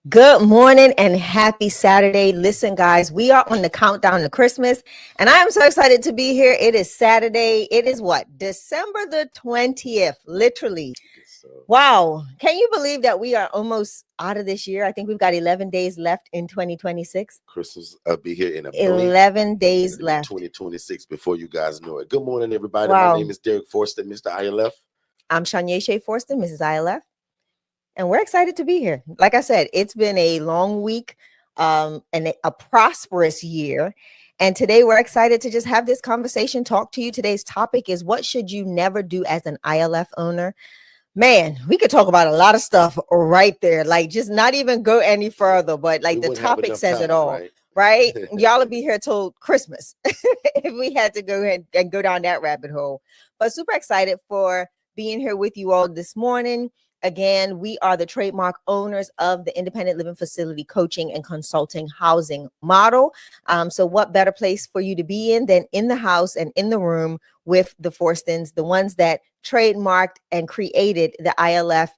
Good morning and happy Saturday. Listen, guys, we are on the countdown to Christmas, and I am so excited to be here. It is Saturday. It is what? December the 20th, literally. Wow. Can you believe that we are almost out of this year? I think we've got 11 days left in 2026. Christmas will be here in a blink. 11 days left. 2026 before you guys know it. Good morning, everybody. Wow. My name is Derek Forston, Mr. ILF. I'm Shanya Shea Forston, Mrs. ILF. And we're excited to be here. Like I said, it's been a long week and a prosperous year. And today we're excited to just have this conversation, talk to you. Today's topic is what should you never do as an ILF owner? Man, we could talk about a lot of stuff right there. Like just not even go any further, but like the topic says it all. Right? Y'all will be here till Christmas if we had to go ahead and go down that rabbit hole. But super excited for being here with you all this morning. Again, we are the trademark owners of the Independent Living Facility Coaching and Consulting Housing Model. So what better place for you to be in than in the house and in the room with the Forstons, the ones that trademarked and created the ILF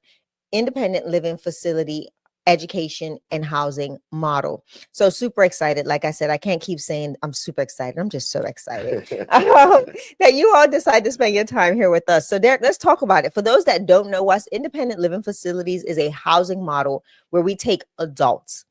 Independent Living Facility Education and Housing Model. So super excited. Like I said, I can't keep saying I'm super excited. I'm just so excited that you all decide to spend your time here with us. So Derek, let's talk about it. For those that don't know us, Independent Living Facilities is a housing model where we take adults,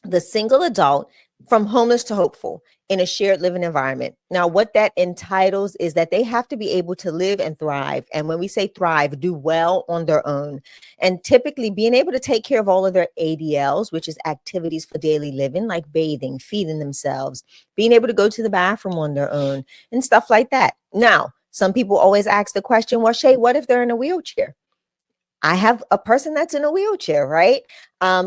the single adult, from homeless to hopeful in a shared living environment. Now, what that entitles is that they have to be able to live and thrive. And when we say thrive, do well on their own. And typically being able to take care of all of their ADLs, which is activities for daily living, like bathing, feeding themselves, being able to go to the bathroom on their own and stuff like that. Now, some people always ask the question, well, Shay, what if they're in a wheelchair? I have a person that's in a wheelchair, right?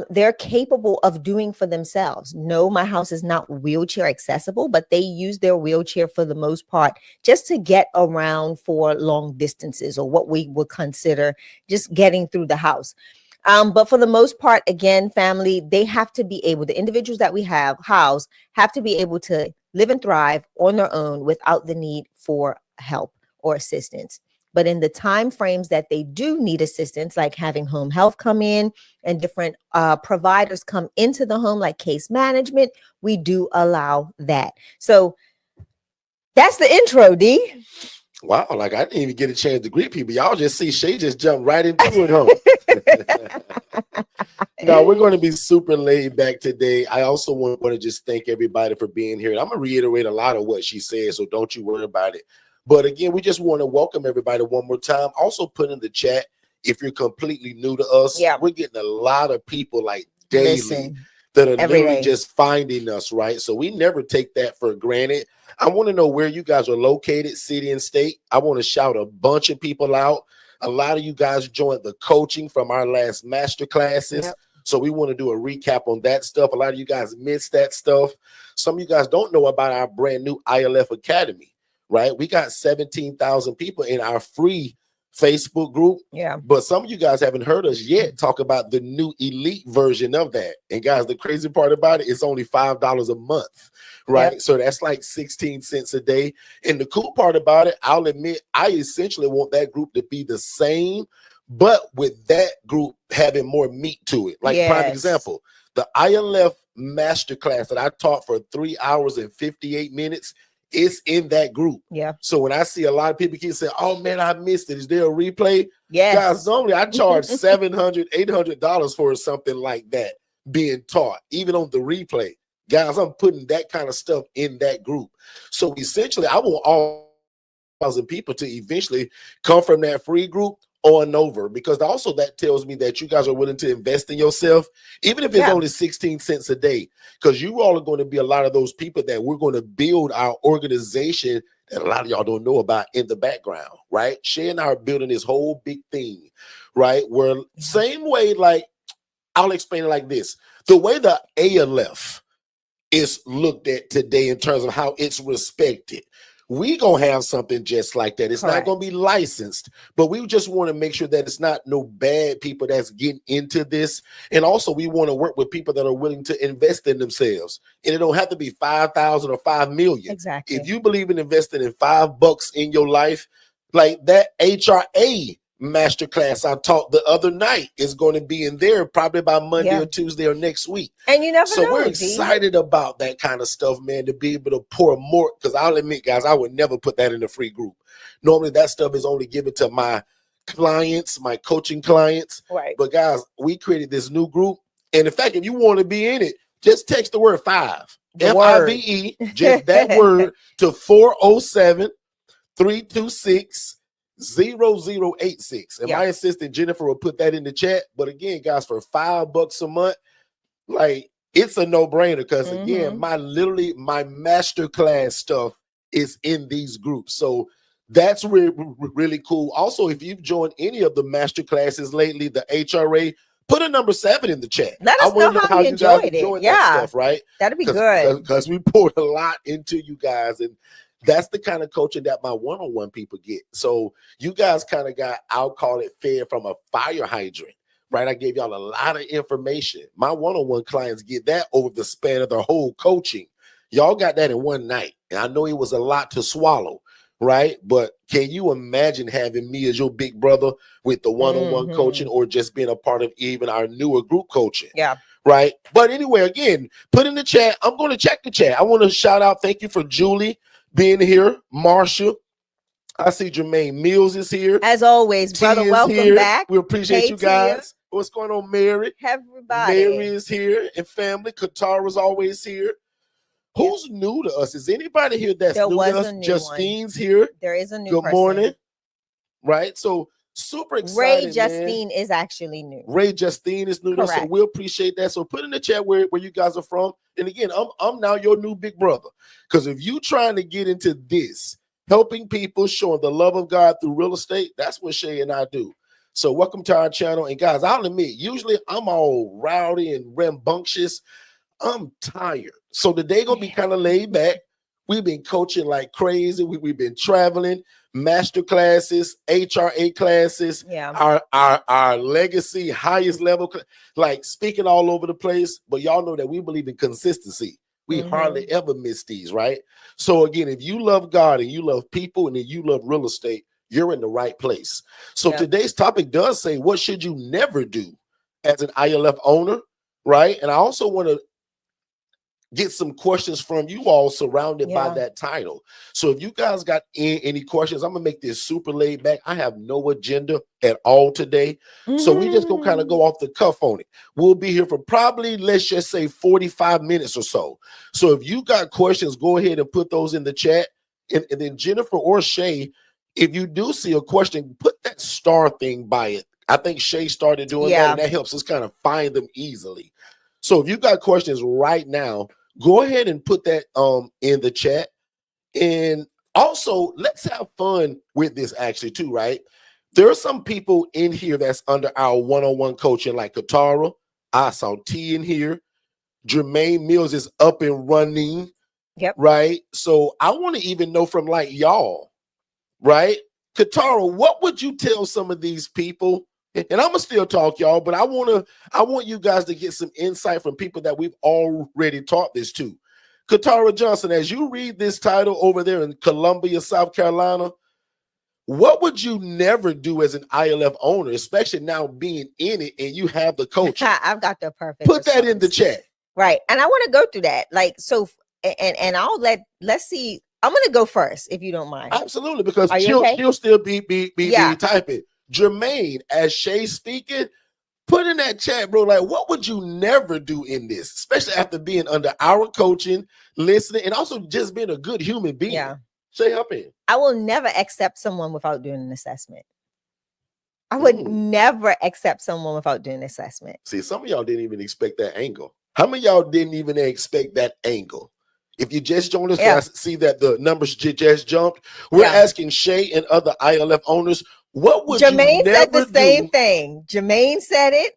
They're capable of doing for themselves. No, my house is not wheelchair accessible, but they use their wheelchair for the most part just to get around for long distances or what we would consider just getting through the house. But for the most part, again, family, they have to be able, the individuals that we have housed have to be able to live and thrive on their own without the need for help or assistance. But in the time frames that they do need assistance, like having home health come in and different providers come into the home, like case management, we do allow that. So that's the intro, D. Wow, like I didn't even get a chance to greet people. Y'all just see Shay just jump right into it, huh? Now, we're going to be super laid back today. I also want to just thank everybody for being here. And I'm going to reiterate a lot of what she said, so don't you worry about it. But again, we just want to welcome everybody one more time. Also put in the chat, if you're completely new to us, we're getting a lot of people like daily that are literally just finding us, right? So we never take that for granted. I want to know where you guys are located, city and state. I want to shout a bunch of people out. A lot of you guys joined the coaching from our last master classes. So we want to do a recap on that stuff. A lot of you guys missed that stuff. Some of you guys don't know about our brand new ILF Academy. Right, we got 17,000 people in our free Facebook group. But some of you guys haven't heard us yet talk about the new elite version of that. And guys, the crazy part about it, it's only $5 a month, right? So that's like 16 cents a day. And the cool part about it, I'll admit, I essentially want that group to be the same, but with that group having more meat to it. Like prime example, the ILF masterclass that I taught for 3 hours and 58 minutes. It's in that group. So when I see a lot of people keep saying, oh man, I missed it. Is there a replay? Guys, normally I charge $700, $800 for something like that being taught, even on the replay. Guys, I'm putting that kind of stuff in that group. So essentially, I want all 1,000 people to eventually come from that free group on over, because also that tells me that you guys are willing to invest in yourself, even if it's only 16 cents a day, because you all are going to be a lot of those people that we're going to build our organization that a lot of y'all don't know about in the background, right? Shay and I are building this whole big thing, right? Where same way, like I'll explain it like this. The way the ALF is looked at today in terms of how it's respected, we gonna have something just like that. It's not gonna be licensed, but we just want to make sure that it's not no bad people that's getting into this. And also we want to work with people that are willing to invest in themselves. And it don't have to be 5,000 or 5 million. Exactly. If you believe in investing in $5 in your life, like that HRA masterclass I taught the other night is going to be in there probably by Monday or Tuesday or next week. And you never know. So we're excited about that kind of stuff, man, to be able to pour more. Because I'll admit, guys, I would never put that in a free group. Normally that stuff is only given to my clients, my coaching clients. Right. But guys, we created this new group. And in fact, if you want to be in it, just text the word 5, F-I-V-E, just that word to 407-326-0086. And my assistant Jennifer will put that in the chat. But again, guys, for $5 a month, like, it's a no-brainer, because again, my masterclass stuff is in these groups. So that's really cool. Also, if you've joined any of the masterclasses lately, the HRA, put a number 7 in the chat. Let us know how you enjoyed it. That stuff, right? That'd be good. Because we poured a lot into you guys, and that's the kind of coaching that my one-on-one people get. So you guys kind of got, I'll call it, fed from a fire hydrant, right? I gave y'all a lot of information. My one-on-one clients get that over the span of their whole coaching. Y'all got that in one night. And I know it was a lot to swallow, right? But can you imagine having me as your big brother with the one-on-one coaching, or just being a part of even our newer group coaching? Yeah. Right. But anyway, again, put in the chat. I'm going to check the chat. I want to shout out. Thank you for Julie being here. Marsha. I see Jermaine Mills is here. As always, brother, welcome back. We appreciate you guys. What's going on, Mary? Everybody. Mary is here, and family. Katara's always here. Who's new to us? Is anybody here that's new to us? Justine's here. There is a new Good morning. Right. So super excited. Ray Justine is actually new. Ray Justine is new to us, so we appreciate that. So put in the chat where you guys are from. And again, I'm now your new big brother. Because if you trying to get into this, helping people, showing the love of God through real estate, that's what Shay and I do. So welcome to our channel. And guys, I'll admit, usually I'm all rowdy and rambunctious. I'm tired. So today gonna be kind of laid back. We've been coaching like crazy. We've been traveling, master classes, HRA classes, our legacy, highest level, like speaking all over the place. But y'all know that we believe in consistency. We hardly ever miss these, right? So again, if you love God and you love people and then you love real estate, you're in the right place. So today's topic does say, what should you never do as an ILF owner, right? And I also want to get some questions from you all surrounded by that title. So if you guys got any questions, I'm gonna make this super laid back. I have no agenda at all today. So we just gonna kind of go off the cuff on it. We'll be here for probably, let's just say 45 minutes or so. So if you got questions, go ahead and put those in the chat. And then Jennifer or Shay, if you do see a question, put that star thing by it. I think Shay started doing that, and that helps us kind of find them easily. So if you got questions right now, go ahead and put that in the chat. And also, let's have fun with this actually too, right? There are some people in here that's under our one-on-one coaching, like Katara. I saw T in here. Jermaine Mills is up and running. Right? So I want to even know from like y'all, right? Katara, what would you tell some of these people? And I'm gonna still talk, y'all, but I want you guys to get some insight from people that we've already taught this to. Katara Johnson, as you read this title over there in Columbia, South Carolina, what would you never do as an ILF owner, especially now being in it and you have the coach? I've got the perfect. Put that in the chat. Right. And I want to go through that. Like, so, and let's see. I'm going to go first, if you don't mind. Absolutely, because she'll still be typing. Jermaine, as Shay speaking, put in that chat, bro, like, what would you never do in this, especially after being under our coaching, listening, and also just being a good human being? Shay, hop in. I will never accept someone without doing an assessment. I would never accept someone without doing an assessment. See, some of y'all didn't even expect that angle. How many of y'all didn't even expect that angle? If you just joined us, I see that the numbers just jumped. We're asking Shay and other ILF owners, what would Jermaine you never said the same do? thing. Jermaine said it.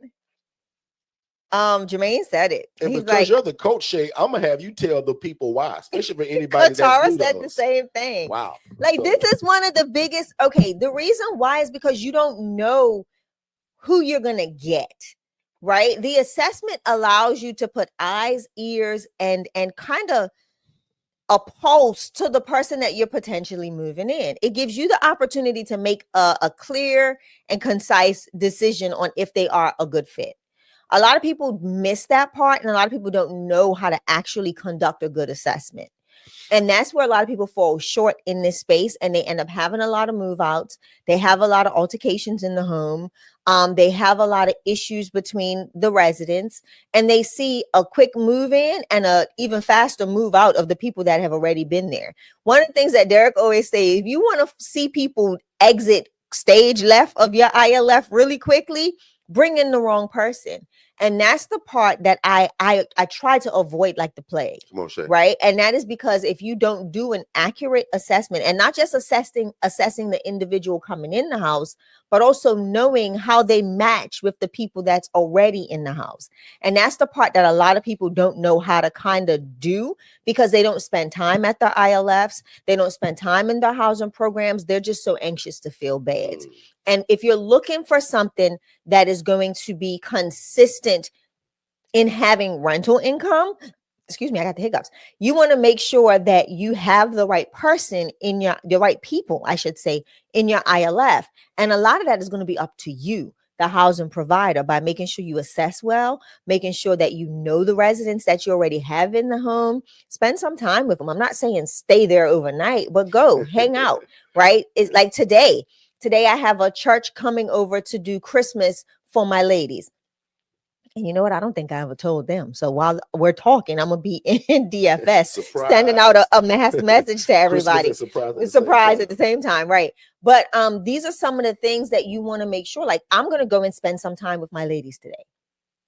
Jermaine said it. And he's because like, you're the coach, Shay, I'm gonna have you tell the people why, especially for anybody that's new to said us. the same thing. Wow. Like, this is one of the biggest. Okay, the reason why is because you don't know who you're gonna get. Right? The assessment allows you to put eyes, ears, and kind of a pulse to the person that you're potentially moving in. It gives you the opportunity to make a clear and concise decision on if they are a good fit. A lot of people miss that part, and a lot of people don't know how to actually conduct a good assessment. And that's where a lot of people fall short in this space, and they end up having a lot of move outs. They have a lot of altercations in the home. They have a lot of issues between the residents, and they see a quick move in and a even faster move out of the people that have already been there. One of the things that Derek always says, if you want to see people exit stage left of your ILF really quickly, bring in the wrong person. And that's the part that I try to avoid like the plague. Come on, Shay. Right. And that is because if you don't do an accurate assessment, and not just assessing the individual coming in the house, but also knowing how they match with the people that's already in the house. And that's the part that a lot of people don't know how to kind of do, because they don't spend time at the ILFs. They don't spend time in their housing programs. They're just so anxious to feel bad. And if you're looking for something that is going to be consistent in having rental income, excuse me, I got the hiccups. You want to make sure that you have the right person in the right people, I should say, in your ILF. And a lot of that is going to be up to you, the housing provider, by making sure you assess well, making sure that you know the residents that you already have in the home. Spend some time with them. I'm not saying stay there overnight, but go hang out, right? It's like today. Today, I have a church coming over to do Christmas for my ladies. And you know what? I don't think I ever told them. So while we're talking, I'm going to be in DFS, sending out a mass message to everybody. Surprise at the same time, right? But these are some of the things that you want to make sure. Like, I'm going to go and spend some time with my ladies today,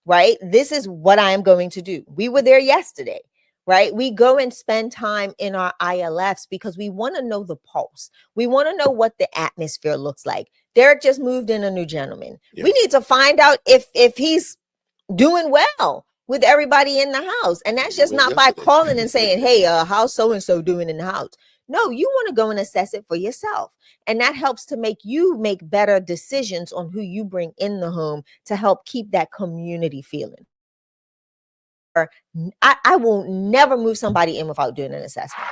right? This is what I am going to do. We were there yesterday. Right? We go and spend time in our ILFs because we want to know the pulse. We want to know what the atmosphere looks like. Derek just moved in a new gentleman. Yeah. We need to find out if he's doing well with everybody in the house. And that's just not by calling and saying, hey, how's so-and-so doing in the house? No, you want to go and assess it for yourself. And that helps to make you make better decisions on who you bring in the home to help keep that community feeling. I will never move somebody in without doing an assessment.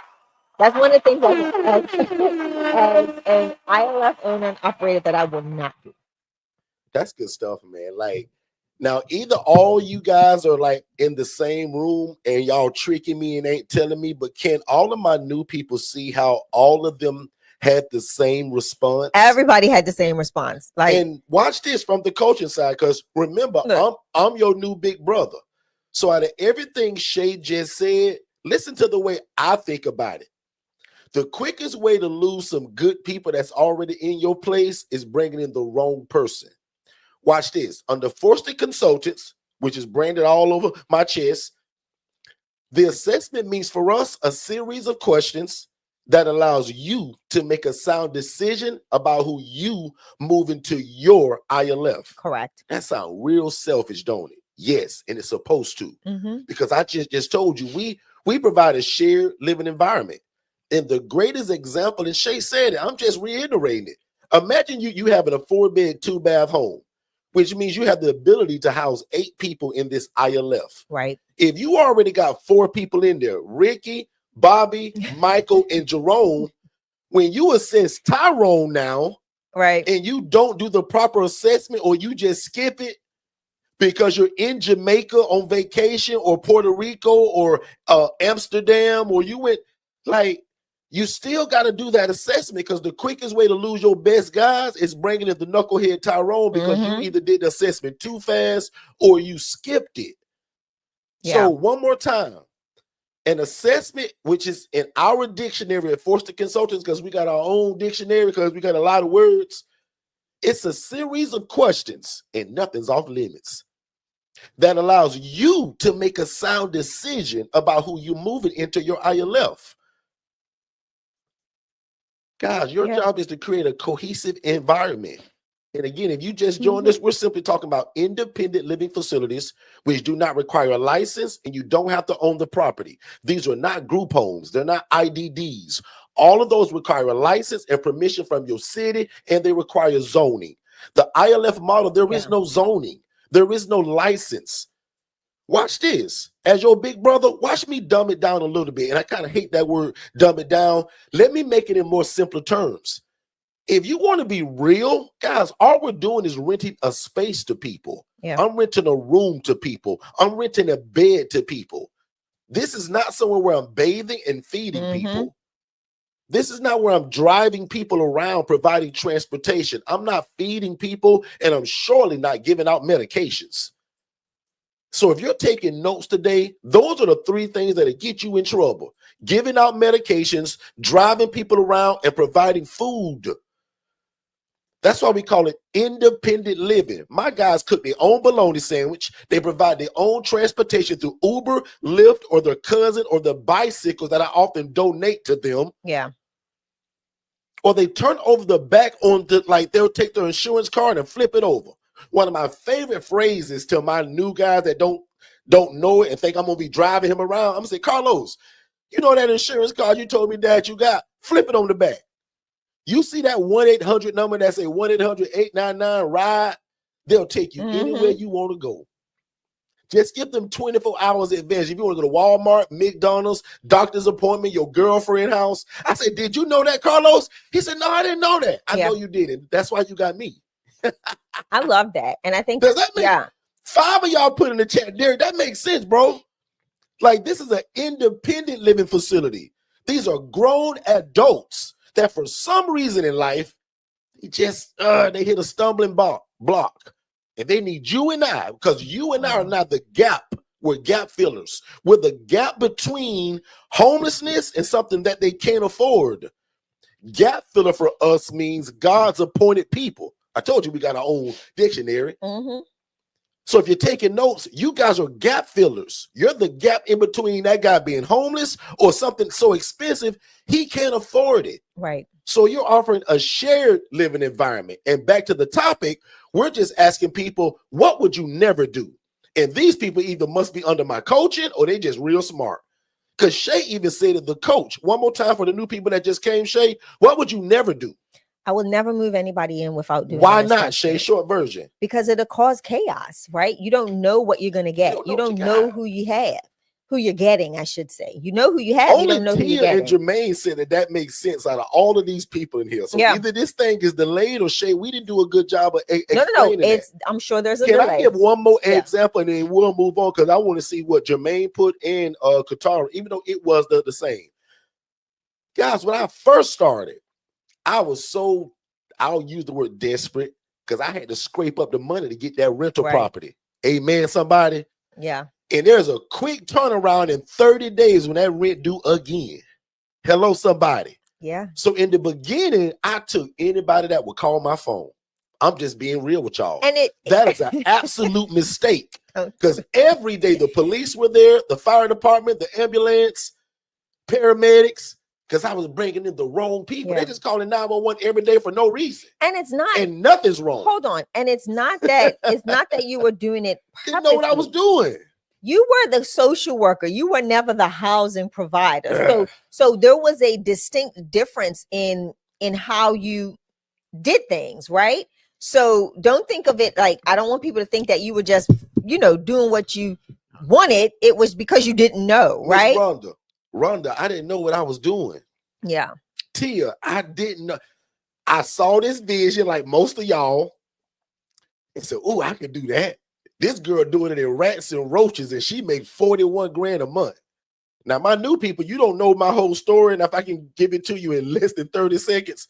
That's one of the things as an ILF owner and operator that I will not do. That's good stuff, man. Like, now either all you guys are like in the same room and y'all tricking me and ain't telling me, but can all of my new people see how all of them had the same response? Everybody had the same response. Like, and watch this from the coaching side, because remember, I'm your new big brother. So out of everything Shay just said, listen to the way I think about it. The quickest way to lose some good people that's already in your place is bringing in the wrong person. Watch this. Under Forston Consultants, which is branded all over my chest, the assessment means for us a series of questions that allows you to make a sound decision about who you move into your ILF. Correct. That sounds real selfish, don't it? Yes, and it's supposed to, because I just told you we provide a shared living environment. And the greatest example, and Shay said it, I'm just reiterating it. Imagine you having a 4-bed, 2-bath home, which means you have the ability to house 8 people in this ILF. Right. If you already got 4 people in there, Ricky, Bobby, Michael, and Jerome, when you assess Tyrone now, right, and you don't do the proper assessment, or you just skip it, because you're in Jamaica on vacation, or Puerto Rico, or Amsterdam, or you went, like, you still got to do that assessment, because the quickest way to lose your best guys is bringing in the knucklehead Tyrone, because you either did the assessment too fast or you skipped it. Yeah. So one more time, an assessment, which is in our dictionary at Forston Consultants, because we got our own dictionary, because we got a lot of words. It's a series of questions, and nothing's off limits, that allows you to make a sound decision about who you're moving into your ILF. Guys, your job is to create a cohesive environment. And again, if you just joined us, we're simply talking about independent living facilities, which do not require a license, and you don't have to own the property. These are not group homes. They're not IDDs. All of those require a license and permission from your city, and they require zoning. The ILF model, there is no zoning. There is no license. Watch this. As your big brother, watch me dumb it down a little bit. And I kind of hate that word, dumb it down. Let me make it in more simpler terms. If you want to be real, guys, all we're doing is renting a space to people. Yeah. I'm renting a room to people. I'm renting a bed to people. This is not somewhere where I'm bathing and feeding people. This is not where I'm driving people around, providing transportation. I'm not feeding people, and I'm surely not giving out medications. So if you're taking notes today, those are the three things that'll get you in trouble. Giving out medications, driving people around, and providing food. That's why we call it independent living. My guys cook their own bologna sandwich. They provide their own transportation through Uber, Lyft, or their cousin, or the bicycles that I often donate to them. Yeah. Or they turn over the back on the, like they'll take their insurance card and flip it over. One of my favorite phrases to my new guys that don't know it and think I'm gonna be driving him around, I'm gonna say, Carlos, you know that insurance card you told me that you got? Flip it on the back. You see that 1-800 number that say 1-800-899-RIDE? They'll take you anywhere you want to go. Just give them 24 hours in advance. If you want to go to Walmart, McDonald's, doctor's appointment, your girlfriend's house. I said, did you know that, Carlos? He said, no, I didn't know that. I know you didn't. That's why you got me. I love that. And I think, does that make 5 of y'all put in the chat, Derek? That makes sense, bro. Like, this is an independent living facility. These are grown adults that for some reason in life, they hit a stumbling block. And they need you and I, because you and I are not the gap. We're gap fillers. We're the gap between homelessness and something that they can't afford. Gap filler for us means God's appointed people. I told you we got our own dictionary. So if you're taking notes, you guys are gap fillers. You're the gap in between that guy being homeless or something so expensive he can't afford it. Right. So you're offering a shared living environment. And back to the topic, we're just asking people, what would you never do? And these people either must be under my coaching or they just real smart. Because Shay even said to the coach, one more time for the new people that just came, Shay, what would you never do? I will never move anybody in without doing. Why not, Shay? Short version. Because it'll cause chaos, right? You don't know what you're going to get. You don't know who you have, who you're getting, I should say. You know who you have. Only you don't know who you're getting. And Jermaine said that makes sense out of all of these people in here. So either this thing is delayed or Shay, we didn't do a good job of explaining No. I'm sure there's a delay. Can I give one more example and then we'll move on because I want to see what Jermaine put in Qatar, even though it was the same. Guys, when I first started, I was so, I'll use the word desperate because I had to scrape up the money to get that rental property. Amen, somebody? Yeah. And there's a quick turnaround in 30 days when that rent due again. Hello, somebody. Yeah. So in the beginning, I took anybody that would call my phone. I'm just being real with y'all. And that is an absolute mistake because every day the police were there, the fire department, the ambulance, paramedics, because I was bringing in the wrong people. They just calling 911 every day for no reason. And it's not. And nothing's wrong. Hold on. And it's not that you were doing it purposely. Didn't know what I was doing. You were the social worker. You were never the housing provider. So there was a distinct difference in how you did things, right? So don't think of it like, I don't want people to think that you were just, doing what you wanted. It was because you didn't know, right? Rhonda, I didn't know what I was doing. Yeah. Tia, I didn't know. I saw this vision like most of y'all and said, oh, I can do that. This girl doing it in rats and roaches and she made 41 grand a month. Now, my new people, you don't know my whole story. And if I can give it to you in less than 30 seconds,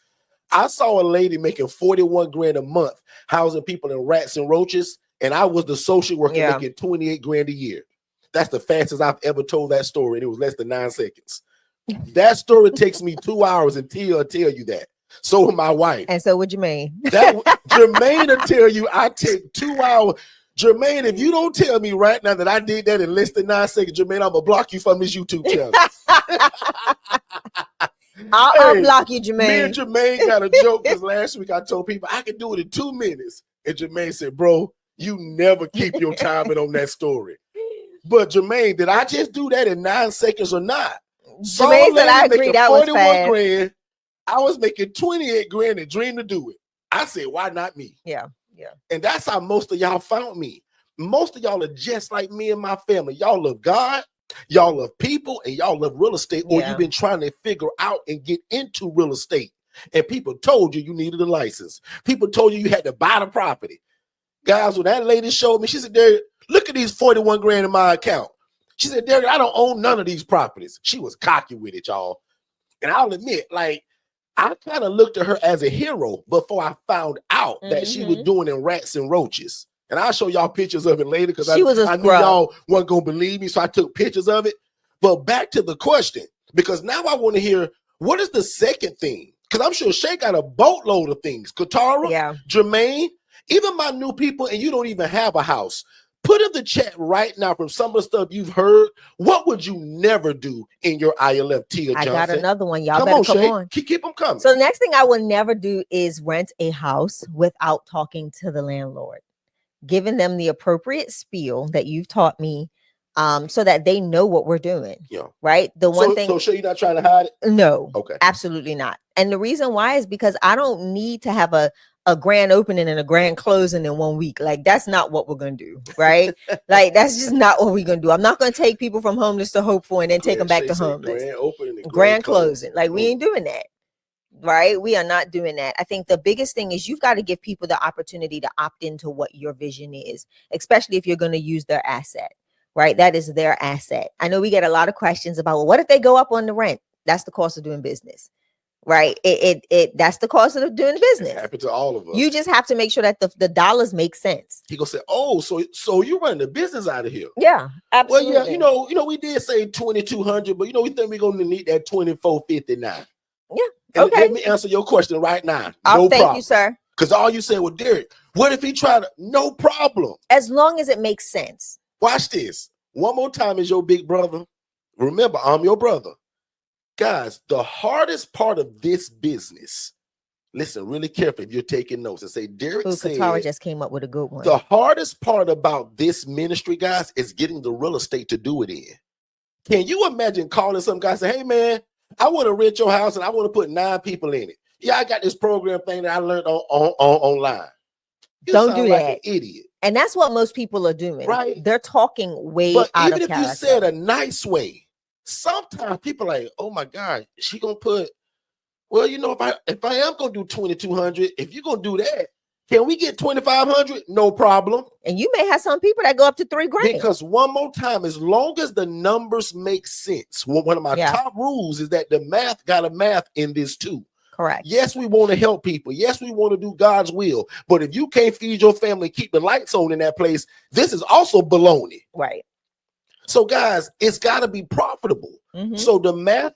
I saw a lady making 41 grand a month, housing people in rats and roaches. And I was the social worker making 28 grand a year. That's the fastest I've ever told that story. And it was less than 9 seconds. That story takes me 2 hours and Tia will tell you that. So my wife. And so would Jermaine. Jermaine will tell you I take 2 hours. Jermaine, if you don't tell me right now that I did that in less than 9 seconds, Jermaine, I'm going to block you from this YouTube channel. I'll block you, Jermaine. Me and Jermaine got a joke because last week I told people I could do it in 2 minutes. And Jermaine said, bro, you never keep your timing on that story. But Jermaine, did I just do that in 9 seconds or not? Jermaine said I agree, that was fast. Grand. I was making 28 grand and dreamed to do it. I said, why not me? Yeah. And that's how most of y'all found me. most of y'all are just like me and my family. Y'all love God, y'all love people, and y'all love real estate, or you've been trying to figure out and get into real estate. And people told you needed a license. People told you had to buy the property. Guys, when that lady showed me, she said, Derek, look at these 41 grand in my account. She said, Derek, I don't own none of these properties. She was cocky with it, y'all. And I'll admit, like, I kind of looked at her as a hero before I found out that she was doing in rats and roaches. And I'll show y'all pictures of it later because I knew y'all weren't going to believe me. So I took pictures of it. But back to the question, because now I want to hear, what is the second thing? Because I'm sure Shay got a boatload of things. Katara, Jermaine, even my new people, and you don't even have a house. Put in the chat right now from some of the stuff you've heard. What would you never do in your ILF, Tia Johnson? I got another one. Y'all better come on. Keep them coming. So the next thing I will never do is rent a house without talking to the landlord, giving them the appropriate spiel that you've taught me, so that they know what we're doing. Yeah. Right. The one thing. So sure you're not trying to hide it? No. Okay. Absolutely not. And the reason why is because I don't need to have a grand opening and a grand closing in 1 week. Like, that's not what we're going to do. Right. Like, that's just not what we're going to do. I'm not going to take people from homeless to hopeful and then take them back to homeless. Grand opening and grand closing. Like, we ain't doing that. Right. We are not doing that. I think the biggest thing is you've got to give people the opportunity to opt into what your vision is, especially if you're going to use their asset. Right. That is their asset. I know we get a lot of questions about, well, what if they go up on the rent? That's the cost of doing business. Right. That's the cost of doing business. It happens to all of us. You just have to make sure that the dollars make sense. He gonna say, oh, so you're running the business out of here. Yeah, absolutely. Well, yeah, we did say 2,200, but we think we're gonna need that 2,459. Yeah. And okay. Let me answer your question right now. No thank problem. You, sir. Because all you said, well, Derek, what if he tried to? No problem. As long as it makes sense. Watch this. One more time as your big brother. Remember, I'm your brother. Guys, the hardest part of this business, listen really carefully if you're taking notes, and say, Derek said, Katara just came up with a good one. The hardest part about this ministry, guys, is getting the real estate to do it in. Can you imagine calling some guy and say, hey, man, I want to rent your house and I want to put 9 people in it. Yeah, I got this program thing that I learned online. You don't do like that. An idiot. And that's what most people are doing. Right. They're talking way out of character. Even if you said a nice way, sometimes people are like, oh my God, she gonna put, well, if I am gonna do 2,200, if you're gonna do that, can we get 2,500? No problem. And you may have some people that go up to $3 grand. Because one more time, as long as the numbers make sense, one of my top rules is that the math got a math in this too. Correct. Yes, we want to help people. Yes, we want to do God's will. But if you can't feed your family, keep the lights on in that place, this is also baloney. Right. So, guys, it's got to be profitable. So the math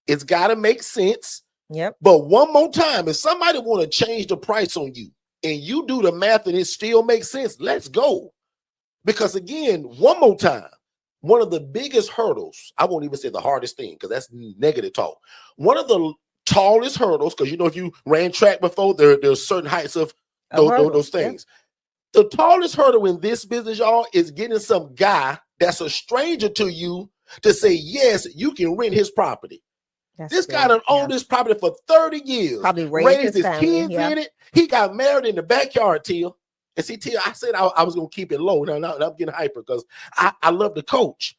it's got to make sense. Yep. But one more time, if somebody want to change the price on you and you do the math and it still makes sense, let's go. Because again, one more time, one of the biggest hurdles, I won't even say the hardest thing because that's negative talk. One of the tallest hurdles, because if you ran track before, there's certain heights of those things. Yeah. The tallest hurdle in this business, y'all, is getting some guy that's a stranger to you to say, yes, you can rent his property. This guy done owned this property for 30 years. Probably raised his kids in it. He got married in the backyard, Tia. And see, Tia, I said I was going to keep it low. Now I'm getting hyper because I love the coach.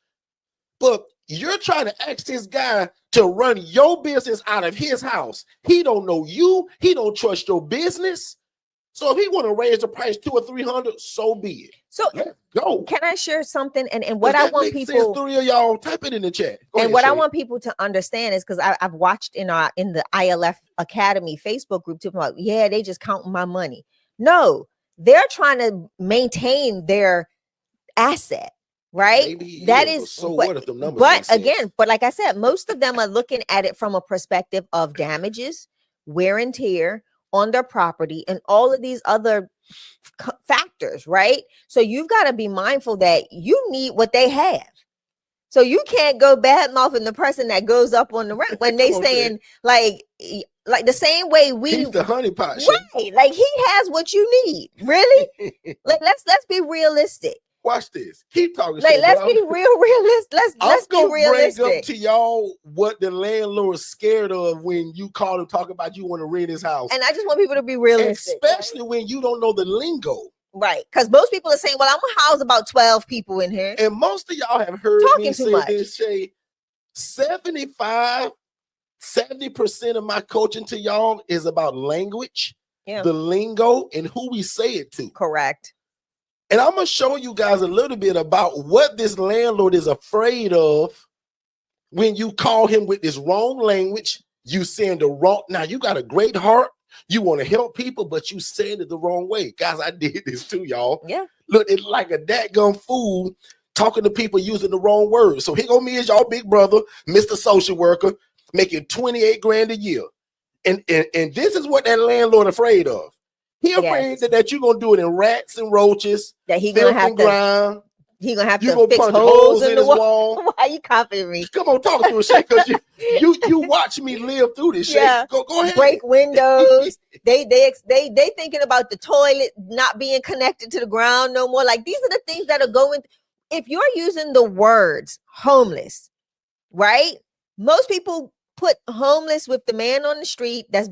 But you're trying to ask this guy to run your business out of his house. He don't know you. He don't trust your business. So if he want to raise the price 200 or 300, so be it. So let's go. Can I share something? And what I want people, 3 of y'all, type it in the chat. I want people to understand is because I've watched in the ILF Academy Facebook group too. Like, yeah, they just counting my money. No, they're trying to maintain their asset. Right. That is so what if the numbers but again, but like I said, most of them are looking at it from a perspective of damages, wear and tear on their property, and all of these other factors. Right. So you've got to be mindful that you need what they have. So you can't go bad mouthing the person that goes up on the rent when they saying like the same way he's the honeypot. Right. Like he has what you need. Really? let's be realistic. Watch this. Keep talking. Like, let's be realistic. Let's be realistic. Bring up to y'all what the landlord's scared of when you call him talk about you want to rent his house. And I just want people to be realistic, especially when you don't know the lingo. Right. Because most people are saying, well, I'm gonna house about 12 people in here. And most of y'all have heard Talking me too say much. this, Shay. 70% of my coaching to y'all is about language, the lingo, and who we say it to. Correct. And I'm going to show you guys a little bit about what this landlord is afraid of when you call him with this wrong language. You saying the wrong. Now, you got a great heart. You want to help people, but you saying it the wrong way. Guys, I did this too, y'all. Yeah. Look, it's like a dadgum fool talking to people using the wrong words. So here go me as y'all big brother, Mr. Social Worker, making 28 grand a year. And this is what that landlord afraid of. He afraid that you're going to do it in rats and roaches, that he going to have to He gonna have you to gonna fix punch holes in the his wall. Why you copying me? Come on, talk to us, Shay, because you watch me live through this. Shay. Yeah. Go ahead. Break windows. they thinking about the toilet not being connected to the ground no more. Like, these are the things that are going. If you're using the words homeless, right? Most people put homeless with the man on the street that's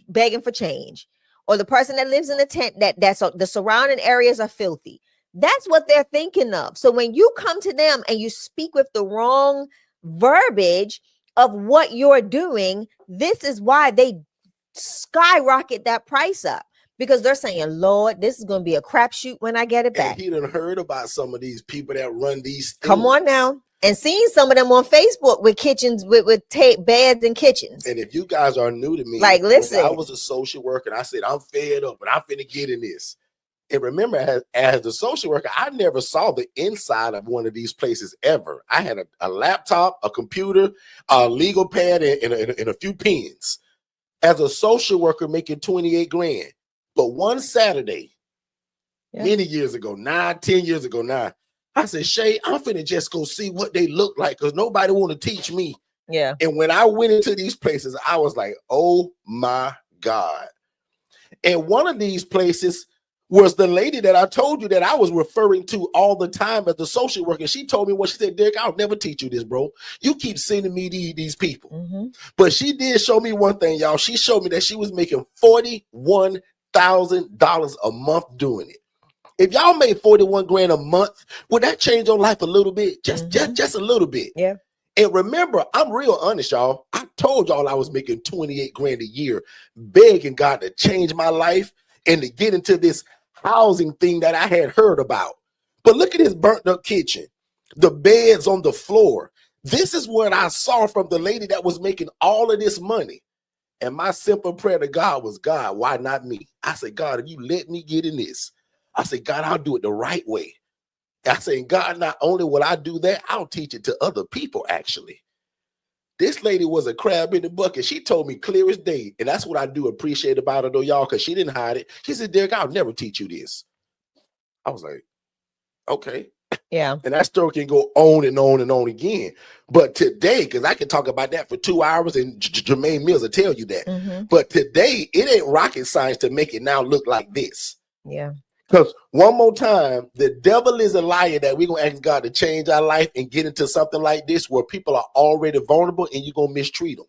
begging for change, or the person that lives in a tent that's the surrounding areas are filthy. That's what they're thinking of. So when you come to them and you speak with the wrong verbiage of what you're doing, this is why they skyrocket that price up, because they're saying, Lord, this is going to be a crapshoot when I get it back. And he done heard about some of these people that run these things. Come on now. And seeing some of them on Facebook with kitchens, with tape beds and kitchens. And if you guys are new to me, like, listen, I was a social worker and I said, I'm fed up and I'm finna get in this. And remember, as a social worker, I never saw the inside of one of these places ever. I had a laptop, a computer, a legal pad, and a few pens. As a social worker making 28 grand. But one Saturday, many years ago, 10 years ago now, I said, Shay, I'm finna just go see what they look like because nobody want to teach me. Yeah. And when I went into these places, I was like, oh my God. And one of these places was the lady that I told you that I was referring to all the time as the social worker. She told me what she said, Derek, I'll never teach you this, bro. You keep sending me these people. Mm-hmm. But she did show me one thing, y'all. She showed me that she was making $41,000 a month doing it. If y'all made 41 grand a month, would that change your life a little bit? Just a little bit. Yeah. And remember, I'm real honest, y'all. I told y'all I was making 28 grand a year, begging God to change my life and to get into this housing thing that I had heard about. But look at this burnt up kitchen, the beds on the floor. This is what I saw from the lady that was making all of this money. And my simple prayer to God was, God, why not me? I said, God, if you let me get in this, I said, God, I'll do it the right way. I said, God, not only will I do that, I'll teach it to other people, actually. This lady was a crab in the bucket. She told me clear as day. And that's what I do appreciate about her, though, y'all, because she didn't hide it. She said, Derek, I'll never teach you this. I was like, okay. Yeah. And that story can go on and on and on again. But today, because I can talk about that for 2 hours, and Jermaine Mills will tell you that. Mm-hmm. But today, it ain't rocket science to make it now look like this. Yeah. Because one more time, the devil is a liar that we're going to ask God to change our life and get into something like this where people are already vulnerable and you're going to mistreat them.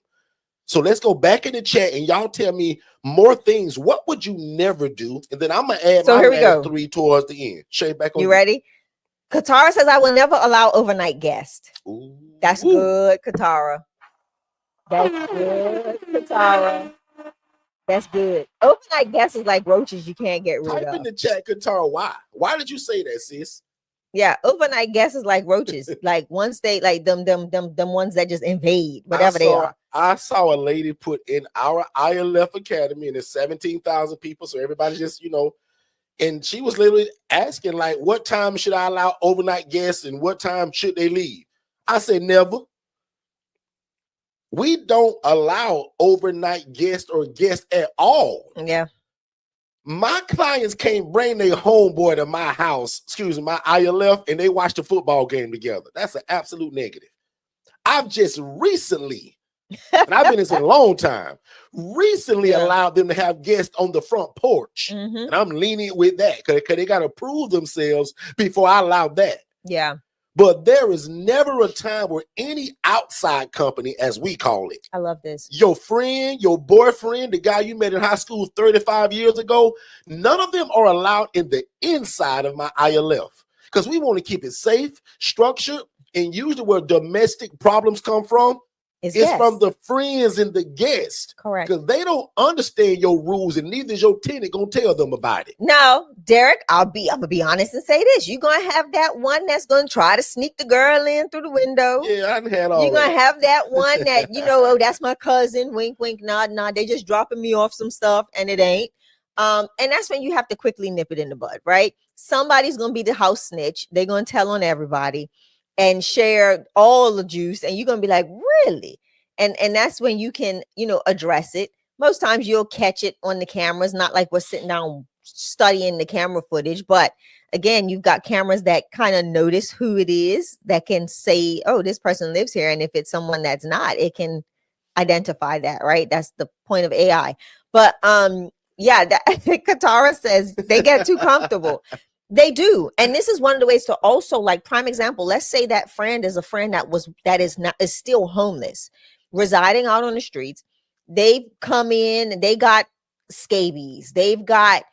So let's go back in the chat and y'all tell me more things. What would you never do? And then I'm going to add my last 3 towards the end. Shay, back on you. Ready? Katara says, I will never allow overnight guests. Ooh. That's good, Katara. That's good, Katara. That's good. Overnight guests is like roaches you can't get rid of. Type in the chat, Katara, why? Why did you say that, sis? Yeah, overnight guests is like roaches. Like once they like them ones that just invade, whatever they are. I saw a lady put in our ILF Academy, and it's 17,000 people. So everybody just, and she was literally asking, like, what time should I allow overnight guests and what time should they leave? I said, never. We don't allow overnight guests or guests at all. Yeah. My clients can't bring their homeboy to my house, my ILF, and they watch the football game together. That's an absolute negative. I've just recently, and I've been in this a long time, allowed them to have guests on the front porch. Mm-hmm. And I'm lenient with that because they got to prove themselves before I allow that. Yeah. But there is never a time where any outside company, as we call it, I love this. Your friend, your boyfriend, the guy you met in high school 35 years ago, none of them are allowed in the inside of my ILF because we want to keep it safe, structured, and usually where domestic problems come from is from the friends and the guests. Correct. Because they don't understand your rules, and neither is your tenant gonna tell them about it. Now, Derek, I'm gonna be honest and say this: you're gonna have that one that's gonna try to sneak the girl in through the window. Yeah, I done had all. You're gonna have that one that oh, that's my cousin. Wink, wink, nod, nod. They just dropping me off some stuff, and it ain't. And that's when you have to quickly nip it in the bud, right? Somebody's gonna be the house snitch. They're gonna tell on everybody and share all the juice, and you're gonna be like, really? And that's when you can, address it. Most times you'll catch it on the cameras, not like we're sitting down studying the camera footage, but again, you've got cameras that kind of notice who it is, that can say, oh, this person lives here, and if it's someone that's not, it can identify that, right? That's the point of AI. But yeah, Katara says they get too comfortable. They do. And this is one of the ways to also, like, prime example, let's say that friend is a friend that is still homeless, residing out on the streets. They've come in and they got scabies. They've got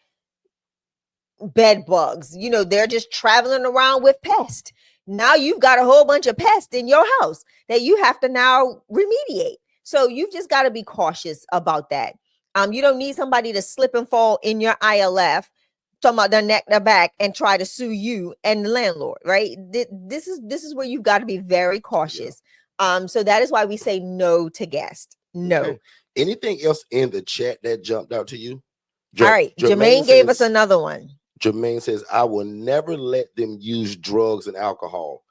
bed bugs. They're just traveling around with pests. Now you've got a whole bunch of pests in your house that you have to now remediate. So you've just got to be cautious about that. You don't need somebody to slip and fall in your ILF, talking about their neck, their back, and try to sue you and the landlord, right? This is where you've got to be very cautious. Yeah. So that is why we say no to guests. No. Okay. Anything else in the chat that jumped out to you? All right. Jermaine gave us another one. Jermaine says, I will never let them use drugs and alcohol.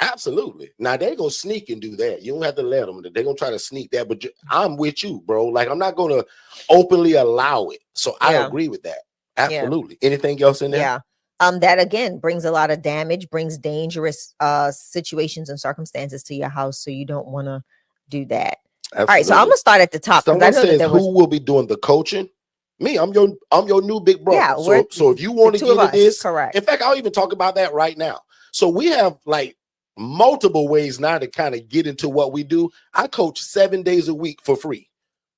Absolutely. Now they're going to sneak and do that. You don't have to let them. They're going to try to sneak that. But I'm with you, bro. Like, I'm not going to openly allow it. So I agree with that. Absolutely. Yeah. Anything else in there? Yeah. That again brings a lot of damage, brings dangerous situations and circumstances to your house. So you don't want to do that. Absolutely. All right. So I'm gonna start at the top. Someone says, who will be doing the coaching? Me. I'm your new big brother. Yeah, so if you want to get into this, correct. In fact, I'll even talk about that right now. So we have like multiple ways now to kind of get into what we do. I coach 7 days a week for free.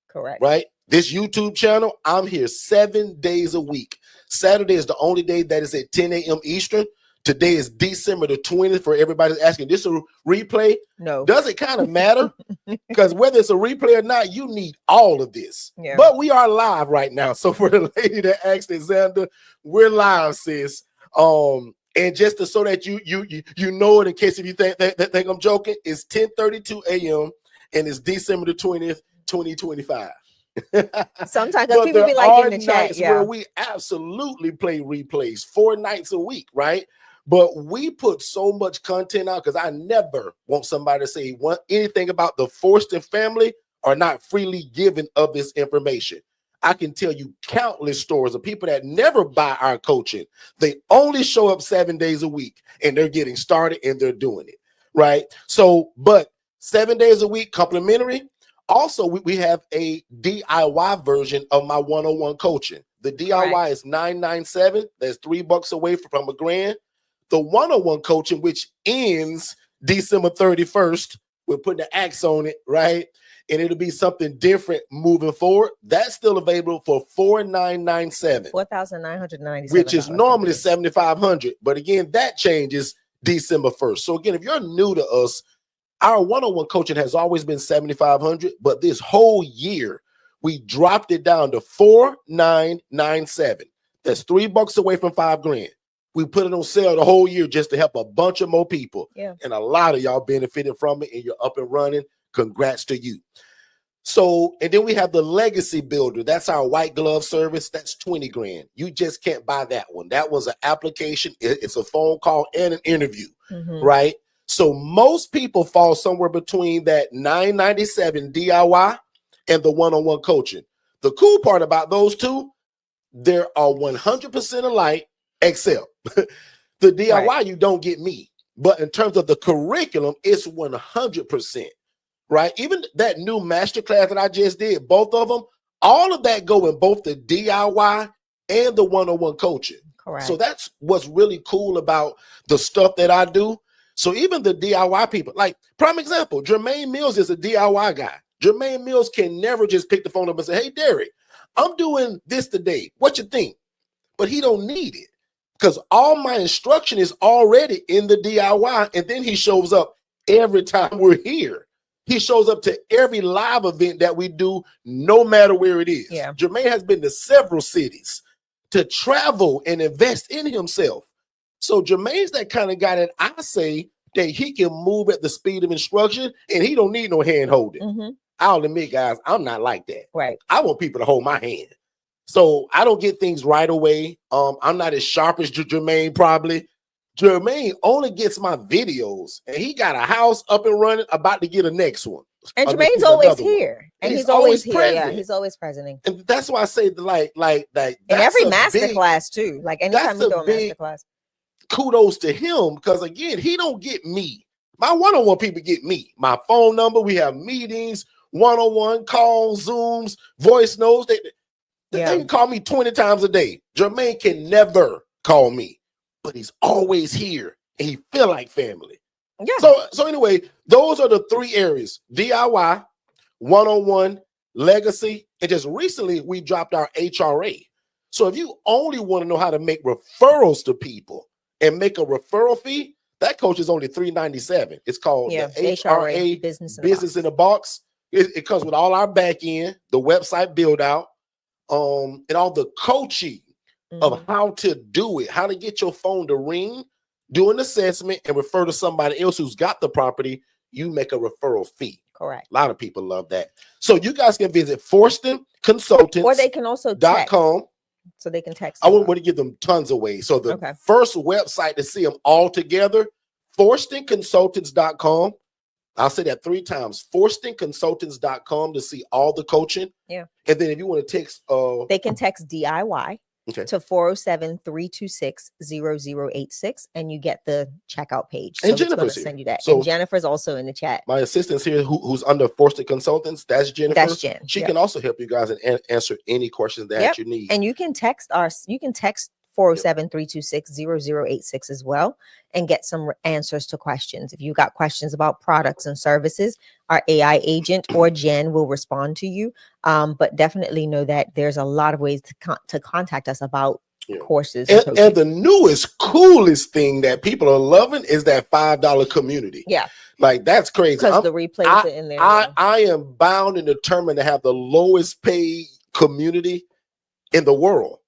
Correct. Right. This YouTube channel, I'm here 7 days a week. Saturday is the only day that is at 10 a.m. Eastern. Today is December the 20th. For everybody asking, this a replay? No. Does it kind of matter? Because whether it's a replay or not, you need all of this. Yeah. But we are live right now. So for the lady that asked Xander, we're live, sis. And just so that you know it, in case if you think I'm joking, it's 10:32 a.m. and it's December the 20th, 2025. Sometimes people be like in the chat, where we absolutely play replays 4 nights a week, right? But we put so much content out because I never want somebody to say anything about the Forston family or not freely given of this information. I can tell you countless stories of people that never buy our coaching. They only show up 7 days a week and they're getting started and they're doing it, right? So, but 7 days a week, complimentary. Also, we have a DIY version of my one-on-one coaching. The DIY is $997. That's $3 away from $1,000. The one-on-one coaching, which ends December 31st, we're putting the axe on it, right? And it'll be something different moving forward. That's still available for $4,997. $4,997, which is normally $7,500. But again, that changes December 1st. So again, if you're new to us, our one-on-one coaching has always been $7,500, but this whole year we dropped it down to $4,997. That's $3 away from $5,000. We put it on sale the whole year just to help a bunch of more people. Yeah. And a lot of y'all benefited from it and you're up and running. Congrats to you. So, and then we have the Legacy Builder. That's our white glove service. That's $20,000. You just can't buy that one. That was an application. It's a phone call and an interview, right? So most people fall somewhere between that $997 DIY and the one-on-one coaching. The cool part about those two, they are 100% alike, except the DIY, you don't get me. But in terms of the curriculum, it's 100%, right? Even that new masterclass that I just did, both of them, all of that go in both the DIY and the one-on-one coaching. Correct. So that's what's really cool about the stuff that I do. So even the DIY people, like prime example, Jermaine Mills is a DIY guy. Jermaine Mills can never just pick the phone up and say, hey, Derek, I'm doing this today. What you think? But he don't need it because all my instruction is already in the DIY. And then he shows up every time we're here. He shows up to every live event that we do, no matter where it is. Yeah. Jermaine has been to several cities to travel and invest in himself. So Jermaine's that kind of guy that I say that he can move at the speed of instruction and he don't need no hand holding. Mm-hmm. I'll admit, guys, I'm not like that. Right. I want people to hold my hand. So I don't get things right away. I'm not as sharp as Jermaine probably. Jermaine only gets my videos, and he got a house up and running, about to get a next one. And Jermaine's always here, and he's always here. present. Yeah, he's always present. And that's why I say like in every masterclass too. Like anytime we do a masterclass, kudos to him because again, he don't get me. My one-on-one people get me. My phone number. We have meetings, one-on-one calls, Zooms, voice notes. They can call me 20 times a day. Jermaine can never call me, but he's always here and he feel like family. Yeah. So anyway, those are the three areas: DIY, one-on-one, legacy, and just recently we dropped our HRA. So if you only want to know how to make referrals to people and make a referral fee, that coach is only $397. It's called the HRA Business in a Box. It comes with all our back end, the website build out, and all the coaching of how to do it, how to get your phone to ring, do an assessment, and refer to somebody else who's got the property. You make a referral fee. Correct. A lot of people love that. So you guys can visit Forston Consultants, or they can also .com. So they can text. I wouldn't want to give them tons away. So the first website to see them all together, ForstonConsultants.com. I'll say that 3 times. ForstonConsultants.com to see all the coaching. Yeah. And then if you want to text, they can text DIY to 407-326-0086, and you get the checkout page. So and Jennifer's send you that. So and Jennifer's also in the chat. My assistant's here who's under Forston Consultants. That's Jennifer. That's Jen. She can also help you guys and answer any questions that you need. And you can text 407-326-0086 as well and get some answers to questions. If you got questions about products and services, our AI agent or Jen will respond to you. But definitely know that there's a lot of ways to contact us about courses. And the newest, coolest thing that people are loving is that $5 community. Yeah. Like that's crazy. Because the replays are in there. I am bound and determined to have the lowest paid community in the world.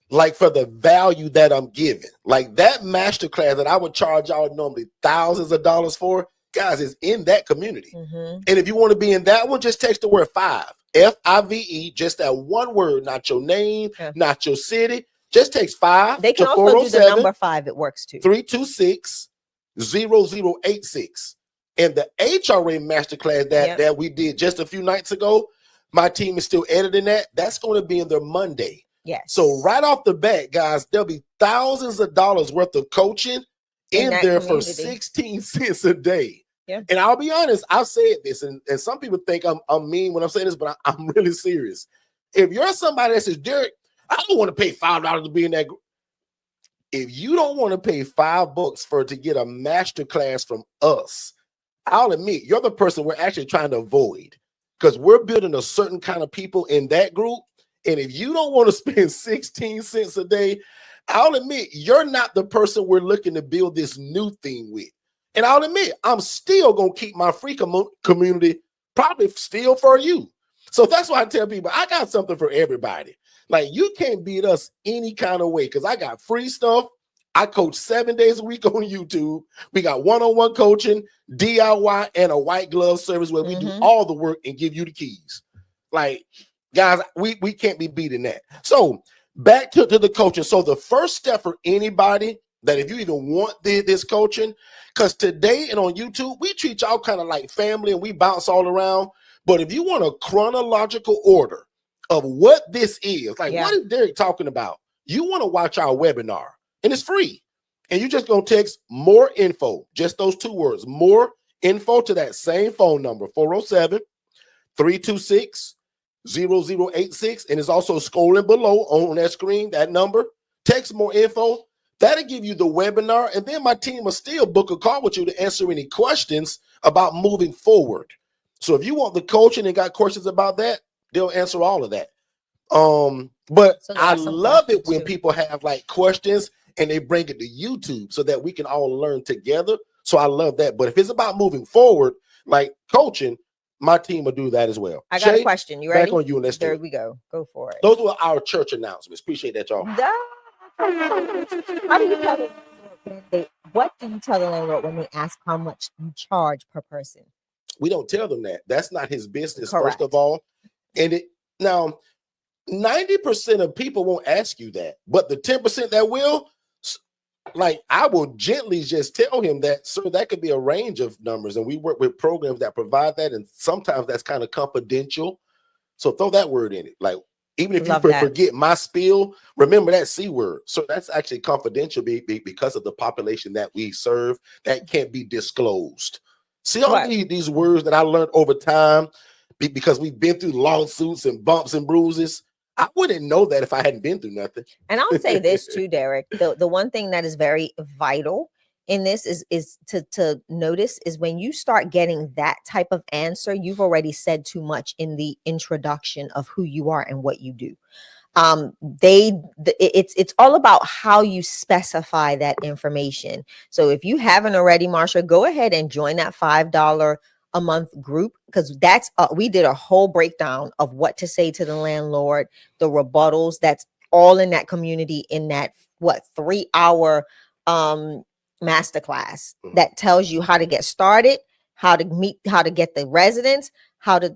Like for the value that I'm giving, like that masterclass that I would charge y'all normally thousands of dollars for, guys, is in that community. And if you want to be in that one, just text the word 5, FIVE, just that one word, not your name, not your city. Just text 5. They can also do the number 5. It works too. 326-0086. And the HRA masterclass that we did just a few nights ago, my team is still editing that. That's going to be in their Monday. Yes. So right off the bat, guys, there'll be thousands of dollars worth of coaching in there for 16 cents a day. Yeah. And I'll be honest, I've said this, and some people think I'm mean when I'm saying this, but I'm really serious. If you're somebody that says, Derek, I don't want to pay $5 to be in that group. If you don't want to pay $5 to get a master class from us, I'll admit you're the person we're actually trying to avoid, because we're building a certain kind of people in that group. And if you don't want to spend 16 cents a day, I'll admit you're not the person we're looking to build this new thing with. And I'll admit I'm still going to keep my free community probably still for you. So that's why I tell people I got something for everybody. Like you can't beat us any kind of way, because I got free stuff. I coach 7 days a week on YouTube. We got one-on-one coaching, DIY, and a white glove service where we do all the work and give you the keys. Like, guys, we can't be beating that. So back to the coaching. So the first step for anybody that if you even want this coaching, because today and on YouTube, we treat y'all kind of like family and we bounce all around. But if you want a chronological order of what this is, like what is Derek talking about? You want to watch our webinar, and it's free. And you just going to text more info, just those 2 words, more info, to that same phone number, 407-326-0086. And it's also scrolling below on that screen, that number. Text more info. That'll give you the webinar, and then my team will still book a call with you to answer any questions about moving forward. So if you want the coaching and got questions about that, they'll answer all of that. But So I there's some love it questions when too. people have like questions and they bring it to YouTube so that we can all learn together. So I love that. But if it's about moving forward, like coaching, my team will do that as well. I got a Shay, question. You back ready? on you and let's do There it. we go. Go for it. Those were our church announcements. Appreciate that, y'all. How do you tell the landlord when what do you tell the landlord when they ask how much you charge per person? We don't tell them that. That's not his business, Correct. first of all. And it now 90% of people won't ask you that, but the 10% that will, like, I will gently just tell him that, sir, that could be a range of numbers. And we work with programs that provide that. And sometimes that's kind of confidential. So throw that word in it. Like, even if Love you that. forget my spiel, remember that C word. So that's actually confidential because of the population that we serve. That can't be disclosed. See all Right. these words that I learned over time because we've been through lawsuits and bumps and bruises. I wouldn't know that if I hadn't been through nothing. And I'll say this too, Derek. The one thing that is very vital in this is to notice is when you start getting that type of answer, you've already said too much in the introduction of who you are and what you do. It's all about how you specify that information. So if you haven't already, Marsha, go ahead and join that $5 a month group, because that's we did a whole breakdown of what to say to the landlord, the rebuttals. That's all in that community, in that 3-hour masterclass that tells you how to get started, how to get the residents,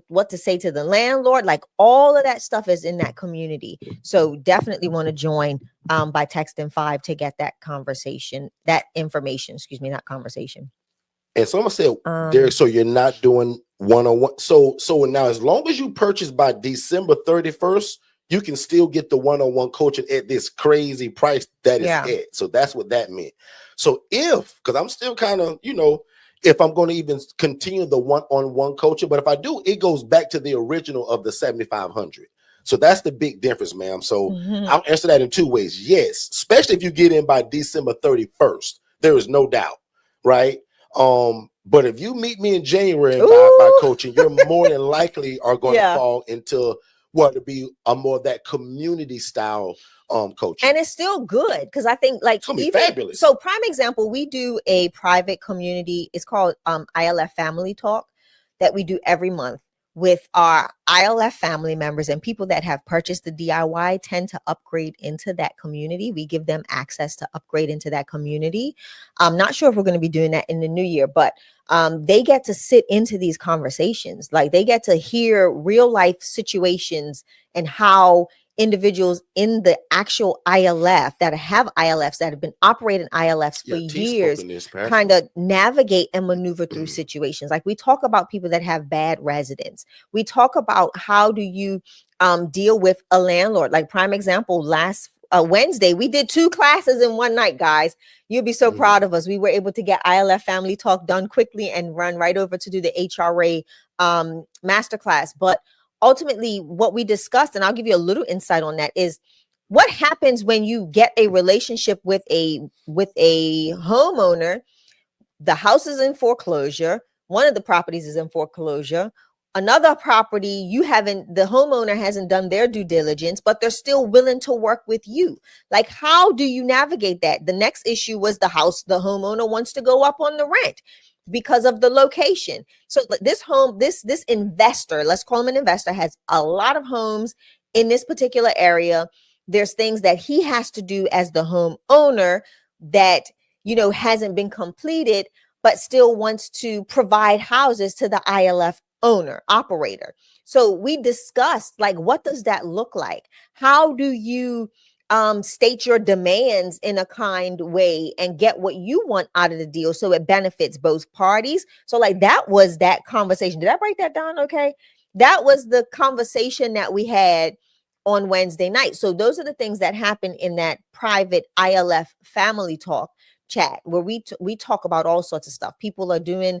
what to say to the landlord. Like, all of that stuff is in that community. So definitely want to join by texting 5 to get that information, not conversation. And someone said, Derek, so you're not doing one-on-one. So now, as long as you purchase by December 31st, you can still get the one-on-one coaching at this crazy price that is at. So that's what that meant. So because I'm still kind of, if I'm going to even continue the one-on-one coaching, but if I do, it goes back to the original of the $7,500. So that's the big difference, ma'am. So I'll answer that in 2 ways. Yes, especially if you get in by December 31st, there is no doubt, right? But if you meet me in January and by coaching, you're more than likely are going to fall into what to be a more of that community style coaching. And it's still good, because I think, like, it's gonna be fabulous. So prime example, we do a private community. It's called ILF Family Talk, that we do every month with our ILF family members, and people that have purchased the DIY tend to upgrade into that community. We give them access to upgrade into that community. I'm not sure if we're going to be doing that in the new year, but they get to sit into these conversations. Like, they get to hear real life situations and how individuals in the actual ILF that have ILFs, that have been operating ILFs for years, kind of navigate and maneuver through situations. Like, we talk about people that have bad residents. We talk about how do you deal with a landlord. Like, prime example, last Wednesday, we did 2 classes in one night, guys. You'll be so proud of us. We were able to get ILF Family Talk done quickly and run right over to do the HRA masterclass. But ultimately, what we discussed, and I'll give you a little insight on that, is what happens when you get a relationship with a homeowner. The house is in foreclosure. One of the properties is in foreclosure. Another property, the homeowner hasn't done their due diligence, but they're still willing to work with you. Like, how do you navigate that? The next issue was the house. The homeowner wants to go up on the rent because of the location. So this investor, let's call him an investor, has a lot of homes in this particular area. There's things that he has to do as the homeowner that, hasn't been completed, but still wants to provide houses to the ILF operator. So we discussed, like, what does that look like? How do you state your demands in a kind way and get what you want out of the deal so it benefits both parties? So, like, that was that conversation. Did I break that down okay? That was the conversation that we had on Wednesday night. So those are the things that happen in that private ILF Family Talk chat, where we talk about all sorts of stuff. People are doing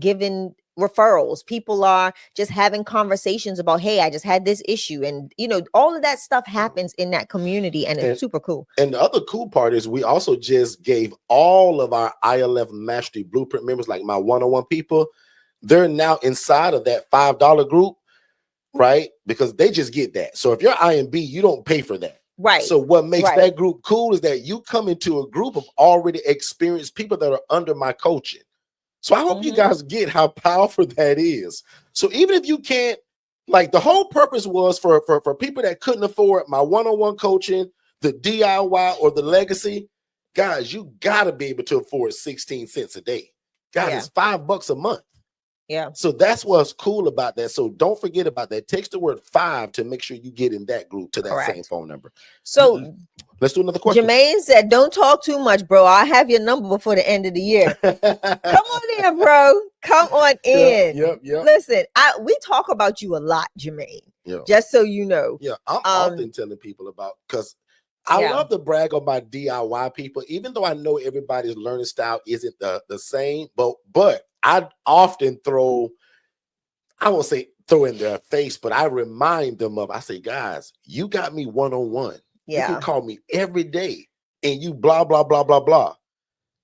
giving referrals. People are just having conversations about, hey, I just had this issue. And, all of that stuff happens in that community, and it's super cool. And the other cool part is we also just gave all of our ILF Mastery Blueprint members, like my one-on-one people, they're now inside of that $5 group, right? Because they just get that. So if you're IMB, you don't pay for that. Right. So what makes that group cool is that you come into a group of already experienced people that are under my coaching. So I hope you guys get how powerful that is. So even if you can't, like, the whole purpose was for people that couldn't afford my one-on-one coaching, the DIY, or the legacy, guys, you got to be able to afford 16 cents a day. Guys, it's $5 a month. Yeah. So that's what's cool about that. So don't forget about that. Text the word 5 to make sure you get in that group to that same phone number. So let's do another question. Jermaine said, don't talk too much, bro. I'll have your number before the end of the year. Come on in, bro. Come on in. Yep. Listen, we talk about you a lot, Jermaine. Just so you know. Yeah, I'm often telling people about, because I love to brag on my DIY people, even though I know everybody's learning style isn't the same, but I often I won't say throw in their face, but I remind them I say, guys, you got me one-on-one. You can call me every day and you blah, blah, blah, blah, blah.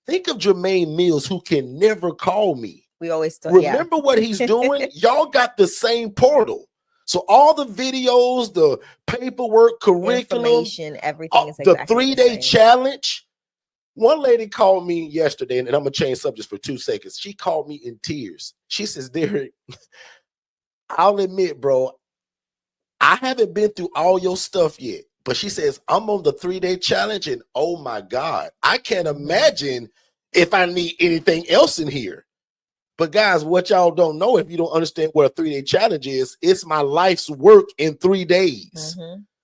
Think of Jermaine Mills, who can never call me. We always remember what he's doing. Y'all got the same portal. So all the videos, the paperwork, curriculum, everything is the 3-day challenge. One lady called me yesterday, and I'm gonna change subjects for 2 seconds. She called me in tears. She says, Derek, I'll admit, bro, I haven't been through all your stuff yet. But she says, I'm on the 3-day challenge, and oh my God, I can't imagine if I need anything else in here. But guys, what y'all don't know, if you don't understand what a 3-day challenge is, it's my life's work in 3 days.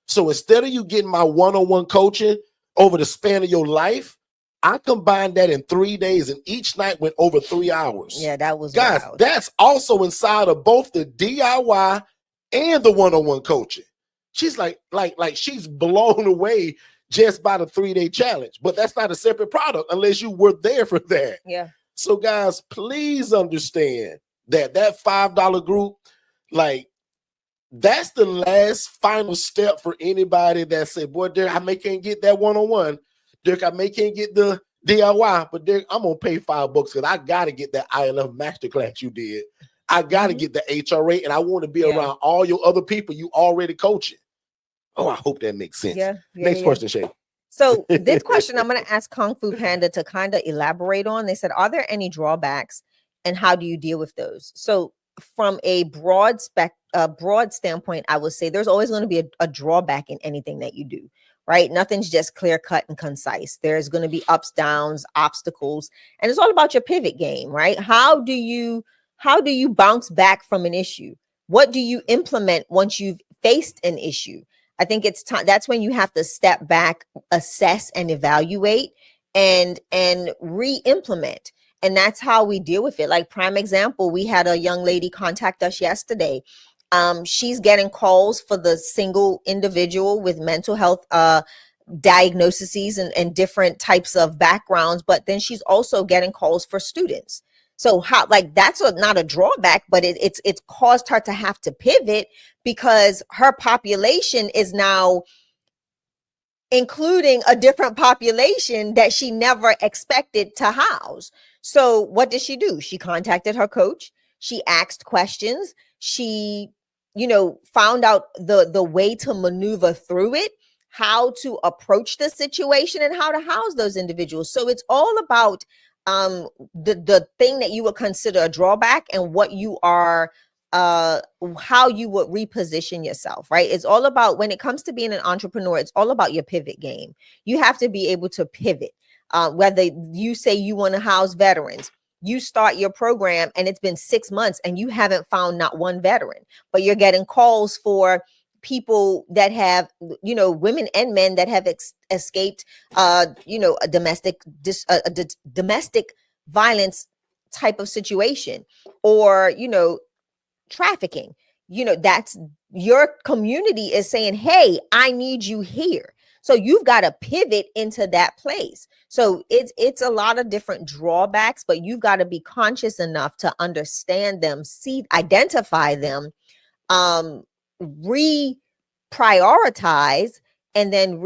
So instead of you getting my one-on-one coaching over the span of your life, I combined that in 3 days, and each night went over 3 hours. Yeah, that was guys. Wild. That's also inside of both the DIY and the one-on-one coaching. She's like she's blown away just by the 3-day challenge. But that's not a separate product unless you were there for that. Yeah. So guys, please understand that $5 group, like, that's the last final step for anybody that said, boy, Derek, I can't get that one-on-one. Derek, I can't get the DIY, but Derek, I'm gonna pay $5 because I gotta get that ILF masterclass you did. I gotta get the HRA, and I want to be around all your other people you already coaching. Oh, I hope that makes sense. Next question, Shay. So this question I'm going to ask Kung Fu Panda to kind of elaborate on. They said, are there any drawbacks, and how do you deal with those? So from a broad standpoint, I would say there's always going to be a drawback in anything that you do, right? Nothing's just clear cut and concise. There's going to be ups, downs, obstacles, and it's all about your pivot game, right? How do you bounce back from an issue? What do you implement once you've faced an issue? I think it's time. That's when you have to step back, assess, and evaluate, and re-implement. And that's how we deal with it. Like, prime example, we had a young lady contact us yesterday. She's getting calls for the single individual with mental health diagnoses and different types of backgrounds, but then she's also getting calls for students. So how, like, that's not a drawback, but it's caused her to have to pivot because her population is now including a different population that she never expected to house. So what did she do? She contacted her coach. She asked questions. She, found out the way to maneuver through it, how to approach the situation, and how to house those individuals. So it's all about the thing that you would consider a drawback and what you are, how you would reposition yourself, right? It's all about, when it comes to being an entrepreneur, it's all about your pivot game. You have to be able to pivot. Whether you say you want to house veterans, you start your program and it's been 6 months and you haven't found not one veteran, but you're getting calls for people that have, women and men that have escaped, a domestic violence type of situation, or, trafficking. That's your community is saying, hey, I need you here. So you've got to pivot into that place. So it's a lot of different drawbacks, but you've got to be conscious enough to understand them, identify them, reprioritize, and then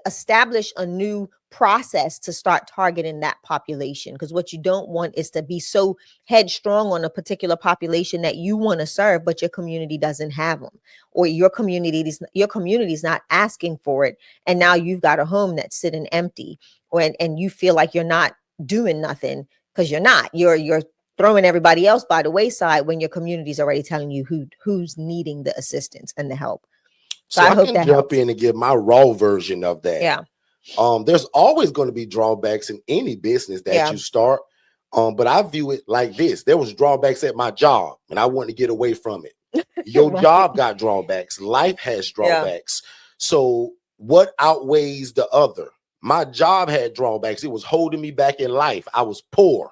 establish a new process to start targeting that population. Because what you don't want is to be so headstrong on a particular population that you want to serve, but your community doesn't have them, or your community is not asking for it, and now you've got a home that's sitting empty, and you feel like you're not doing nothing, because you're throwing everybody else by the wayside when your community is already telling you who's needing the assistance and the help. So I hope can jump in and give my raw version of that. Yeah. There's always going to be drawbacks in any business that you start. But I view it like this. There was drawbacks at my job, and I wanted to get away from it. Your job got drawbacks. Life has drawbacks. So what outweighs the other? My job had drawbacks. It was holding me back in life. I was poor.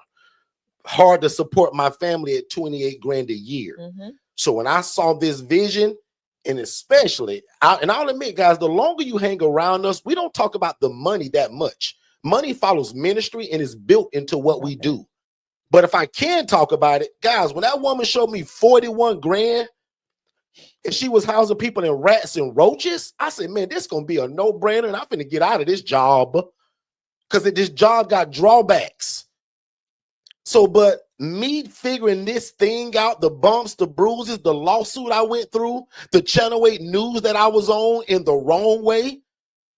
Hard to support my family at 28 grand a year. So when I saw this vision, and especially, I'll admit, guys, the longer you hang around us, we don't talk about the money that much. Money follows ministry and is built into what we do. But if I can talk about it, guys, when that woman showed me 41 grand and she was housing people in rats and roaches, I said, man, this is going to be a no-brainer, and I'm going to get out of this job, because this job got drawbacks. So, but me figuring this thing out, the bumps, the bruises, the lawsuit I went through, the Channel 8 news that I was on in the wrong way,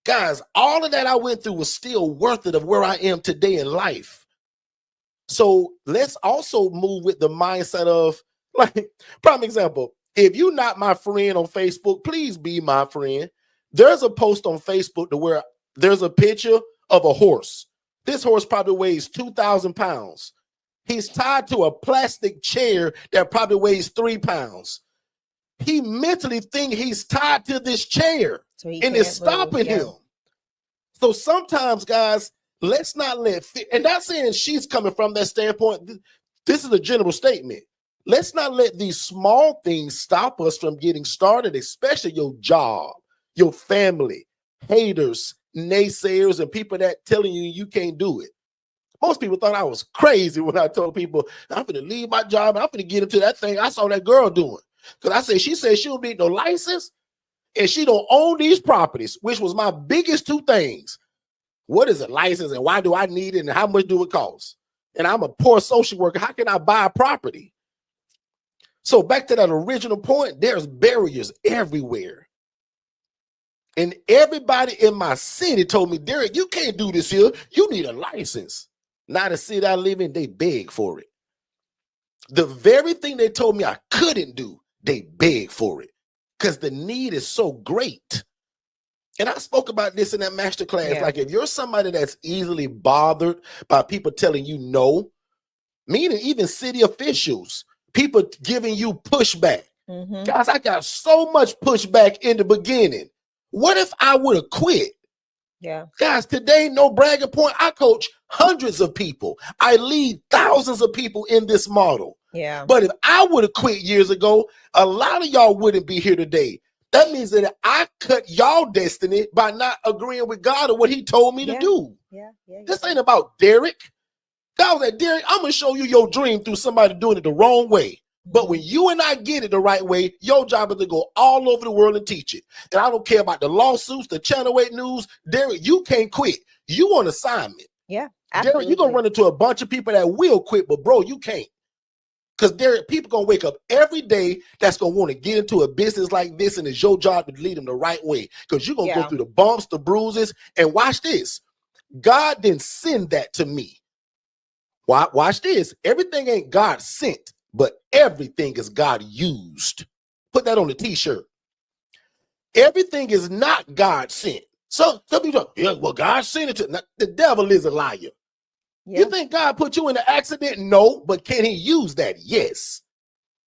guys, all of that I went through was still worth it of where I am today in life. So let's also move with the mindset of, like, prime example, if you're not my friend on Facebook, please be my friend. There's a post on Facebook to where there's a picture of a horse. This horse probably weighs 2,000 pounds. He's tied to a plastic chair that probably weighs 3 pounds. He mentally thinks he's tied to this chair, and it's stopping him. So sometimes, guys, let's not let, and not saying she's coming from that standpoint. This is a general statement. Let's not let these small things stop us from getting started, especially your job, your family, haters, naysayers, and people that telling you you can't do it. Most people thought I was crazy when I told people I'm going to leave my job and I'm going to get into that thing I saw that girl doing. Because I said, she said she don't need no license and she don't own these properties, which was my biggest two things. What is a license and why do I need it and how much do it cost? And I'm a poor social worker. How can I buy a property? So back to that original point, there's barriers everywhere. And everybody in my city told me, Derek, you can't do this here. You need a license. Now the city I live in, they beg for it. The very thing they told me I couldn't do, they beg for it because the need is so great. And I spoke about this in that masterclass. Like if you're somebody that's easily bothered by people telling you no, meaning even city officials, people giving you pushback. Guys, I got so much pushback in the beginning. What if I would have quit? Guys, today, no bragging point. I coach hundreds of people. I lead thousands of people in this model. But if I would have quit years ago, a lot of y'all wouldn't be here today. That means that I cut y'all destiny by not agreeing with God or what he told me to do. This ain't about Derek. God was like, Derek, I'm going to show you your dream through somebody doing it the wrong way. But when you and I get it the right way, your job is to go all over the world and teach it. And I don't care about the lawsuits, the Channel 8 news. Derek, you can't quit. You on assignment. Absolutely. Derek, you're going to run into a bunch of people that will quit, but bro, you can't. Because Derek, people going to wake up every day that's going to want to get into a business like this, and it's your job to lead them the right way. Because you're going to go through the bumps, the bruises, and watch this. God didn't send that to me. Watch this. Everything ain't God sent, but everything is God used. Put that on the t-shirt. Everything is not God sent. So some people, well, God sent it to. Now, the devil is a liar. You think God put you in an accident? No, but can he use that? Yes.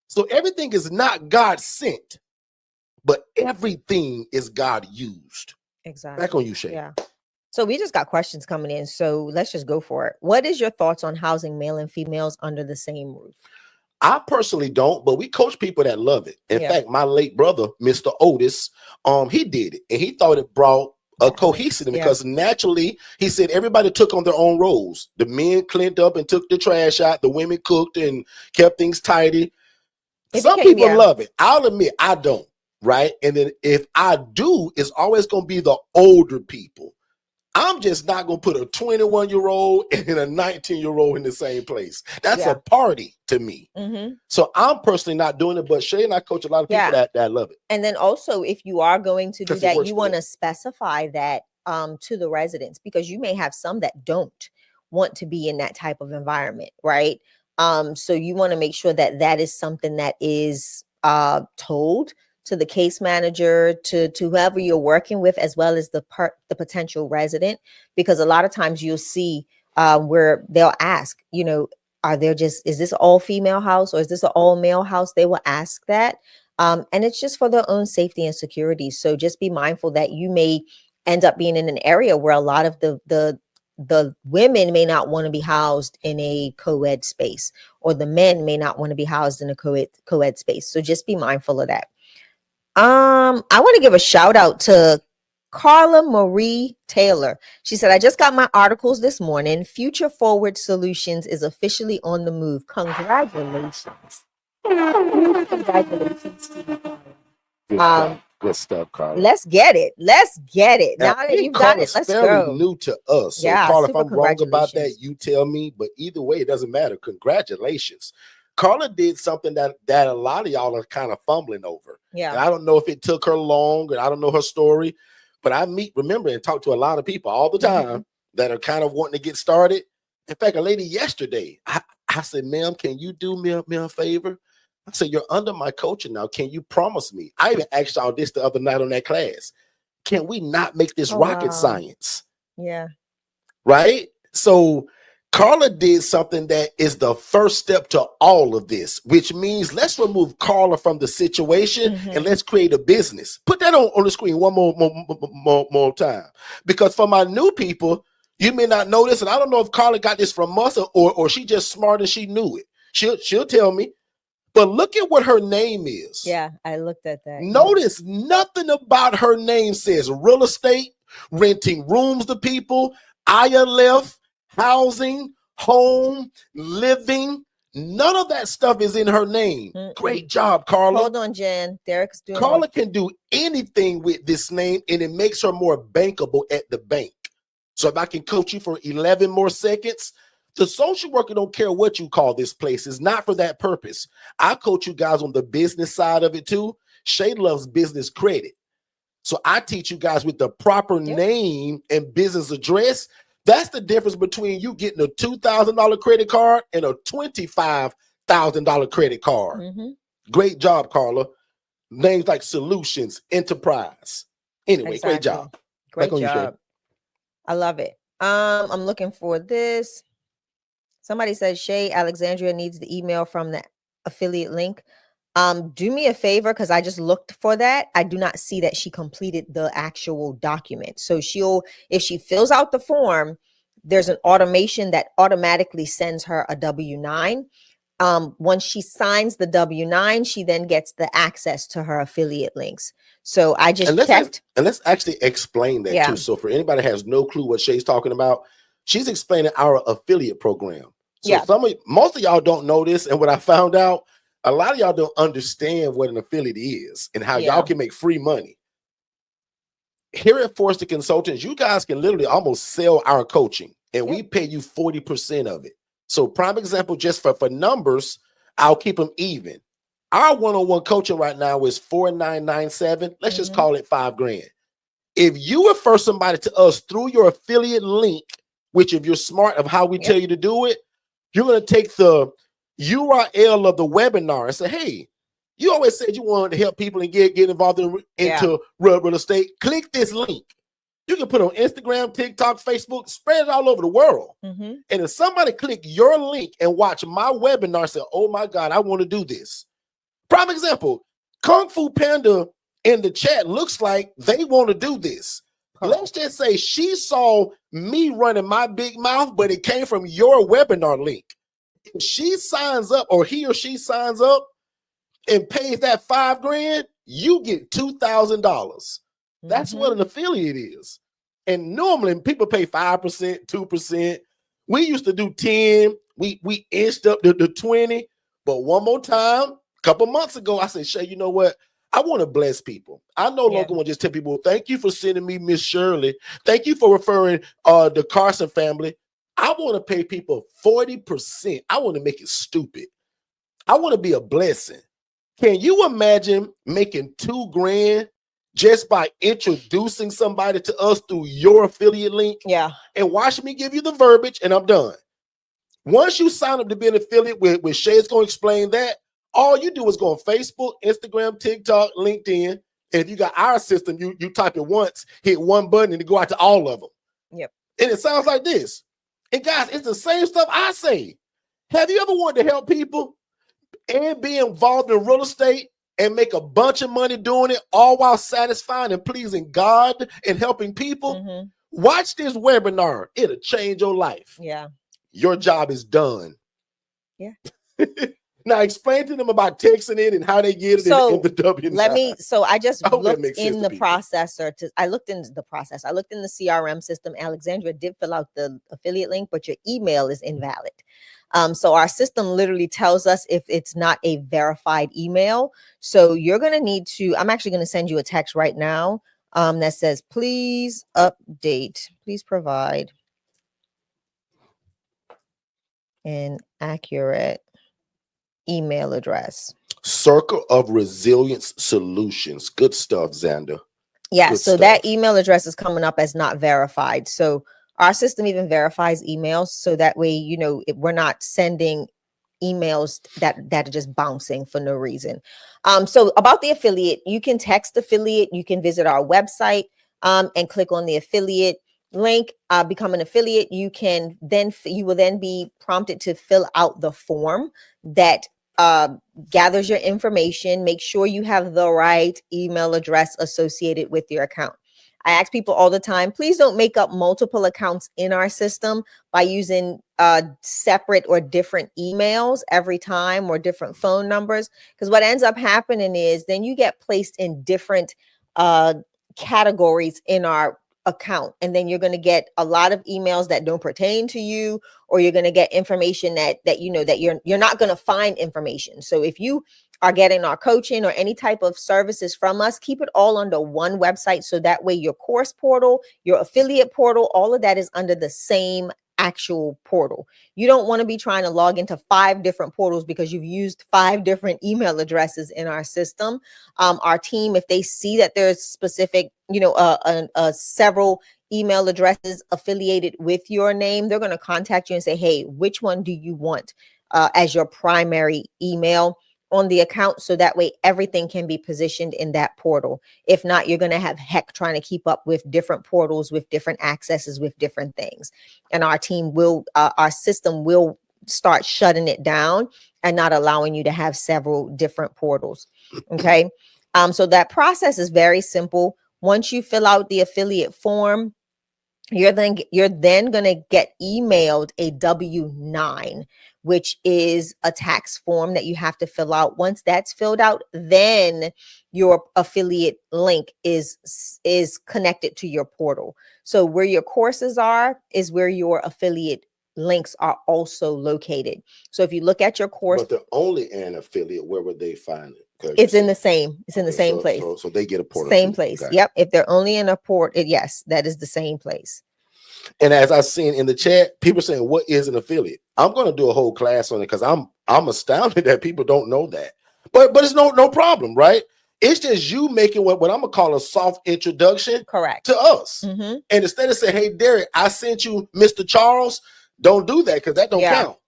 So everything is not God sent, but everything is God used. Exactly. Back on you, Shay. So we just got questions coming in. So let's just go for it. What is your thoughts on housing male and females under the same roof? I personally don't, but we coach people that love it. In fact, my late brother, Mr. Otis, he did it, and he thought it brought a cohesive, because naturally, he said everybody took on their own roles. The men cleaned up and took the trash out. The women cooked and kept things tidy. Some people love it. I'll admit I don't, right? And then if I do, it's always going to be the older people. I'm just not going to put a 21-year-old and a 19-year-old in the same place. That's a party to me. So I'm personally not doing it, but Shay and I coach a lot of people that love it. And then also, if you are going to do that, you want to specify that to the residents, because you may have some that don't want to be in that type of environment, right? So you want to make sure that that is something that is told to the case manager, to whoever you're working with, as well as the potential resident, because a lot of times you'll see where they'll ask, you know, is this all female house or is this an all male house? They will ask that. And it's just for their own safety and security. So just be mindful that you may end up being in an area where a lot of the women may not want to be housed in a co-ed space, or the men may not want to be housed in a co-ed space. So just be mindful of that. I want to give a shout out to Carla Marie Taylor. She said, I just got my articles this morning. Future Forward Solutions is officially on the move. Congratulations. Congratulations to you. Good stuff, Carla. Let's get it. Now that you've done it, let's go. New to us. So, Carla, if I'm wrong about that, you tell me. But either way, it doesn't matter. Congratulations. Carla did something that a lot of y'all are kind of fumbling over. Yeah. And I don't know if it took her long, and I don't know her story, but I remember and talk to a lot of people all the time that are kind of wanting to get started. In fact, a lady yesterday, I said, ma'am, can you do me a favor? I said, you're under my coaching now. Can you promise me? I even asked y'all this the other night on that class. Can we not make this rocket science? Yeah. Right? So Carla did something that is the first step to all of this, which means let's remove Carla from the situation and let's create a business. Put that on the screen one more time. Because for my new people, you may not know this, and I don't know if Carla got this from us or she just smart and she knew it. She'll tell me. But look at what her name is. Yeah, I looked at that. Notice nothing about her name says real estate, renting rooms to people, ILF, housing, home, living. None of that stuff is in her name. Great job, Carla. Hold on, Jen. Derek's doing Carla can do anything with this name, and it makes her more bankable at the bank. So if I can coach you for 11 more seconds, the social worker don't care what you call this place. It's not for that purpose. I coach you guys on the business side of it too. Shay loves business credit. So I teach you guys with the proper name and business address. That's the difference between you getting a $2,000 credit card and a $25,000 credit card. Great job, Carla. Names like Solutions, Enterprise. Anyway, great job. Great job. I love it. I'm looking for this. Somebody said Shay Alexandria needs the email from the affiliate link. Do me a favor, because I just looked for that. I do not see that she completed the actual document. So if she fills out the form, there's an automation that automatically sends her a W-9. Once she signs the W-9, she then gets the access to her affiliate links. So I just checked. And let's actually explain that too. So for anybody that has no clue what Shay's talking about, she's explaining our affiliate program. So most of y'all don't know this. And what I found out, a lot of y'all don't understand what an affiliate is and how y'all can make free money. Here at Forston Consultants, you guys can literally almost sell our coaching, and we pay you 40% of it. So prime example, just for numbers, I'll keep them even. Our one-on-one coaching right now is $4,997. Let's just call it $5,000. If you refer somebody to us through your affiliate link, which if you're smart of how we tell you to do it, you're going to take the URL of the webinar and say, hey, you always said you wanted to help people and get involved into real estate. Click this link. You can put it on Instagram, TikTok, Facebook, spread it all over the world. And if somebody click your link and watch my webinar and say, oh my God, I want to do this. Prime example, Kung Fu Panda in the chat looks like they want to do this. Let's just say she saw me running my big mouth, but it came from your webinar link. If she signs up, or he or she signs up and pays that $5,000, you get $2,000. That's what an affiliate is. And normally people pay 5%, 2%. We used to do 10. We inched up to 20. But one more time, a couple months ago, I said, Shay, you know what? I want to bless people. I no longer want to just tell people, thank you for sending me Miss Shirley. Thank you for referring the Carson family. I want to pay people 40%. I want to make it stupid. I want to be a blessing. Can you imagine making $2,000 just by introducing somebody to us through your affiliate link? Yeah. And watch me give you the verbiage, and I'm done. Once you sign up to be an affiliate with Shay's going to explain that, all you do is go on Facebook, Instagram, TikTok, LinkedIn. And if you got our system, you type it once, hit one button, and it go out to all of them. Yep. And it sounds like this. And guys, it's the same stuff I say. Have you ever wanted to help people and be involved in real estate and make a bunch of money doing it, all while satisfying and pleasing God and helping people? Watch this webinar. It'll change your life. Yeah. Your job is done. Yeah. Now explain to them about texting it and how they get it in the W9. So I just looked in the people. processor. I looked in the process. I looked in the CRM system. Alexandria did fill out the affiliate link, but your email is invalid. So our system literally tells us if it's not a verified email. So you're going to need to, I'm actually going to send you a text right now that says, please update, please provide an accurate email address. Circle of Resilience Solutions. Good stuff, Xander. Yeah, so that email address is coming up as not verified. So our system even verifies emails, so that way, you know, we're not sending emails that are just bouncing for no reason. So about the affiliate, you can text affiliate, you can visit our website and click on the affiliate link, become an affiliate. You will then be prompted to fill out the form that gathers your information. Make sure you have the right email address associated with your account. I ask people all the time, please don't make up multiple accounts in our system by using separate or different emails every time or different phone numbers, because what ends up happening is then you get placed in different categories in our account, and then you're going to get a lot of emails that don't pertain to you, or you're going to get information that you know that you're not going to find information. So if you are getting our coaching or any type of services from us, keep it all under one website, so that way your course portal, your affiliate portal, all of that is under the same actual portal. You don't want to be trying to log into 5 different portals because you've used 5 different email addresses in our system. Our team, if they see that there's specific, you know, several email addresses affiliated with your name, they're going to contact you and say, hey, which one do you want as your primary email on the account, so that way everything can be positioned in that portal. If not, you're going to have heck trying to keep up with different portals, with different accesses, with different things. And our team will, our system will start shutting it down and not allowing you to have several different portals. Okay. So that process is very simple. Once you fill out the affiliate form, you're then going to get emailed a W-9, which is a tax form that you have to fill out. Once that's filled out, then your affiliate link is connected to your portal. So where your courses are is where your affiliate links are also located. So if you look at your course, but they're only an affiliate, where would they find it? It's in the same place. So they get a portal. Same place. Okay. Yep. If they're only in a port, yes, that is the same place. And as I've seen in the chat, people saying, what is an affiliate? I'm going to do a whole class on it, because I'm astounded that people don't know that. But it's no problem, right? It's just you making what I'm gonna call a soft introduction, correct, to us. And instead of saying, hey, Derek, I sent you Mr. Charles, don't do that, because that don't count.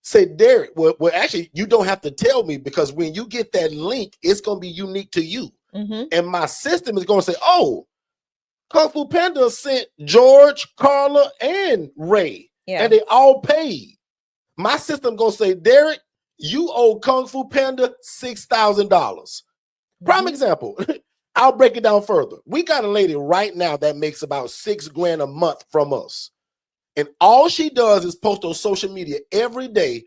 Say, Derek, well, actually, you don't have to tell me, because when you get that link, it's going to be unique to you. And my system is going to say, oh, Kung Fu Panda sent George, Carla, and Ray, and they all paid. My system going to say, Derek, you owe Kung Fu Panda $6,000. Prime example. I'll break it down further. We got a lady right now that makes about $6,000 a month from us. And all she does is post on social media every day.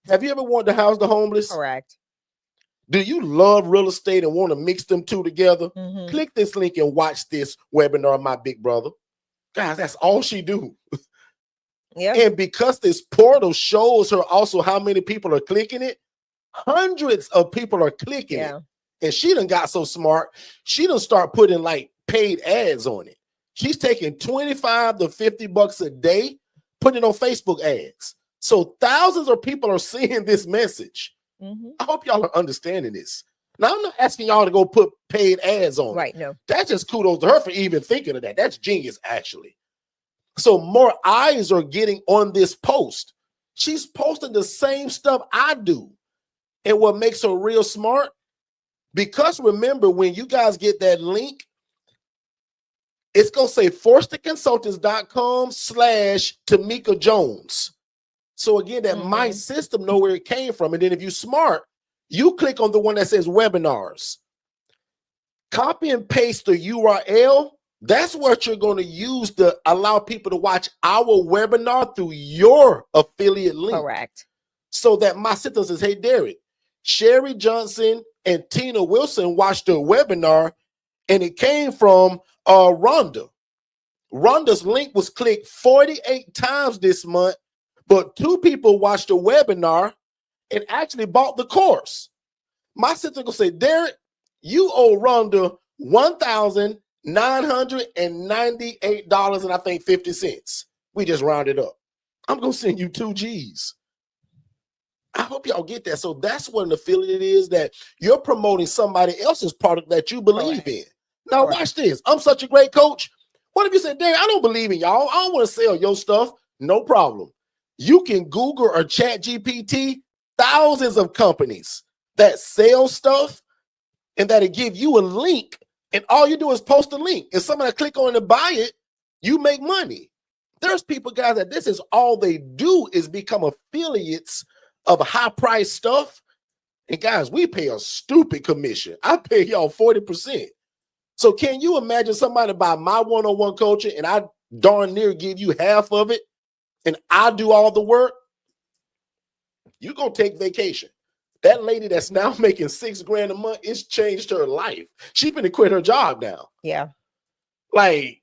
Have you ever wanted to house the homeless? Correct. Do you love real estate and want to mix them two together? Click this link and watch this webinar, my big brother. Guys, that's all she do. Yeah. And because this portal shows her also how many people are clicking it, hundreds of people are clicking it. And she done got so smart, she done start putting like paid ads on it. She's taking 25 to 50 bucks a day, putting it on Facebook ads. So thousands of people are seeing this message. I hope y'all are understanding this. Now, I'm not asking y'all to go put paid ads on it. No. That's just kudos to her for even thinking of that. That's genius, actually. So more eyes are getting on this post. She's posting the same stuff I do. And what makes her real smart, because remember, when you guys get that link, it's going to say forstonconsultants.com/Tamika Jones. So again, that my system know where it came from. And then if you're smart, you click on the one that says webinars. Copy and paste the URL. That's what you're going to use to allow people to watch our webinar through your affiliate link. Correct. So that my system says, hey, Derek, Sherry Johnson and Tina Wilson watched the webinar, and it came from Rhonda. Rhonda's link was clicked 48 times this month, but 2 people watched the webinar and actually bought the course. My system will say, Derek, you owe Rhonda $1,998 and I think 50 cents. We just rounded up. I'm gonna send you 2 G's. I hope y'all get that. So that's what an affiliate is, that you're promoting somebody else's product that you believe in. Now watch this. I'm such a great coach. What if you said, Derek, I don't believe in y'all. I don't want to sell your stuff. No problem. You can Google or Chat GPT thousands of companies that sell stuff and that'll give you a link, and all you do is post a link. If somebody click on it and buy it, you make money. There's people, guys, that this is all they do is become affiliates of high-priced stuff. And guys, we pay a stupid commission. I pay y'all 40%. So can you imagine somebody buy my one-on-one coaching and I darn near give you half of it and I do all the work? You're going to take vacation. That lady that's now making $6 grand a month, it's changed her life. She's going to quit her job now. Yeah. Like,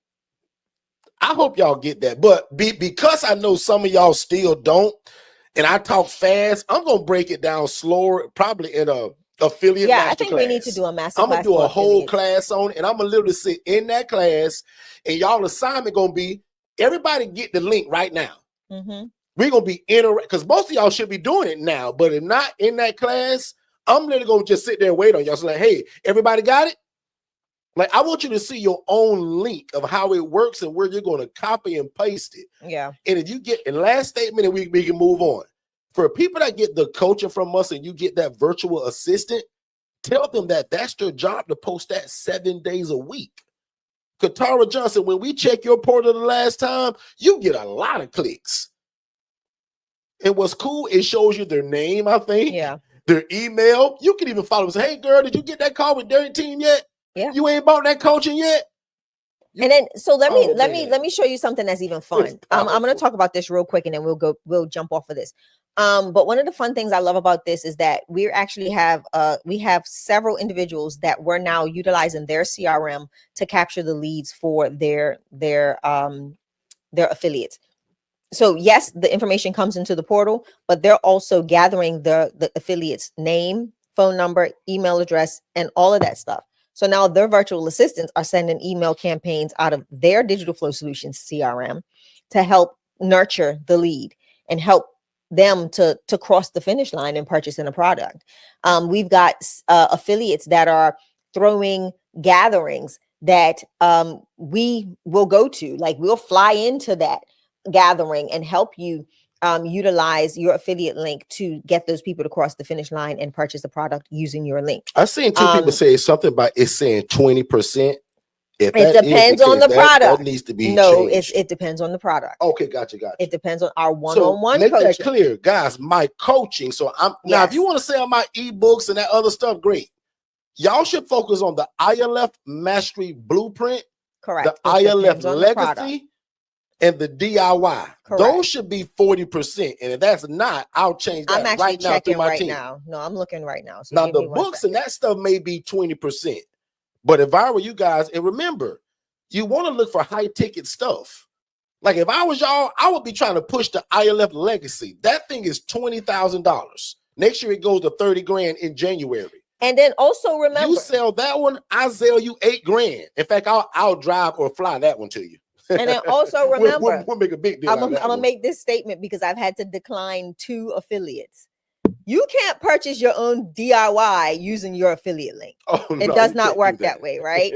I hope y'all get that. But because I know some of y'all still don't, and I talk fast, I'm going to break it down slower, probably in a affiliate master I think class. we need to do a master I'm class. going to do a whole class on it, and I'm going to literally sit in that class, and y'all assignment going to be, everybody get the link right now. We're going to be because most of y'all should be doing it now, but if not in that class, I'm literally going to just sit there and wait on y'all. So like, hey, everybody got it? Like, I want you to see your own link of how it works and where you're going to copy and paste it. Yeah. And if you get, and last statement, and we can move on. For people that get the coaching from us and you get that virtual assistant, tell them that that's their job to post that 7 days a week. Katara Johnson, when we check your portal the last time, you get a lot of clicks. And what's cool, it shows you their name, I think. Yeah. Their email. You can even follow them and say, hey, girl, did you get that call with Derek Team yet? Yeah. You ain't bought that coaching yet? And then, so let me show you something that's even fun. I'm going to talk about this real quick, and then we'll jump off of this. But one of the fun things I love about this is that we actually have several individuals that we're now utilizing their CRM to capture the leads for their affiliates. So yes, the information comes into the portal, but they're also gathering the affiliate's name, phone number, email address, and all of that stuff. So now their virtual assistants are sending email campaigns out of their Digital Flow Solutions CRM to help nurture the lead and help them to cross the finish line in purchasing a product. We've got affiliates that are throwing gatherings that we will go to. Like, we'll fly into that gathering and help you utilize your affiliate link to get those people to cross the finish line and purchase the product using your link. I've seen 2 people say something about it's saying 20%. It depends on the product. That needs to be changed. It depends on the product. Okay, gotcha. It depends on our one-on-one so make coaching. that clear, guys. My coaching. So now, if you want to sell my ebooks and that other stuff, great. Y'all should focus on the ILF Mastery Blueprint, correct? The ILF Legacy, and the DIY. Correct. Those should be 40%. And if that's not, I'll change that. I'm actually right now checking through my right team. now. No, I'm looking right now. So now the books and that stuff may be 20%. But if I were you guys, and remember, you want to look for high ticket stuff. Like if I was y'all, I would be trying to push the ILF legacy. That thing is $20,000. Next year it goes to 30 grand in January. And then also remember, you sell that one, I sell you 8 grand. In fact, I'll drive or fly that one to you. And then also remember, we'll make a big deal. I'm gonna make this statement because I've had to decline 2 affiliates. You can't purchase your own DIY using your affiliate link. Oh, it does not work that way, right?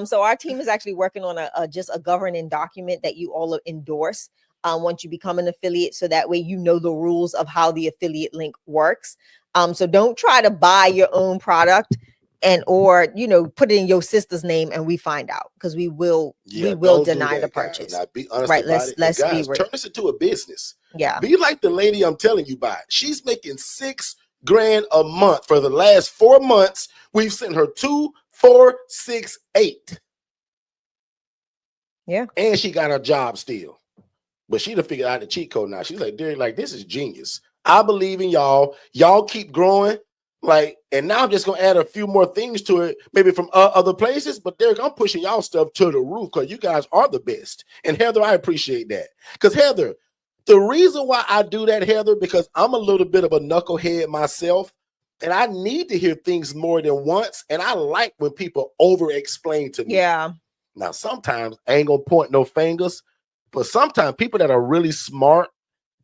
So our team is actually working on just a governing document that you all endorse once you become an affiliate, so that way you know the rules of how the affiliate link works. So don't try to buy your own product or put it in your sister's name and we find out, because we will deny the purchase. Now, be honest, right? About Let's guys, be real. Turn this into a business. Yeah. Be like the lady I'm telling you about. She's making 6 grand a month for the last 4 months. We've sent her 2, 4, 6, 8. Yeah. And she got her job still. But she done figured out the cheat code now. She's like, Derek, like, this is genius. I believe in y'all. Y'all keep growing. And now I'm just gonna add a few more things to it, maybe from other places. But Derek, I'm pushing y'all stuff to the roof because you guys are the best. And Heather, I appreciate that. Because Heather, the reason why I do that, Heather, because I'm a little bit of a knucklehead myself, and I need to hear things more than once. And I like when people over-explain to me. Yeah. Now, sometimes I ain't gonna point no fingers, but sometimes people that are really smart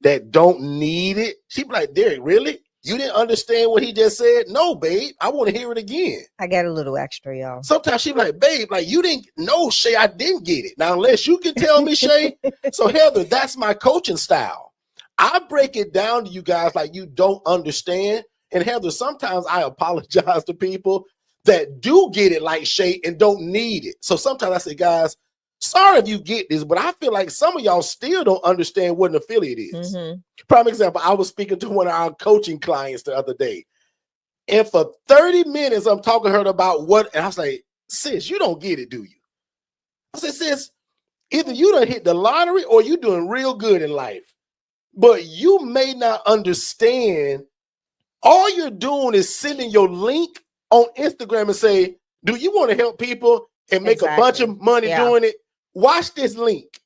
that don't need it, she be like, Derek, really? You didn't understand what he just said? No, babe. I want to hear it again. I got a little extra, y'all. Sometimes she be like, babe, like you didn't know, Shay, I didn't get it. Now, unless you can tell me, Shay. So, Heather, that's my coaching style. I break it down to you guys like you don't understand. And Heather, sometimes I apologize to people that do get it like Shay and don't need it. So sometimes I say, guys, sorry if you get this, but I feel like some of y'all still don't understand what an affiliate is. Mm-hmm. Prime example, I was speaking to one of our coaching clients the other day. And for 30 minutes, I'm talking to her about what, and I was like, sis, you don't get it, do you? I said, sis, either you done hit the lottery or you doing real good in life. But you may not understand. All you're doing is sending your link on Instagram and say, do you want to help people and make a bunch of money doing it? Watch this link.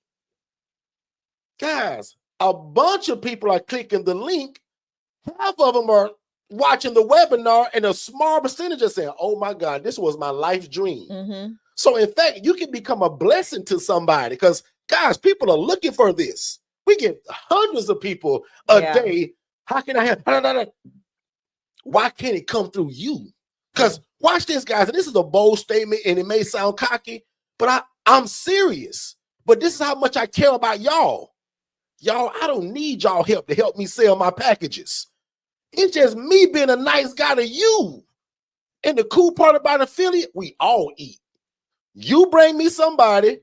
Guys, a bunch of people are clicking the link. Half of them are watching the webinar, and a small percentage are saying, oh my God, this was my life's dream. Mm-hmm. So in fact, you can become a blessing to somebody because, guys, people are looking for this. We get hundreds of people a day. How can I have? Why can't it come through you? Because watch this, guys, and this is a bold statement, and it may sound cocky, but I'm serious. But this is how much I care about y'all. Y'all, I don't need y'all help to help me sell my packages. It's just me being a nice guy to you. And the cool part about affiliate, we all eat. You bring me somebody,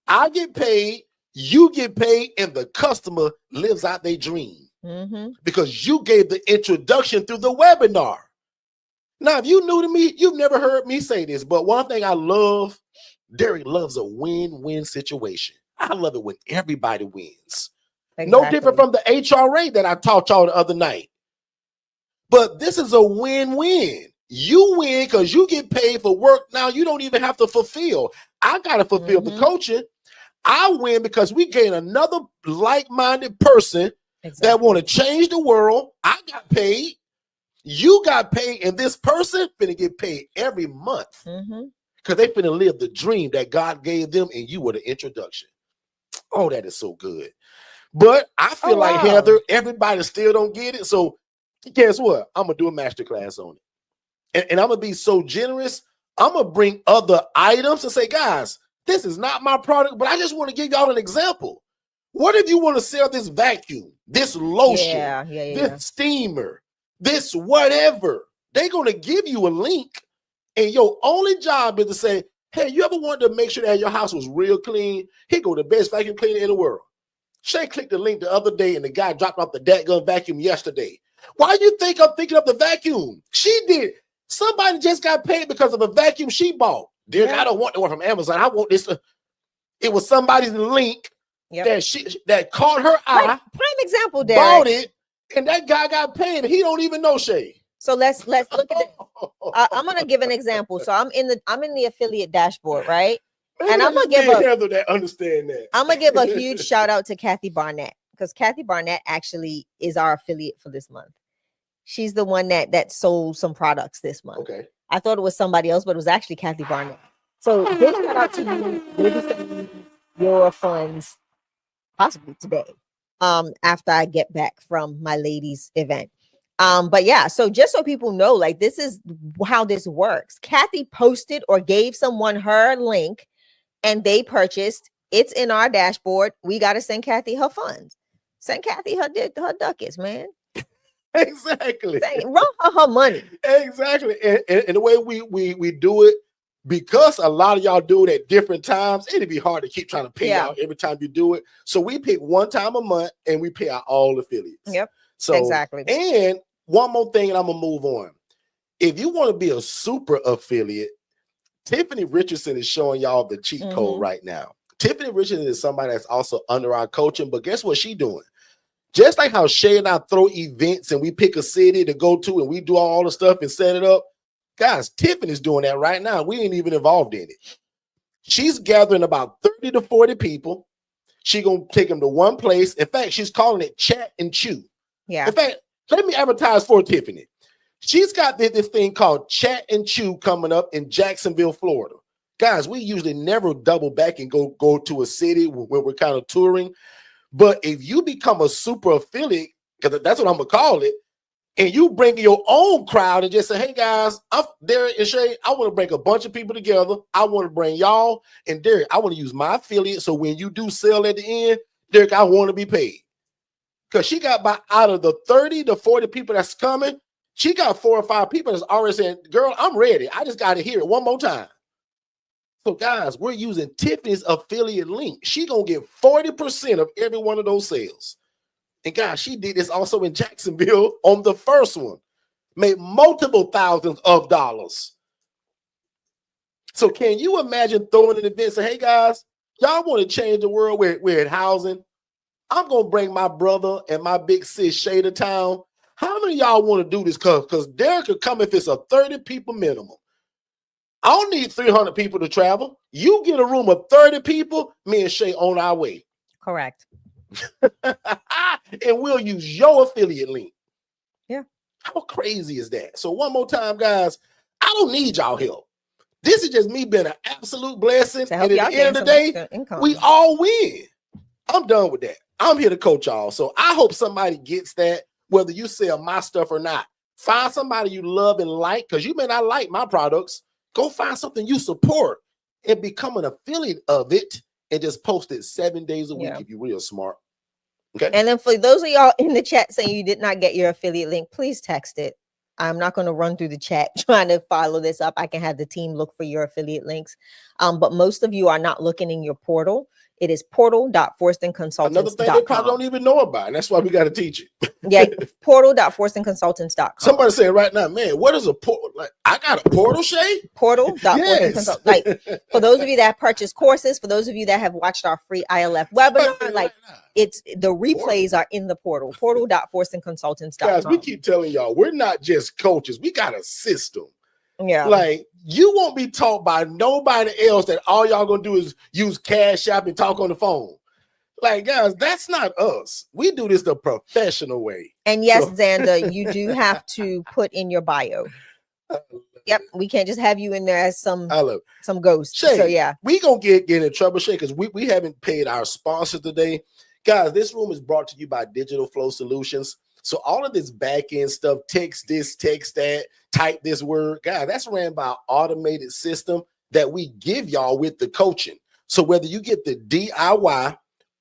I get paid, you get paid, and the customer lives out their dream. Mm-hmm. Because you gave the introduction through the webinar. Now, if you're new to me, you've never heard me say this, but one thing I love, Derek loves a win-win situation. I love it when everybody wins. Exactly. No different from the HRA that I taught y'all the other night. But this is a win-win. You win because you get paid for work now you don't even have to fulfill. I got to fulfill the coaching. I win because we gain another like-minded person that want to change the world. I got paid. You got paid, and this person finna get paid every month because they finna live the dream that God gave them, and you were the introduction. Oh, that is so good. But I feel like, Heather, everybody still don't get it. So guess what? I'm going to do a masterclass on it. And I'm going to be so generous. I'm going to bring other items and say, guys, this is not my product, but I just want to give y'all an example. What if you want to sell this vacuum, this lotion, this steamer, this whatever? They're going to give you a link, and your only job is to say, hey, you ever wanted to make sure that your house was real clean? Here go the best vacuum cleaner in the world. Shay clicked the link the other day, and the guy dropped off the dadgum vacuum yesterday. Why do you think I'm thinking of the vacuum? She did. Somebody just got paid because of a vacuum she bought. Derek, I don't want the one from Amazon. I want this. It was somebody's link that caught her eye. Prime example, Derek. Bought it, and that guy got paid, and he don't even know Shay. So let's look at it. I'm gonna give an example. So I'm in the affiliate dashboard, right? And I'm gonna give a that. huge shout out to Kathy Barnett, because Kathy Barnett actually is our affiliate for this month. She's the one that sold some products this month. Okay. I thought it was somebody else, but it was actually Kathy Barnett. So big shout out to you. Maybe sending your funds possibly today. After I get back from my ladies event. But yeah, so just so people know, like, this is how this works. Kathy posted or gave someone her link and they purchased. It's in our dashboard. We got to send Kathy her funds. Send Kathy her ducats, man. Exactly. Run her money. Exactly. And the way we do it, because a lot of y'all do it at different times, it'd be hard to keep trying to pay out every time you do it. So we pick one time a month and we pay out all affiliates. Yep. So exactly. And one more thing, and I'm gonna move on. If you want to be a super affiliate, Tiffany Richardson is showing y'all the cheat code right now. Tiffany Richardson is somebody that's also under our coaching, but guess what she's doing? Just like how Shay and I throw events and we pick a city to go to and we do all the stuff and set it up. Guys, Tiffany's doing that right now. We ain't even involved in it. She's gathering about 30 to 40 people. She's going to take them to one place. In fact, she's calling it Chat and Chew. Yeah. In fact, let me advertise for Tiffany. She's got this thing called Chat and Chew coming up in Jacksonville, Florida. Guys, we usually never double back and go to a city where we're kind of touring. But if you become a super affiliate, because that's what I'm going to call it, and you bring your own crowd and just say, hey, guys, I'm Derek and Shay. I want to bring a bunch of people together. I want to bring y'all. And Derek, I want to use my affiliate. So when you do sell at the end, Derek, I want to be paid. Because she got out of the 30 to 40 people that's coming, she got 4 or 5 people that's already saying, girl, I'm ready. I just got to hear it one more time. So, guys, we're using Tiffany's affiliate link. She going to get 40% of every one of those sales. And, guys, she did this also in Jacksonville on the first one. Made multiple thousands of dollars. So, can you imagine throwing an event and say, hey, guys, y'all want to change the world? We're at housing. I'm going to bring my brother and my big sis Shay to town. How many of y'all want to do this? Because Derek could come if it's a 30 people minimum. I don't need 300 people to travel. You get a room of 30 people, me and Shay on our way. Correct. And we'll use your affiliate link. Yeah. How crazy is that? So one more time, guys, I don't need y'all help. This is just me being an absolute blessing. And at the end of the day, we all win. I'm done with that. I'm here to coach y'all. So I hope somebody gets that, whether you sell my stuff or not. Find somebody you love and like, because you may not like my products. Go find something you support and become an affiliate of it and just post it 7 days a week if you're real smart. Okay. And then for those of y'all in the chat saying you did not get your affiliate link, please text it. I'm not going to run through the chat trying to follow this up. I can have the team look for your affiliate links. But most of you are not looking in your portal. It is portal.forstonconsultants.com. Another thing they probably don't even know about, and that's why we got to teach it. Yeah, portal.forstonconsultants.com. Somebody saying right now, man, what is a portal? Like, I got a portal, Shay? Portal.forstonconsultants. Like, for those of you that purchase courses, for those of you that have watched our free ILF webinar, like, it's the replays are in the portal. Portal.forstonconsultants.com. Guys, we keep telling y'all, we're not just coaches. We got a system. Yeah. Like, you won't be taught by nobody else that all y'all gonna do is use Cash App and talk on the phone. Like, guys, that's not us. We do this the professional way. And yes, Xander, you do have to put in your bio. Yep, we can't just have you in there as some ghost. Shay, so yeah, we gonna get in trouble, Shay, because we haven't paid our sponsor today. Guys, this room is brought to you by Digital Flow Solutions. So all of this back end stuff, text this, text that, type this word, guys, that's ran by an automated system that we give y'all with the coaching. So whether you get the DIY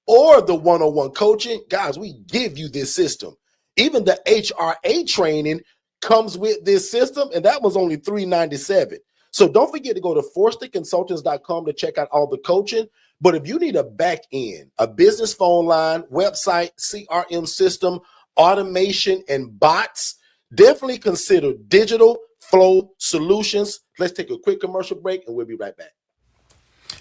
or the one-on-one coaching, guys, we give you this system. Even the HRA training comes with this system, and that was only $397. So don't forget to go to forstonconsultants.com to check out all the coaching. But if you need a back end, a business phone line, website, CRM system, automation, and bots, definitely consider Digital Flow Solutions. Let's take a quick commercial break, and we'll be right back.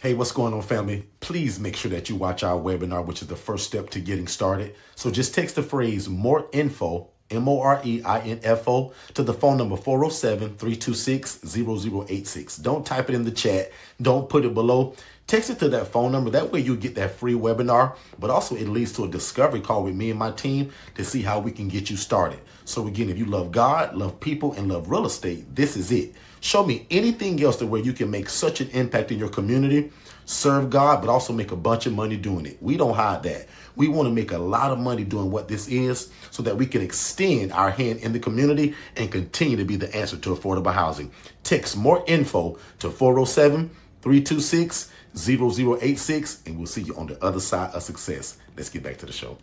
Hey, what's going on, family? Please make sure that you watch our webinar, which is the first step to getting started. So just text the phrase "more info" MOREINFO, to the phone number 407-326-0086. Don't type it in the chat. Don't put it below. Text it to that phone number. That way you get that free webinar, but also it leads to a discovery call with me and my team to see how we can get you started. So again, if you love God, love people, and love real estate, this is it. Show me anything else to where you can make such an impact in your community, serve God, but also make a bunch of money doing it. We don't hide that. We want to make a lot of money doing what this is so that we can extend our hand in the community and continue to be the answer to affordable housing. Text more info to 407-326-0086, and we'll see you on the other side of success. Let's get back to the show.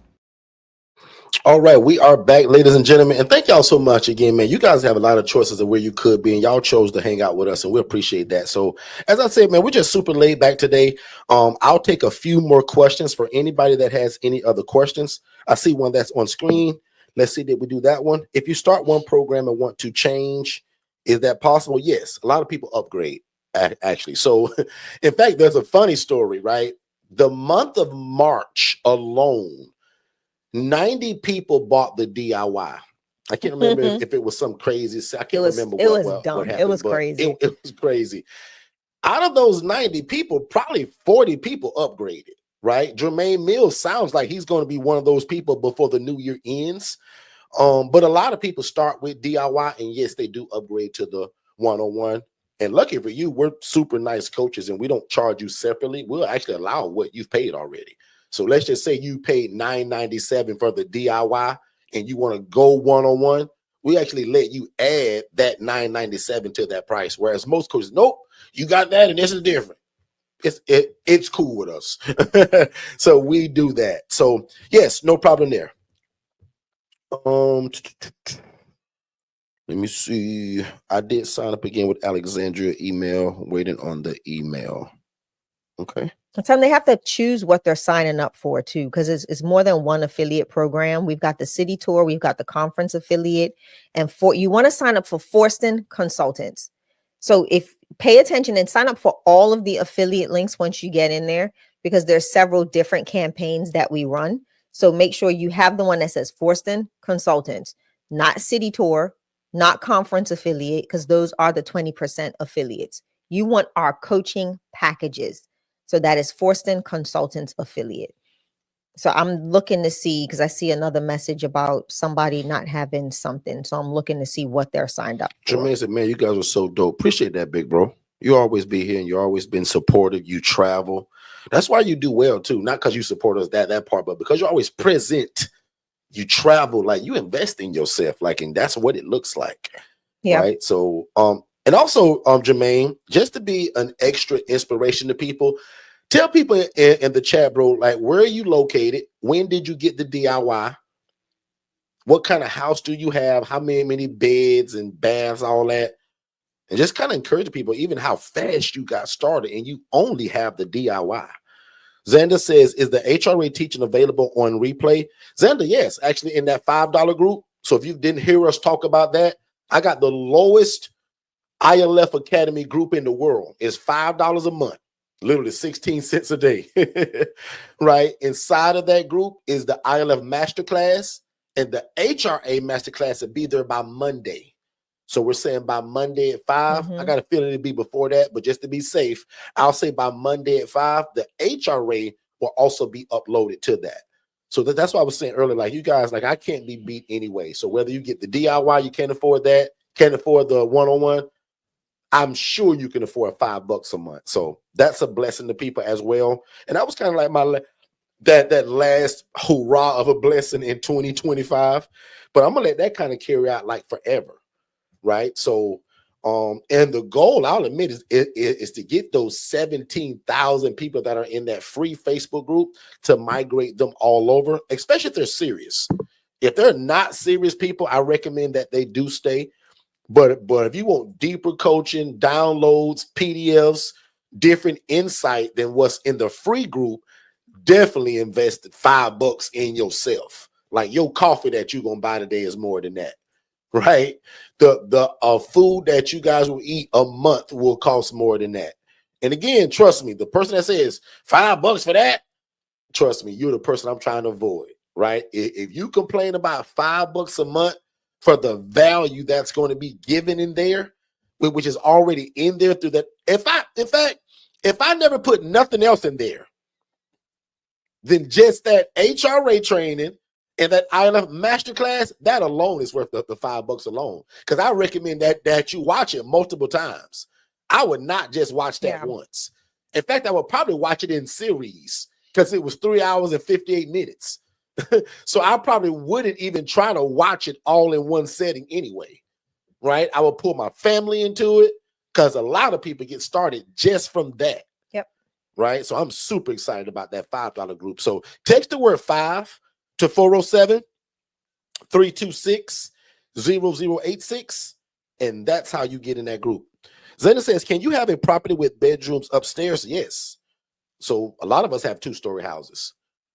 All right, we are back, ladies and gentlemen, and thank y'all so much again, man. You guys have a lot of choices of where you could be, and y'all chose to hang out with us, and we appreciate that. So, as I said, man, we're just super laid back today. I'll take a few more questions for anybody that has any other questions. I see one that's on screen. Let's see, did we do that one? If you start one program and want to change, is that possible? Yes, a lot of people upgrade, actually. So, in fact, there's a funny story, right? The month of March alone, 90 people bought the DIY. I can't remember if it was some crazy. I can't remember what happened. It was crazy. It was crazy. Out of those 90 people, probably 40 people upgraded, right? Jermaine Mills sounds like he's going to be one of those people before the new year ends. But a lot of people start with DIY, and yes, they do upgrade to the one-on-one. And lucky for you, we're super nice coaches, and we don't charge you separately. We'll actually allow what you've paid already. So let's just say you paid $997 for the DIY and you want to go one-on-one. We actually let you add that $997 to that price. Whereas most coaches, nope, you got that and this is different. It's cool with us. So we do that. So yes, no problem there. Let me see. I did sign up again with Alexandria email, waiting on the email. Okay. Sometimes they have to choose what they're signing up for too, because it's more than one affiliate program. We've got the city tour, we've got the conference affiliate, and you want to sign up for Forston Consultants. So if pay attention and sign up for all of the affiliate links once you get in there, because there's several different campaigns that we run. So make sure you have the one that says Forston Consultants, not city tour, not conference affiliate, because those are the 20% affiliates. You want our coaching packages. So that is Forston Consultants affiliate. So I'm looking to see, because I see another message about somebody not having something. So I'm looking to see what they're signed up for. Jermaine said, man, you guys are so dope. Appreciate that, big bro. You always be here and you always been supportive. You travel. That's why you do well too. Not because you support us that part, but because you're always present. You travel, like you invest in yourself, like, and that's what it looks like. Yeah. Right. So and also Jermaine, just to be an extra inspiration to people, tell people in the chat, bro, like, where are you located? When did you get the DIY? What kind of house do you have? How many beds and baths, all that? And just kind of encourage people, even how fast you got started and you only have the DIY. Xander says, is the HRA teaching available on replay? Xander, yes, actually in that $5 group. So if you didn't hear us talk about that, I got the lowest ILF Academy group in the world. It's $5 a month. Literally 16 cents a day, right? Inside of that group is the ILF Masterclass, and the HRA Masterclass will be there by Monday. So we're saying by Monday at 5. I got a feeling it'll be before that, but just to be safe, I'll say by Monday at 5, the HRA will also be uploaded to that. So that's what I was saying earlier, like, you guys, like, I can't be beat anyway. So whether you get the DIY, you can't afford that, can't afford the one-on-one, I'm sure you can afford $5 a month. So that's a blessing to people as well. And that was kind of like my that last hurrah of a blessing in 2025. But I'm gonna let that kind of carry out like forever, right? So and the goal, I'll admit, is to get those 17,000 people that are in that free Facebook group to migrate them all over, especially if they're serious. If they're not serious people, I recommend that they do stay. But if you want deeper coaching, downloads, PDFs, different insight than what's in the free group, definitely invest $5 in yourself. Like, your coffee that you're gonna buy today is more than that, right? The food that you guys will eat a month will cost more than that. And again, trust me, the person that says $5 for that, trust me, you're the person I'm trying to avoid. right? If you complain about $5 a month for the value that's going to be given in there, which is already in there through that. If I never put nothing else in there than just that HRA training and that ILF masterclass, that alone is worth the $5 alone. Because I recommend that you watch it multiple times. I would not just watch that once. In fact, I would probably watch it in series because it was 3 hours and 58 minutes. So I probably wouldn't even try to watch it all in one setting anyway, right? I would pull my family into it because a lot of people get started just from that. Yep. Right? So I'm super excited about that $5 group. So text the word 5 to 407-326-0086, and that's how you get in that group. Zena says, can you have a property with bedrooms upstairs? Yes. So a lot of us have 2-story houses.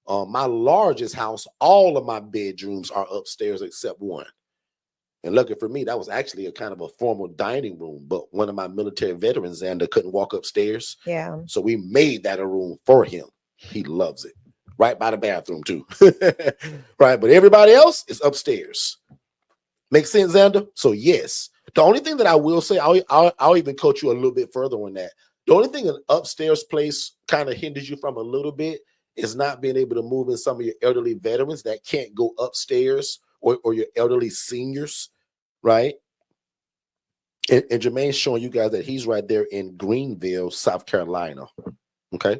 My largest house, all of my bedrooms are upstairs except one. And lucky for me, that was actually a kind of a formal dining room, but one of my military veterans, Xander, couldn't walk upstairs. Yeah. So we made that a room for him. He loves it. Right by the bathroom too. Right. But everybody else is upstairs. Make sense, Xander? So yes. The only thing that I will say, I'll even coach you a little bit further on that. The only thing an upstairs place kind of hinders you from a little bit is not being able to move in some of your elderly veterans that can't go upstairs, or your elderly seniors, right? And Jermaine's showing you guys that he's right there in Greenville, South Carolina. Okay.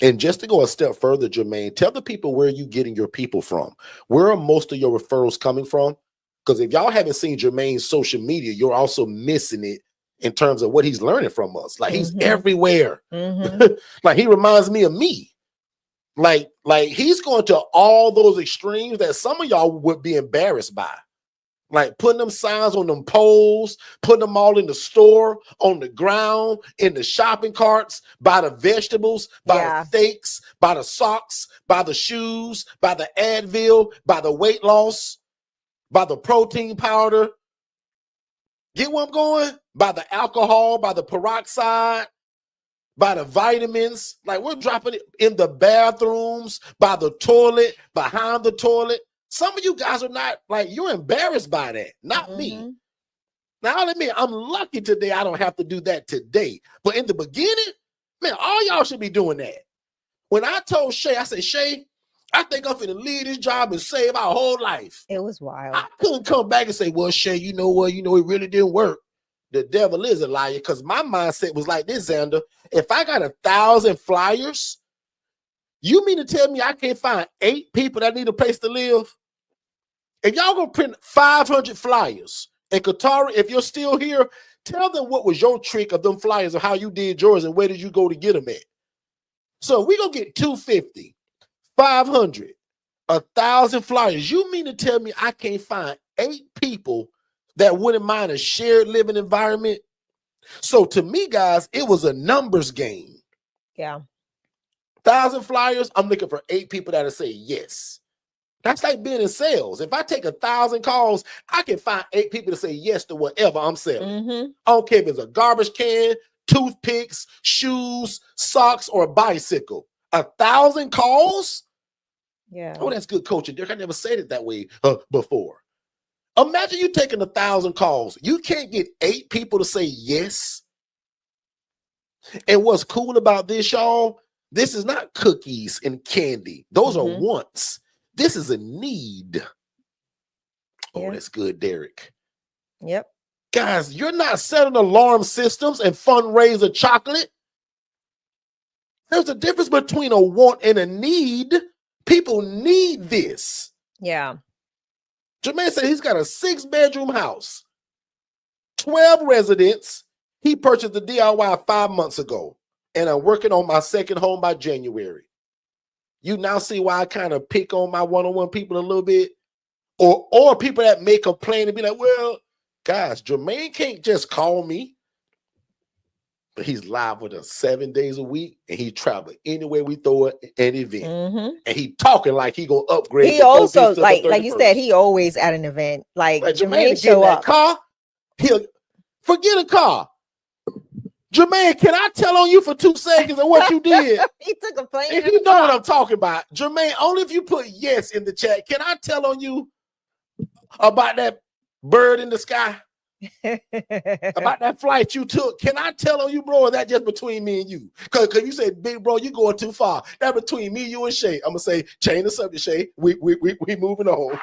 And just to go a step further, Jermaine, tell the people where you're getting your people from. Where are most of your referrals coming from? Because if y'all haven't seen Jermaine's social media, you're also missing it in terms of what he's learning from us. Like he's everywhere. Like he reminds me of me. Like he's going to all those extremes that some of y'all would be embarrassed by. Like putting them signs on them poles, putting them all in the store, on the ground, in the shopping carts, by the vegetables, by the steaks, by the socks, by the shoes, by the Advil, by the weight loss, by the protein powder. Get where I'm going? By the alcohol, by the peroxide, by the vitamins. Like we're dropping it in the bathrooms, by the toilet, behind the toilet. Some of you guys are not, like, you're embarrassed by that. Not me. Now, I'll admit, I'm lucky today I don't have to do that today. But in the beginning, man, all y'all should be doing that. When I told Shay, I said, Shay, I think I'm finna leave this job and save our whole life. It was wild. I couldn't come back and say, well, Shay, you know what? You know, it really didn't work. The devil is a liar, because my mindset was like this, Xander. If I got 1,000 flyers, you mean to tell me I can't find 8 people that need a place to live? If y'all gonna print 500 flyers, and Katara, if you're still here, tell them what was your trick of them flyers, of how you did yours, and where did you go to get them at? So we gonna get 250, 500, 1,000 flyers. You mean to tell me I can't find 8 people that wouldn't mind a shared living environment? So to me, guys, it was a numbers game. Yeah. 1,000 flyers, I'm looking for 8 people that'll say yes. That's like being in sales. If I take 1,000 calls, I can find 8 people to say yes to whatever I'm selling. I don't care if it's a garbage can, toothpicks, shoes, socks, or a bicycle. 1,000 calls? Yeah. Oh, that's good coaching, Derek. I never said it that way before. Imagine you taking 1,000 calls. You can't get 8 people to say yes. And what's cool about this, y'all, this is not cookies and candy. Those are wants. This is a need. Oh, that's good, Derek. Yep. Guys, you're not selling alarm systems and fundraiser chocolate. There's a difference between a want and a need. People need this. Yeah. Jermaine said he's got a 6-bedroom house, 12 residents. He purchased the DIY 5 months ago, and I'm working on my second home by January. You now see why I kind of pick on my one-on-one people a little bit, or people that may complain and be like, well, guys, Jermaine can't just call me. But he's live with us 7 days a week, and he travel anywhere we throw an event. And he talking like he gonna upgrade. He also, like you said, he always at an event. Like Jermaine show up. Car, he'll forget a car. Jermaine, can I tell on you for 2 seconds of what you did? He took a plane. If you know what I'm talking about, Jermaine, only if you put yes in the chat. Can I tell on you about that bird in the sky? About that flight you took? Can I tell on you, bro? Or that just between me and you? Because you said, big bro, you going too far. That between me, you, and Shay. I'm gonna say, change the subject, Shay. We moving on.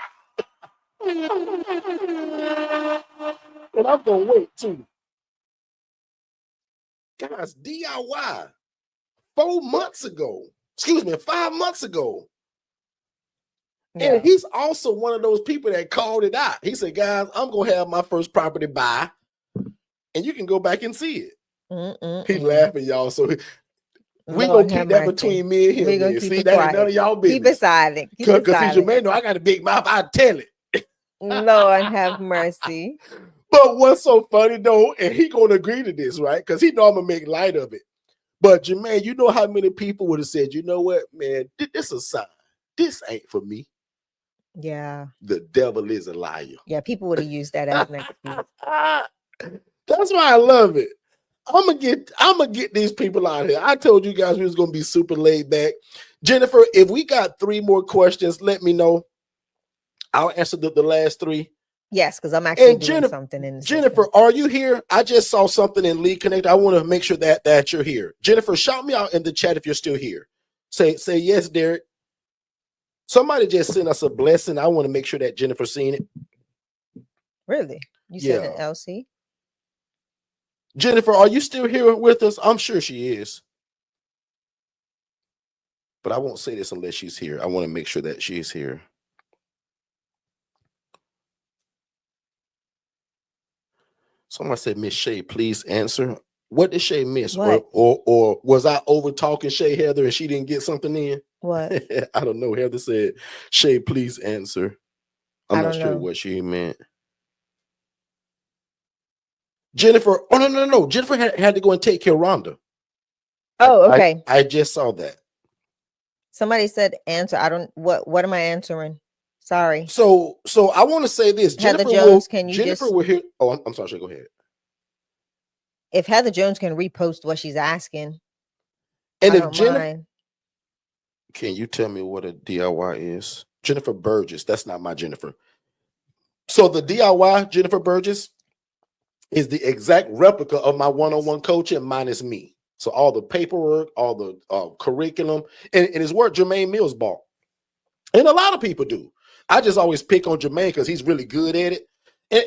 And I'm gonna wait too. Guys, DIY 4 months ago. Excuse me, 5 months ago. Yeah. And he's also one of those people that called it out. He said, guys, I'm going to have my first property buy, and you can go back and see it. He's laughing, y'all. So we're going to keep that between me and him. We're going to keep it quiet. None of y'all business. Keep it silent. Because he's your man. No, I got a big mouth. I tell it. Lord have mercy. But what's so funny, though, and he going to agree to this, right? Because he know I'm going to make light of it. But, Jermaine, you know how many people would have said, you know what, man, this is a sign. This ain't for me. Yeah. The devil is a liar. Yeah, people would have used that as an excuse. That's why I love it. I'm gonna get these people out here. I told you guys we was gonna be super laid back. Jennifer, if we got 3 more questions, let me know. I'll answer the last 3. Yes, because I'm actually doing something in the Jennifer, system. Are you here? I just saw something in Lead Connect. I want to make sure that you're here. Jennifer, shout me out in the chat if you're still here. Say yes, Derek. Somebody just sent us a blessing. I want to make sure that Jennifer seen it. Really? You said an LC? Jennifer, are you still here with us? I'm sure she is. But I won't say this unless she's here. I want to make sure that she's here. Someone said, Miss Shay, please answer. What did Shay miss? Or was I over talking Shay Heather and she didn't get something in? What? I don't know. Heather said, Shay, please answer. I'm not sure what she meant. Jennifer, oh, no. Jennifer had to go and take care of Rhonda. Oh, okay. I just saw that. Somebody said answer. I don't, what am I answering? Sorry. So I want to say this. Heather Jones, can you Jennifer will hear. Oh, I'm sorry. Shay, go ahead. If Heather Jones can repost what she's asking. And if Jennifer, can you tell me what a DIY is? Jennifer Burgess. That's not my Jennifer. So the DIY, Jennifer Burgess, is the exact replica of my one-on-one coaching minus me. So all the paperwork, all the curriculum, and it's what Jermaine Mills bought. And a lot of people do. I just always pick on Jermaine because he's really good at it.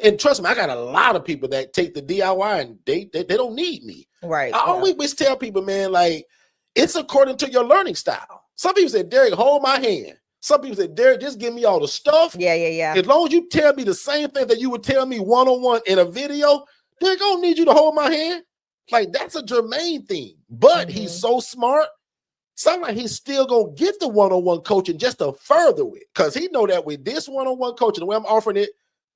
And trust me, I got a lot of people that take the DIY and they don't need me. Right. I always tell people, man, like, it's according to your learning style. Some people say, Derek, hold my hand. Some people say, Derek, just give me all the stuff. Yeah. As long as you tell me the same thing that you would tell me one-on-one in a video, they're going to need you to hold my hand. Like, that's a Jermaine thing. But he's so smart. Sounds like he's still going to get the one-on-one coaching just to further it. Because he know that with this one-on-one coaching, the way I'm offering it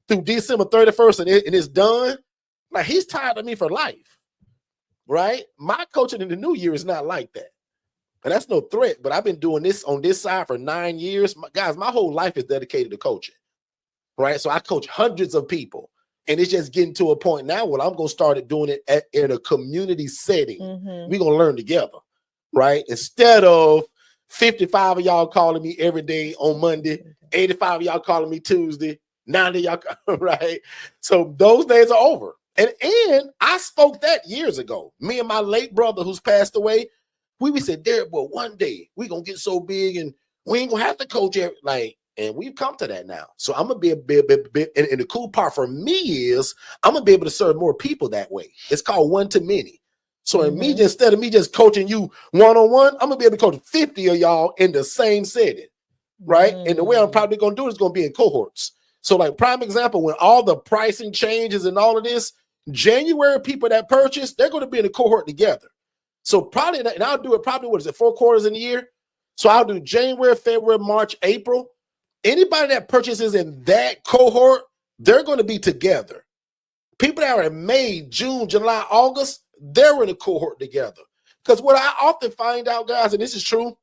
through December 31st and it's done, like, he's tired of me for life. Right? My coaching in the new year is not like that. And that's no threat, but I've been doing this on this side for 9 years. Guys, my whole life is dedicated to coaching, right? So I coach hundreds of people, and it's just getting to a point now where I'm going to start doing it in a community setting. We're going to learn together, right? Instead of 55 of y'all calling me every day on Monday, 85 of y'all calling me Tuesday, 90 y'all, right? So those days are over. And I spoke that years ago. Me and my late brother who's passed away, we said, Derek, well, one day we're going to get so big and we ain't going to have to coach every, like, and we've come to that now. So I'm going to be a bit, and the cool part for me is I'm going to be able to serve more people that way. It's called one to many. So instead of me just coaching you one-on-one, I'm going to be able to coach 50 of y'all in the same setting, right? And the way I'm probably going to do it is going to be in cohorts. So like prime example, when all the pricing changes and all of this, January people that purchase, they're going to be in a cohort together. So probably, and I'll do it probably, 4 quarters in a year? So I'll do January, February, March, April. Anybody that purchases in that cohort, they're going to be together. People that are in May, June, July, August, they're in a cohort together. Because what I often find out, guys, and this is true,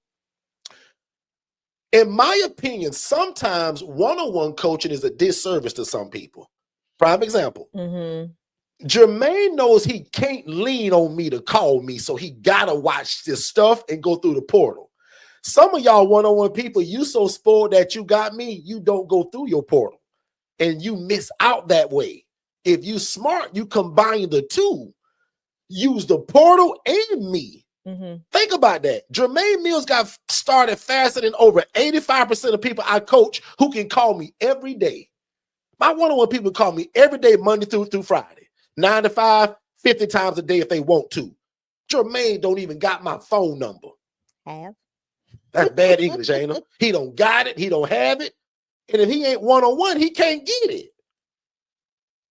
in my opinion, sometimes one-on-one coaching is a disservice to some people. Prime example. Jermaine knows he can't lean on me to call me, so he gotta watch this stuff and go through the portal. Some of y'all one-on-one people, you so spoiled that you got me, you don't go through your portal, and you miss out that way. If you smart, you combine the two. Use the portal and me. Think about that. Jermaine Mills got started faster than over 85% of people I coach who can call me every day. My one-on-one people call me every day, Monday through Friday, 9 to 5, 50 times a day if they want to. Jermaine don't even got my phone number. That's bad English, ain't it? He don't got it. He don't have it. And if he ain't one-on-one, he can't get it.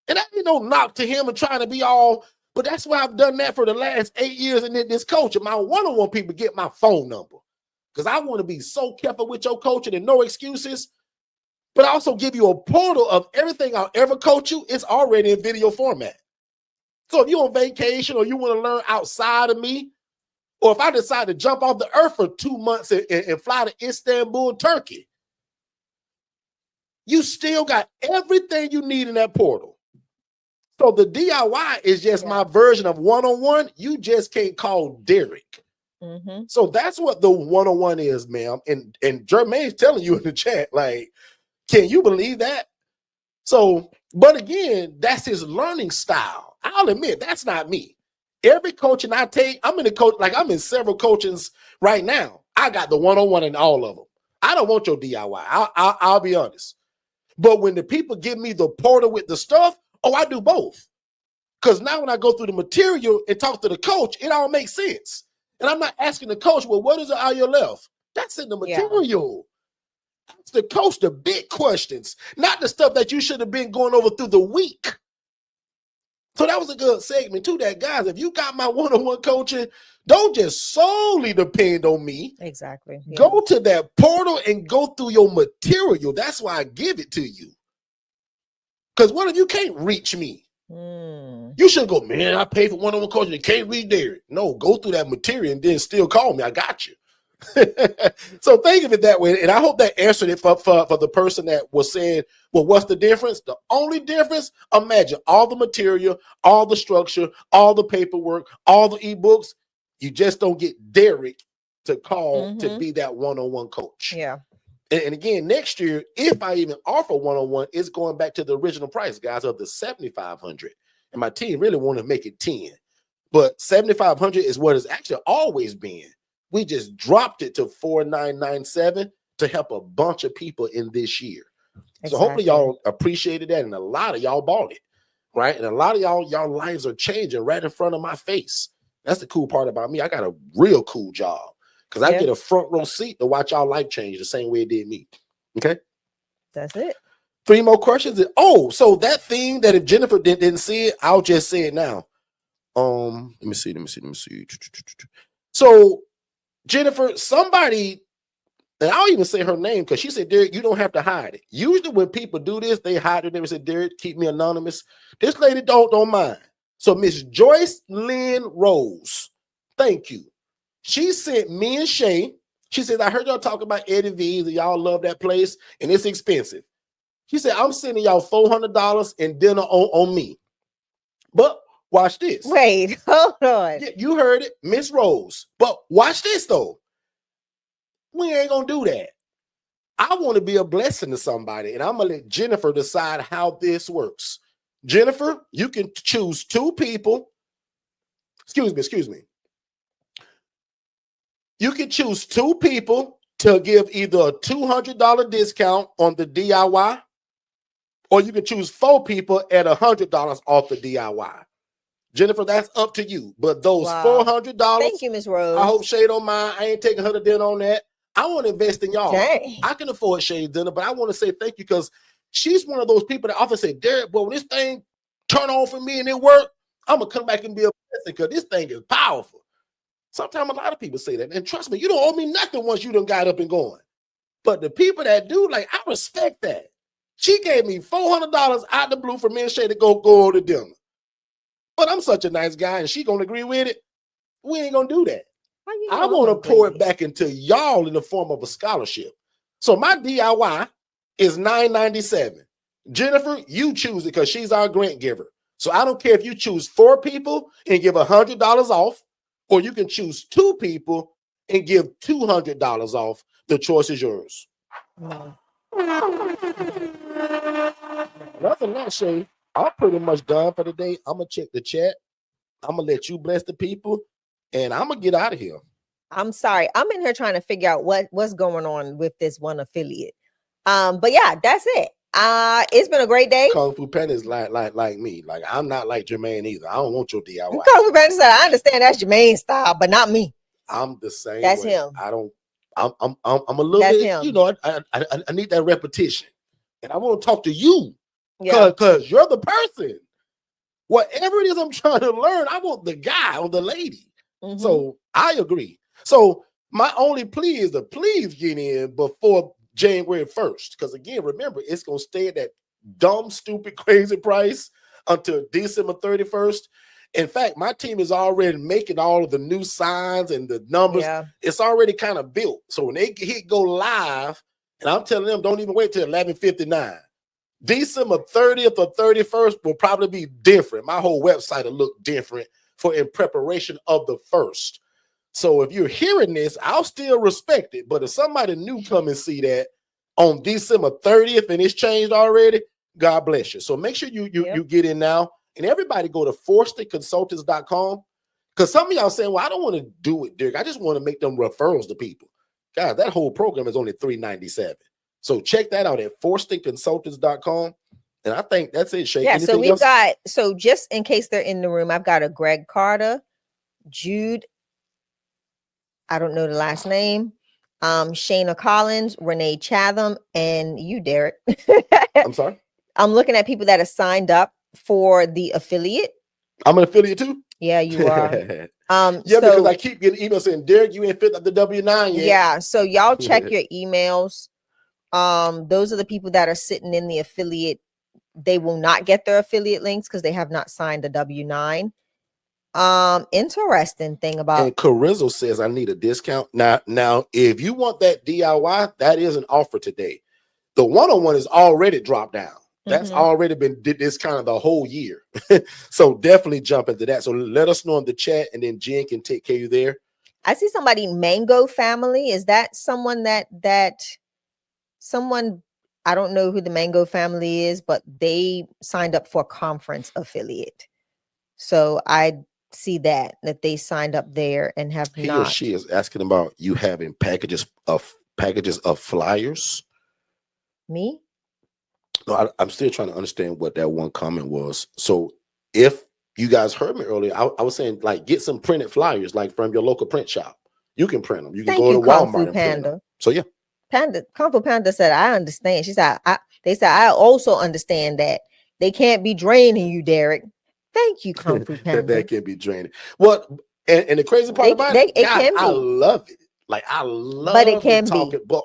And I ain't no knock to him and trying to be all, but that's why I've done that for the last 8 years in this coaching. My one-on-one people get my phone number because I want to be so careful with your coaching and no excuses, but I also give you a portal of everything I'll ever coach you. It's already in video format. So if you're on vacation or you want to learn outside of me, or if I decide to jump off the earth for 2 months and fly to Istanbul, Turkey, you still got everything you need in that portal. So the DIY is just my version of one-on-one. You just can't call Derek. So that's what the one-on-one is, ma'am. And Jermaine's telling you in the chat, like, can you believe that? So, but again, that's his learning style. I'll admit that's not me. Every coaching I take, I'm in several coachings right now. I got the one-on-one in all of them. I don't want your DIY. I'll be honest. But when the people give me the portal with the stuff, I do both. Because now when I go through the material and talk to the coach, it all makes sense. And I'm not asking the coach, well, what is the ILF? That's in the material. Ask the coach the big questions, not the stuff that you should have been going over through the week. So that was a good segment to that, guys. If you got my one-on-one coaching, don't just solely depend on me. Exactly. Yeah. Go to that portal and go through your material. That's why I give it to you. Because what if you can't reach me? You shouldn't go, man, I pay for one-on-one coaching and can't reach Derek. No, go through that material and then still call me. I got you. So think of it that way. And I hope that answered it for the person that was saying, well, what's the difference? The only difference, imagine all the material, all the structure, all the paperwork, all the ebooks. You just don't get Derek to call to be that one-on-one coach. Yeah. And again, next year, if I even offer one-on-one, it's going back to the original price, guys, of the $7,500. And my team really want to make it 10. But $7,500 is what it's actually always been. We just dropped it to $4,997 to help a bunch of people in this year. Exactly. So hopefully y'all appreciated that, and a lot of y'all bought it, right? And a lot of y'all lives are changing right in front of my face. That's the cool part about me. I got a real cool job because I get a front row seat to watch y'all life change the same way it did me. Okay, that's it. 3 more questions. So that thing that if Jennifer didn't see it, I'll just say it now. Let me see. So Jennifer, somebody, and I'll even say her name because she said, Derek, you don't have to hide it. Usually when people do this, they hide it. They say, Derek, keep me anonymous. This lady don't mind. So Miss Joyce Lynn Rose, thank you. She sent me and Shay. She said, I heard y'all talk about Eddie V's and y'all love that place and it's expensive. She said, I'm sending y'all $400 and dinner on me. But watch this. Wait, hold on. Yeah, you heard it, Miss Rose. But watch this, though. We ain't going to do that. I want to be a blessing to somebody, and I'm going to let Jennifer decide how this works. Jennifer, you can choose 2 people. Excuse me. You can choose 2 people to give either a $200 discount on the DIY, or you can choose 4 people at $100 off the DIY. Jennifer, that's up to you. But those $400. Thank you, Miss Rose. I hope Shay don't mind. I ain't taking her to dinner on that. I want to invest in y'all. Dang. I can afford Shay's dinner, but I want to say thank you because she's one of those people that often say, Derek, boy, when this thing turn on for me and it work, I'm going to come back and be a blessing because this thing is powerful. Sometimes a lot of people say that. And trust me, you don't owe me nothing once you done got up and going. But the people that do, like, I respect that. She gave me $400 out the blue for me and Shay to go to dinner. But I'm such a nice guy, and she gonna agree with it. We ain't gonna do that. I want to pour it back into y'all in the form of a scholarship. So my DIY is $997. Jennifer, you choose it because she's our grant giver. So I don't care if you choose 4 people and give $100 off, or you can choose 2 people and give $200 off. The choice is yours. No. Other than that, Shay, I'm pretty much done for the day. I'm gonna check the chat. I'm gonna let you bless the people, and I'm gonna get out of here. I'm sorry. I'm in here trying to figure out what's going on with this one affiliate. But yeah, that's it. It's been a great day. Kung Fu Panda is like me. Like, I'm not like Jermaine either. I don't want your DIY. Kung Fu Panda said, I understand that's your main style, but not me. I'm the same. That's way. him. I don't. I'm a little That's bit. him. You know, I need that repetition, and I want to talk to you Yeah. because you're the person. Whatever it is I'm trying to learn, I want the guy or the lady. Mhm. So I agree. So my only plea is to please get in before January 1st. Because again, remember, it's gonna stay at that dumb, stupid, crazy price until December 31st. In fact, my team is already making all of the new signs and the numbers. Yeah. It's already kind of built. So when they go live, and I'm telling them, don't even wait till 11:59. December 30th or 31st will probably be different. My whole website will look different in preparation of the 1st. So if you're hearing this, I'll still respect it. But if somebody new come and see that on December 30th and it's changed already, God bless you. So make sure you get in now. And everybody go to forstonconsultants.com. Because some of y'all saying, well, I don't want to do it, Derek. I just want to make them referrals to people. Guys, that whole program is only $397. So check that out at forstonconsultants.com. And I think that's it, Shay. Yeah, Anything so we've else? got, so just in case they're in the room, I've got a Greg Carter, Jude, I don't know the last name, Shayna Collins, Renee Chatham, and you, Derek. I'm sorry? I'm looking at people that are signed up for the affiliate. I'm an affiliate too? Yeah, you are. Yeah, so, because I keep getting emails saying, Derek, you ain't fit up the W-9 yet. Yeah, so y'all check your emails. Those are the people that are sitting in the affiliate. They will not get their affiliate links because they have not signed a W-9. Interesting thing about, and Carrizo says I need a discount. Now, if you want that DIY, that is an offer today. The one-on-one is already dropped down. That's already been did this kind of the whole year. So definitely jump into that. So let us know in the chat, and then Jen can take care of you there. I see somebody, Mango Family. Is that someone someone, I don't know who the Mango Family is, but they signed up for a conference affiliate. So I see that they signed up there and have He not. or she is asking about you having packages of flyers. Me? No, I'm still trying to understand what that one comment was. So if you guys heard me earlier, I was saying, like, get some printed flyers, like from your local print shop. You can print them. You can go to Walmart and print them. So yeah. Kung Fu Panda said, I understand. She said, they said, I also understand that they can't be draining you, Derek. Thank you, Kung Fu Panda. that can be draining. Well, and the crazy part about it, God, I love it. Like, I love but it can talking, be. But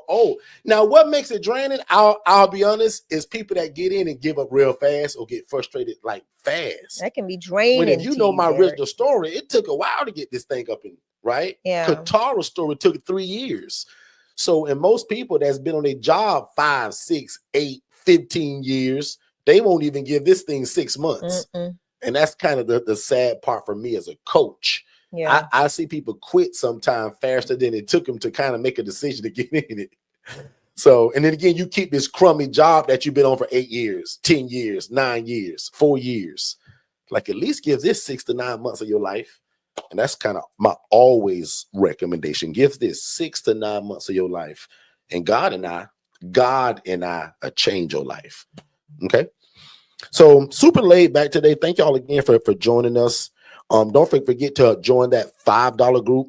now what makes it draining? I'll be honest, is people that get in and give up real fast or get frustrated like fast. That can be draining. When if you know my original story, it took a while to get this thing up in, right? Yeah. Katara's story took 3 years. So, and most people that's been on a job 5, 6, 8, 15 years, they won't even give this thing 6 months. And that's kind of the sad part for me as a coach. Yeah. I see people quit sometime faster than it took them to kind of make a decision to get in it. So, and then again, you keep this crummy job that you've been on for 8 years, 10 years, 9 years, 4 years. Like, at least give this 6 to 9 months of your life. And that's kind of my always recommendation. Give this 6 to 9 months of your life. And God and I change your life. Okay. So super laid back today. Thank y'all again for joining us. Don't forget to join that $5 group.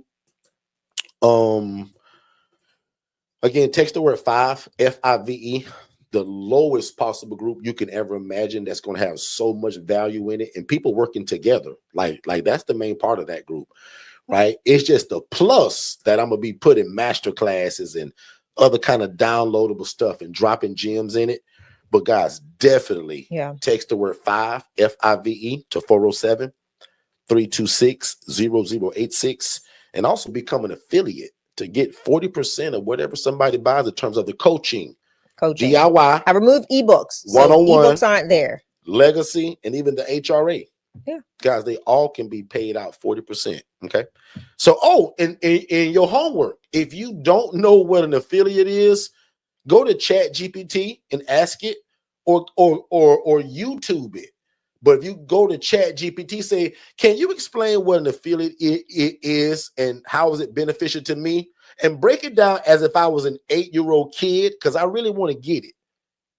Again, text the word 5, F-I-V-E, the lowest possible group you can ever imagine that's going to have so much value in it, and people working together. Like that's the main part of that group, right? It's just a plus that I'm going to be putting master classes and other kind of downloadable stuff and dropping gems in it. But guys, definitely text the word 5, F-I-V-E, to 407-326-0086, and also become an affiliate to get 40% of whatever somebody buys in terms of the coaching. DIY. I removed ebooks. One-on-one. Ebooks aren't there. legacy, and even the HRA. Yeah. Guys, they all can be paid out 40%. Okay. So, in your homework, if you don't know what an affiliate is, go to Chat GPT and ask it, or YouTube it. But if you go to Chat GPT, say, can you explain what an affiliate is and how is it beneficial to me? And break it down as if I was an 8-year-old kid, because I really want to get it.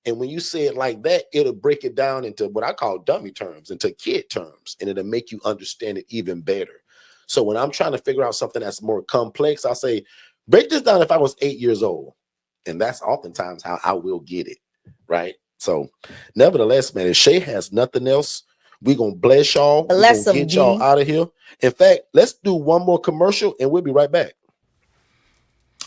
And when you say it like that, it'll break it down into what I call dummy terms, into kid terms, and it'll make you understand it even better. So when I'm trying to figure out something that's more complex, I'll say, break this down if I was 8 years old. And that's oftentimes how I will get it, right? So nevertheless, man, if Shay has nothing else, we're going to bless y'all. We're going to get y'all out of here. In fact, let's do one more commercial and we'll be right back.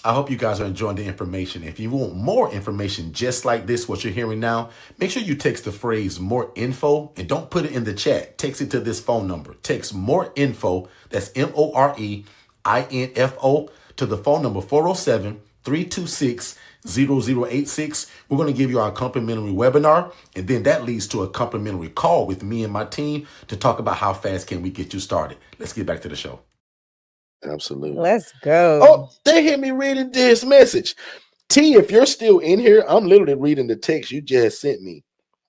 I hope you guys are enjoying the information. If you want more information just like this, what you're hearing now, make sure you text the phrase more info and don't put it in the chat. Text it to this phone number. Text more info, that's MOREINFO, to the phone number 407-326-0086. We're going to give you our complimentary webinar, and then that leads to a complimentary call with me and my team to talk about how fast can we get you started. Let's get back to the show. Absolutely. Let's go. Oh, they hear me reading this message. T, if you're still in here, I'm literally reading the text you just sent me.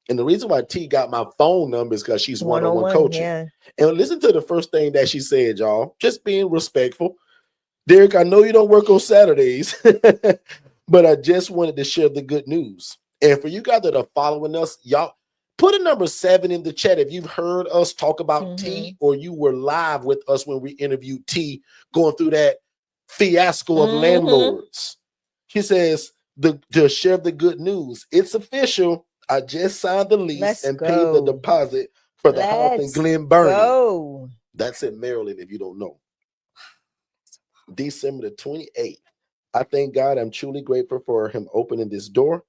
And the reason why T got my phone number is because she's one-on-one coaching. Yeah. And listen to the first thing that she said, y'all. Just being respectful. Derek, I know you don't work on Saturdays, but I just wanted to share the good news. And for you guys that are following us, y'all, put a number 7 in the chat if you've heard us talk about T, or you were live with us when we interviewed T going through that fiasco of landlords. He says, to share the good news. It's official. I just signed the lease and paid the deposit for the house in Glen Burnie. That's in Maryland, if you don't know. December the 28th. I thank God. I'm truly grateful for him opening this door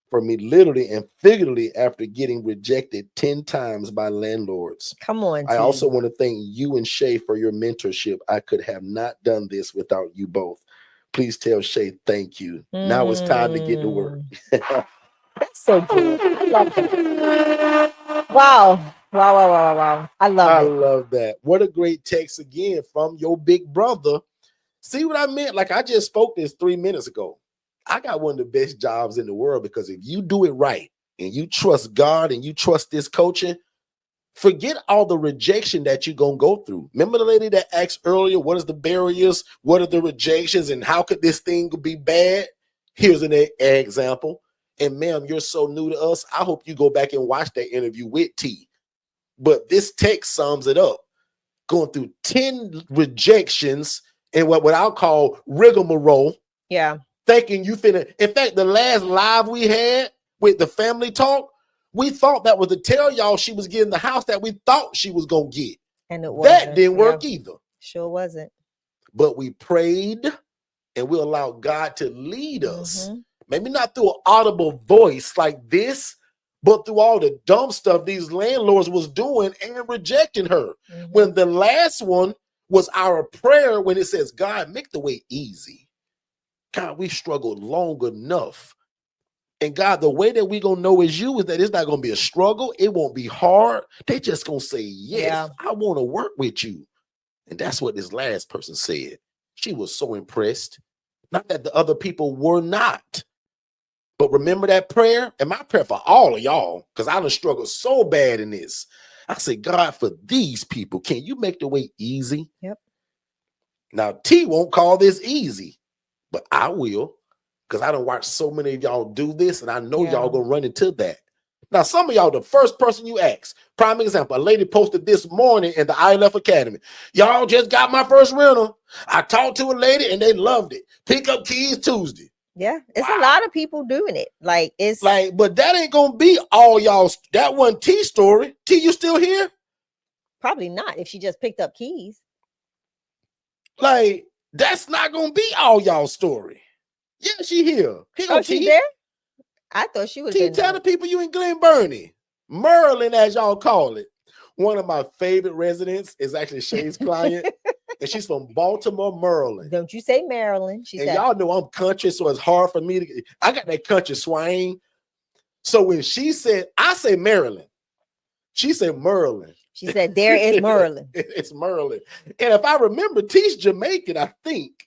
for me, literally and figuratively, after getting rejected 10 times by landlords. Come on. I also want to thank you and Shay for your mentorship. I could have not done this without you both. Please tell Shay thank you. Now it's time to get to work. That's so good. I love that. Wow. I love that. What a great text again from your big brother. See what I meant? Like, I just spoke this 3 minutes ago. I got one of the best jobs in the world, because if you do it right and you trust God and you trust this coaching, forget all the rejection that you're going to go through. Remember the lady that asked earlier, what is the barriers? What are the rejections? And how could this thing be bad? Here's an example. And ma'am, you're so new to us. I hope you go back and watch that interview with T. But this text sums it up. Going through 10 rejections and what I'll call rigmarole. Yeah. Thinking you finna. In fact, the last live we had with the family talk, we thought that was to tell y'all she was getting the house that we thought she was gonna get. And it wasn't. That didn't work either. Sure wasn't. But we prayed and we allowed God to lead us. Maybe not through an audible voice like this, but through all the dumb stuff these landlords was doing and rejecting her. When the last one was our prayer, when it says, God, make the way easy. God, we struggled long enough. And God, the way that we're going to know is you is that it's not going to be a struggle. It won't be hard. They just going to say, yes, I want to work with you. And that's what this last person said. She was so impressed. Not that the other people were not. But remember that prayer? And my prayer for all of y'all, because I done struggled so bad in this. I said, God, for these people, can you make the way easy? Yep. Now, T won't call this easy. But I will, because I done watched so many of y'all do this, and I know y'all gonna run into that. Now, some of y'all, the first person you ask, prime example, a lady posted this morning in the ILF Academy. Y'all just got my first rental. I talked to a lady and they loved it. Pick up keys Tuesday. Yeah, it's a lot of people doing it. Like, it's like, but that ain't gonna be all y'all. That one T story. T, you still here? Probably not if she just picked up keys. Like, that's not gonna be all y'all story. Yeah, she here. Oh, she there? I thought she was. T, tell the people you in Glen Burnie, Maryland, as y'all call it. One of my favorite residents is actually Shay's client, and she's from Baltimore, Maryland. Don't you say Maryland? She said. Y'all know I'm country, so it's hard for me to. I got that country swang. So when she said, I say Maryland. She said Merlin. She said, there is Merlin. It's Merlin. And if I remember, T's Jamaican, I think.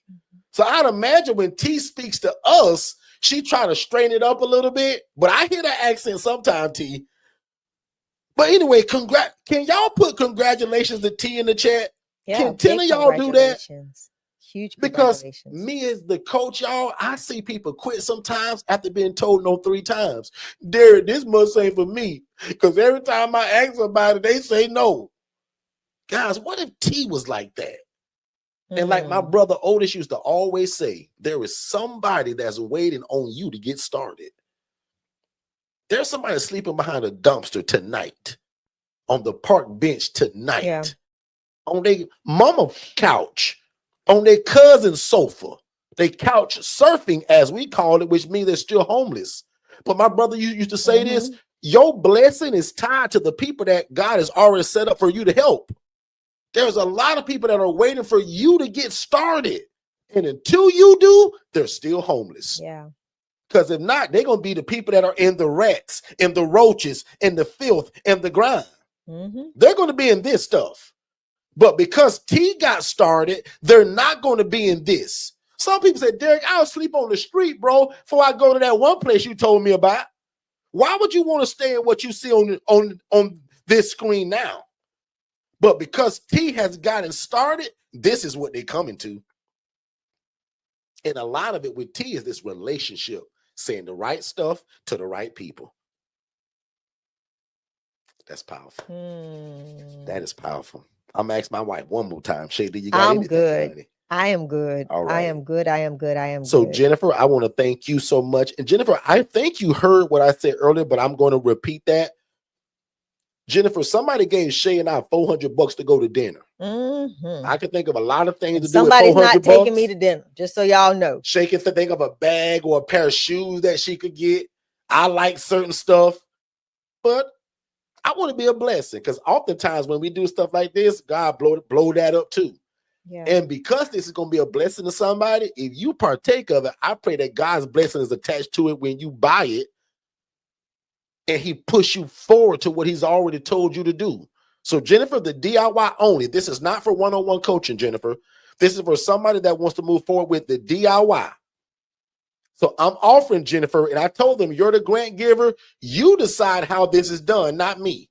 So I'd imagine when T speaks to us, she trying to straighten it up a little bit. But I hear that accent sometimes, T. But anyway, can y'all put congratulations to T in the chat? Yeah, can 10 of y'all do that? Huge because me as the coach, y'all, I see people quit sometimes after being told no 3 times. Derek, this must say for me, because every time I ask about it, they say no. Guys, what if T was like that? And like my brother Otis used to always say, there is somebody that's waiting on you to get started. There's somebody sleeping behind a dumpster tonight, on the park bench tonight, on their mama couch, on their cousin's sofa, they couch surfing, as we call it, which means they're still homeless. But my brother used to say this, your blessing is tied to the people that God has already set up for you to help. There's a lot of people that are waiting for you to get started. And until you do, they're still homeless. Yeah. Because if not, they're going to be the people that are in the rats, in the roaches, in the filth, and the grime. They're going to be in this stuff. But because T got started, they're not going to be in this. Some people say, Derek, I'll sleep on the street, bro, before I go to that one place you told me about. Why would you want to stay in what you see on this screen now? But because T has gotten started, this is what they're coming to. And a lot of it with T is this relationship, saying the right stuff to the right people. That's powerful. That is powerful. I'm gonna ask my wife one more time. Shay, do you got anything? I'm good. Honey? I am good. All right. I am good. I am good. I am so good. Jennifer, I want to thank you so much. And Jennifer, I think you heard what I said earlier, but I'm going to repeat that. Jennifer, somebody gave Shay and I $400 to go to dinner. I can think of a lot of things to do with $400. Somebody's not taking me to dinner, just so y'all know. Shay can think of a bag or a pair of shoes that she could get. I like certain stuff, but I want to be a blessing, because oftentimes when we do stuff like this, God blow that up too. Yeah. And because this is going to be a blessing to somebody, if you partake of it, I pray that God's blessing is attached to it when you buy it, and he push you forward to what he's already told you to do. So Jennifer, the DIY only, this is not for one-on-one coaching, Jennifer. This is for somebody that wants to move forward with the DIY. So I'm offering, Jennifer, and I told them, you're the grant giver. You decide how this is done, not me.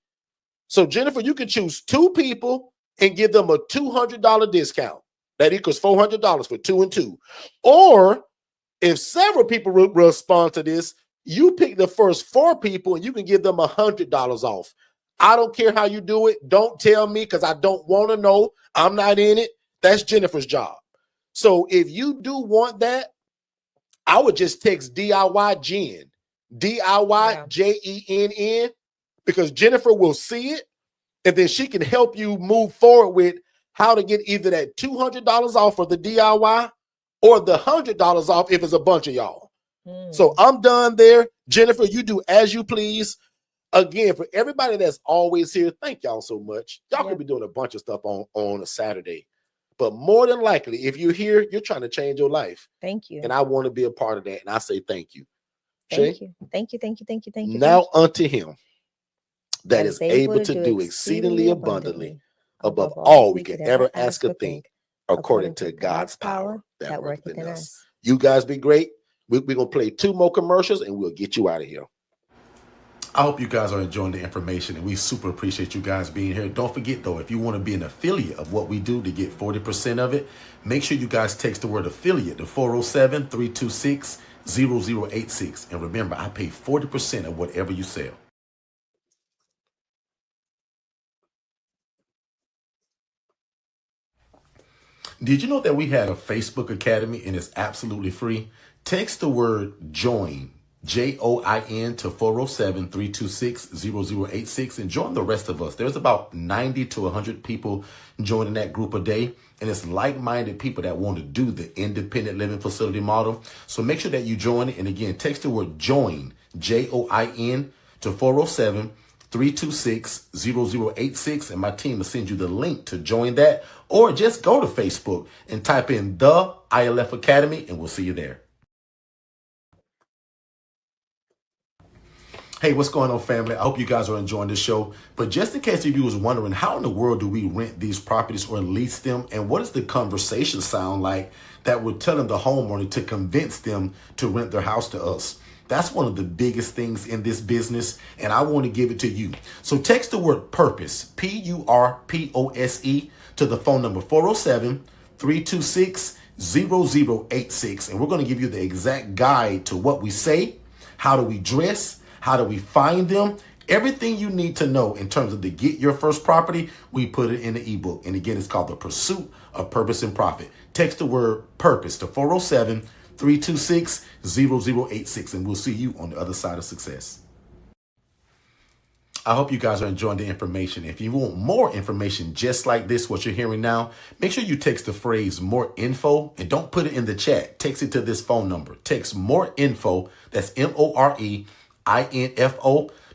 So Jennifer, you can choose 2 people and give them a $200 discount. That equals $400 for 2 and 2. Or if several people respond to this, you pick the first 4 people and you can give them $100 off. I don't care how you do it. Don't tell me, because I don't want to know. I'm not in it. That's Jennifer's job. So if you do want that, I would just text DIY Jen, DIY JENN, because Jennifer will see it, and then she can help you move forward with how to get either that $200 off for the DIY or the $100 off if it's a bunch of y'all. So I'm done there. Jennifer, you do as you please. Again, for everybody that's always here, thank y'all so much. Y'all could be doing a bunch of stuff on a Saturday. But more than likely, if you're here, you're trying to change your life. Thank you. And I want to be a part of that. And I say thank you. Thank you. Thank you. Thank you. Thank you. Thank you. Now unto him that is able to do exceedingly abundantly above all we could ever ask or think, according to God's power that worketh in us. You guys be great. We're going to play 2 more commercials and we'll get you out of here. I hope you guys are enjoying the information, and we super appreciate you guys being here. Don't forget, though, if you want to be an affiliate of what we do to get 40% of it, make sure you guys text the word affiliate to 407-326-0086. And remember, I pay 40% of whatever you sell. Did you know that we had a Facebook Academy and it's absolutely free? Text the word JOIN, JOIN, to 407-326-0086 and join the rest of us. There's about 90 to 100 people joining that group a day, and it's like-minded people that want to do the independent living facility model. So make sure that you join it. And again, text the word JOIN, JOIN, to 407-326-0086, and my team will send you the link to join that, or just go to Facebook and type in the ILF Academy, and we'll see you there. Hey, what's going on, family? I hope you guys are enjoying this show. But just in case if you was wondering, how in the world do we rent these properties or lease them? And what does the conversation sound like that would tell them the homeowner to convince them to rent their house to us? That's one of the biggest things in this business, and I want to give it to you. So text the word purpose, PURPOSE, to the phone number 407-326-0086. And we're going to give you the exact guide to what we say, how do we dress, how do we find them? Everything you need to know in terms of to get your first property, we put it in the ebook. And again, it's called The Pursuit of Purpose and Profit. Text the word purpose to 407-326-0086, and we'll see you on the other side of success. I hope you guys are enjoying the information. If you want more information just like this, what you're hearing now, make sure you text the phrase more info and don't put it in the chat. Text it to this phone number. Text more info, that's MOREINFO,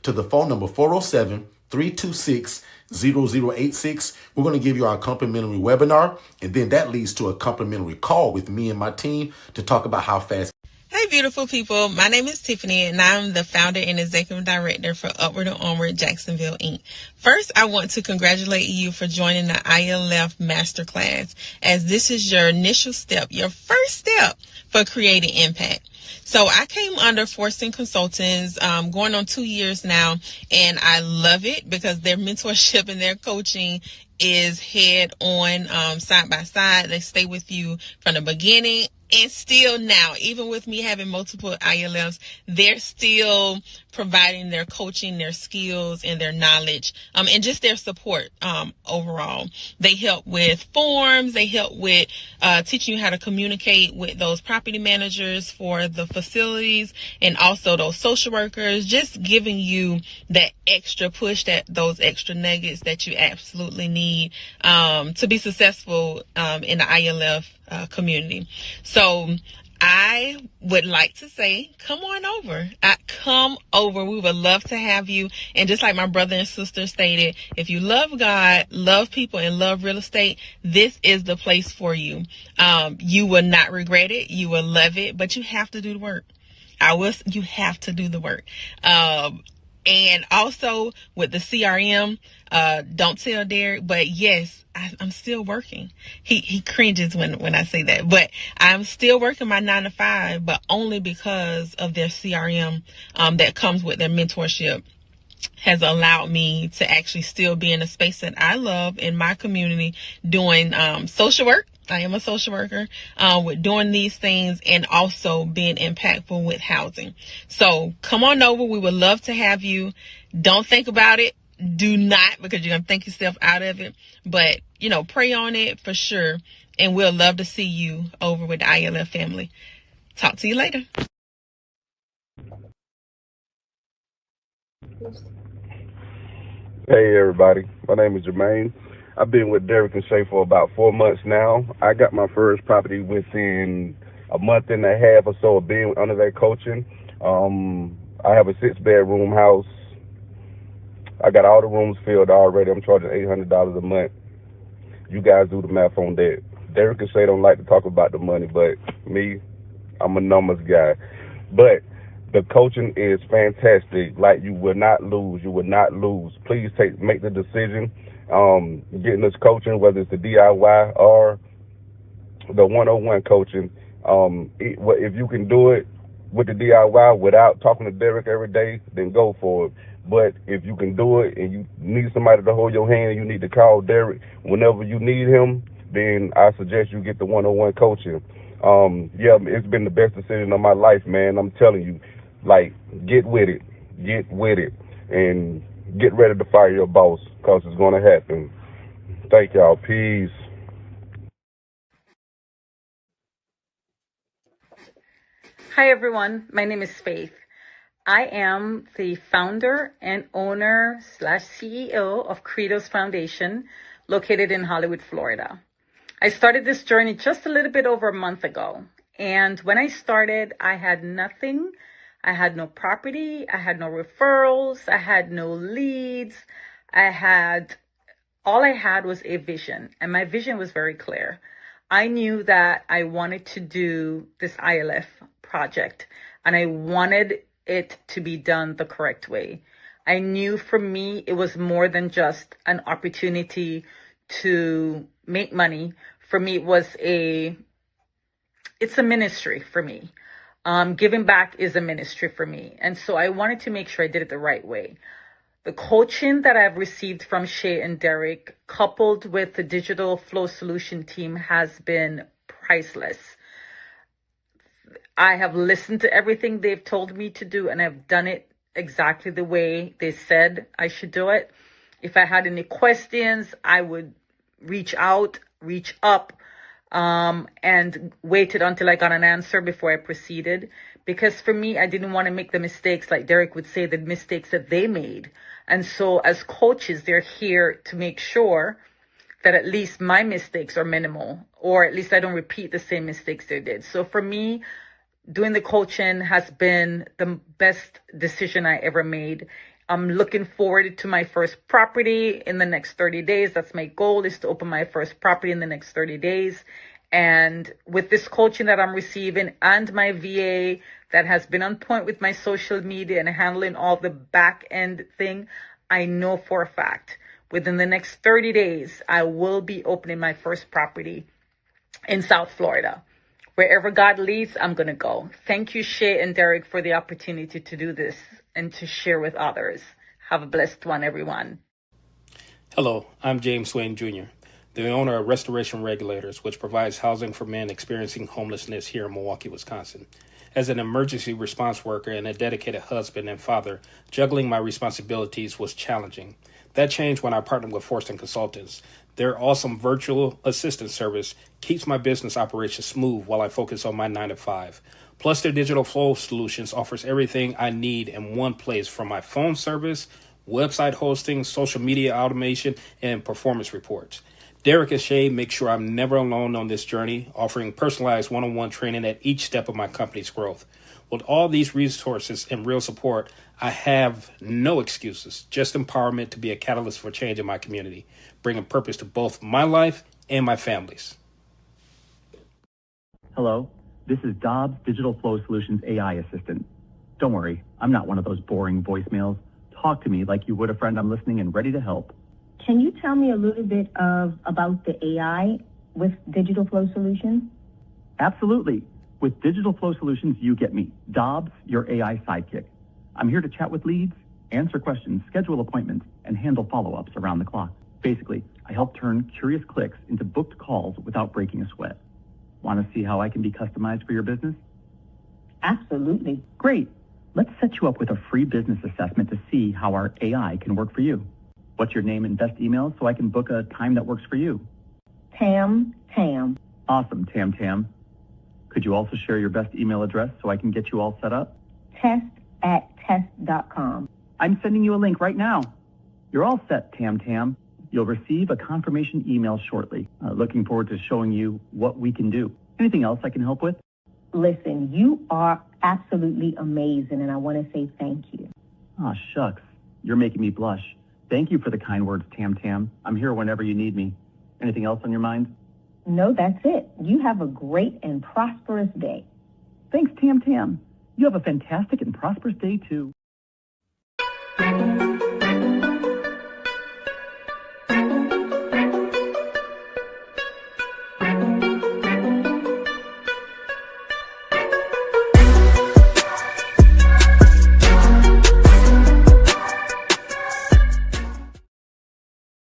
to the phone number 407-326-0086. We're going to give you our complimentary webinar, and then that leads to a complimentary call with me and my team to talk about how fast. Hey, beautiful people. My name is Tiffany, and I'm the founder and executive director for Upward and Onward Jacksonville, Inc. First, I want to congratulate you for joining the ILF Masterclass, as this is your initial step, your first step for creating impact. So I came under Forston Consultants going on 2 years now, and I love it because their mentorship and their coaching is head on, side by side. They stay with you from the beginning and still now, even with me having multiple ILFs, they're still providing their coaching, their skills, and their knowledge, and just their support overall. They help with forms. They help with teaching you how to communicate with those property managers for the facilities and also those social workers, just giving you that extra push, those extra nuggets that you absolutely need to be successful in the ILF community. So I would like to say, come on over. Come over. We would love to have you. And just like my brother and sister stated, if you love God, love people, and love real estate, this is the place for you. You will not regret it. You will love it, but you have to do the work. You have to do the work. And also with the CRM, don't tell Derek, but yes, I'm still working. He cringes when I say that, but I'm still working my 9 to 5, but only because of their CRM that comes with their mentorship has allowed me to actually still be in a space that I love in my community doing social work. I am a social worker with doing these things and also being impactful with housing. So come on over. We would love to have you. Don't think about it. Do not, because you're going to think yourself out of it. But, pray on it for sure. And we'll love to see you over with the ILF family. Talk to you later. Hey everybody, my name is Jermaine. I've been with Derek and Shay for about 4 months now. I got my first property within a month and a half or so of being under their coaching. I have a 6-bedroom house. I got all the rooms filled already. I'm charging $800 a month. You guys do the math on that. Derek and Shay don't like to talk about the money, but me, I'm a numbers guy. But the coaching is fantastic. Like, you will not lose. You will not lose. Please make the decision. Getting this coaching, whether it's the DIY or the 101 coaching. If you can do it with the DIY without talking to Derek every day, then go for it. But if you can do it and you need somebody to hold your hand, you need to call Derek whenever you need him, then I suggest you get the 101 coaching. It's been the best decision of my life, man. I'm telling you, get with it, and get ready to fire your boss, because it's going to happen. Thank y'all. Peace. Hi, everyone. My name is Faith. I am the founder and owner / CEO of Credos Foundation, located in Hollywood, Florida. I started this journey just a little bit over a month ago. And when I started, I had nothing. I had no property. I had no referrals. I had no leads. All I had was a vision. And my vision was very clear. I knew that I wanted to do this ILF project. And I wanted it to be done the correct way. I knew for me, it was more than just an opportunity to make money. For me, it's a ministry for me. Giving back is a ministry for me. And so I wanted to make sure I did it the right way. The coaching that I've received from Shay and Derek, coupled with the Digital Flow Solution team, has been priceless. I have listened to everything they've told me to do, and I've done it exactly the way they said I should do it. If I had any questions, I would reach out, reach up, and waited until I got an answer before I proceeded. Because for me, I didn't want to make the mistakes, like Derek would say, the mistakes that they made. And so as coaches, they're here to make sure that at least my mistakes are minimal, or at least I don't repeat the same mistakes they did. So for me, doing the coaching has been the best decision I ever made. I'm looking forward to my first property in the next 30 days. That's my goal, is to open my first property in the next 30 days. And with this coaching that I'm receiving and my VA that has been on point with my social media and handling all the back end thing, I know for a fact within the next 30 days, I will be opening my first property in South Florida. Wherever God leads, I'm going to go. Thank you, Shay and Derek, for the opportunity to do this and to share with others. Have a blessed one, everyone. Hello, I'm James Swain Jr., the owner of Restoration Regulators, which provides housing for men experiencing homelessness here in Milwaukee, Wisconsin. As an emergency response worker and a dedicated husband and father, juggling my responsibilities was challenging. That changed when I partnered with Forston Consultants. Their awesome virtual assistant service keeps my business operations smooth while I focus on my 9-to-5. Plus, their digital flow solutions offers everything I need in one place, from my phone service, website hosting, social media automation, and performance reports. Derek and Shay make sure I'm never alone on this journey, offering personalized one-on-one training at each step of my company's growth. With all these resources and real support, I have no excuses, just empowerment to be a catalyst for change in my community, bringing purpose to both my life and my family's. Hello, this is Dobbs Digital Flow Solutions AI assistant. Don't worry, I'm not one of those boring voicemails. Talk to me like you would a friend. I'm listening and ready to help. Can you tell me a little bit about the AI with Digital Flow Solutions? Absolutely. With Digital Flow Solutions, you get me, Dobbs, your AI sidekick. I'm here to chat with leads, answer questions, schedule appointments, and handle follow-ups around the clock. Basically, I help turn curious clicks into booked calls without breaking a sweat. Want to see how I can be customized for your business? Absolutely. Great. Let's set you up with a free business assessment to see how our AI can work for you. What's your name and best email so I can book a time that works for you? Tam. Awesome, Tam. Could you also share your best email address so I can get you all set up? test@test.com. I'm sending you a link right now. You're all set, Tam. You'll receive a confirmation email shortly. Looking forward to showing you what we can do. Anything else I can help with? Listen, you are absolutely amazing, and I want to say thank you. Aw, shucks. You're making me blush. Thank you for the kind words, Tam. I'm here whenever you need me. Anything else on your mind? No, that's it. You have a great and prosperous day. Thanks, Tam. You have a fantastic and prosperous day, too.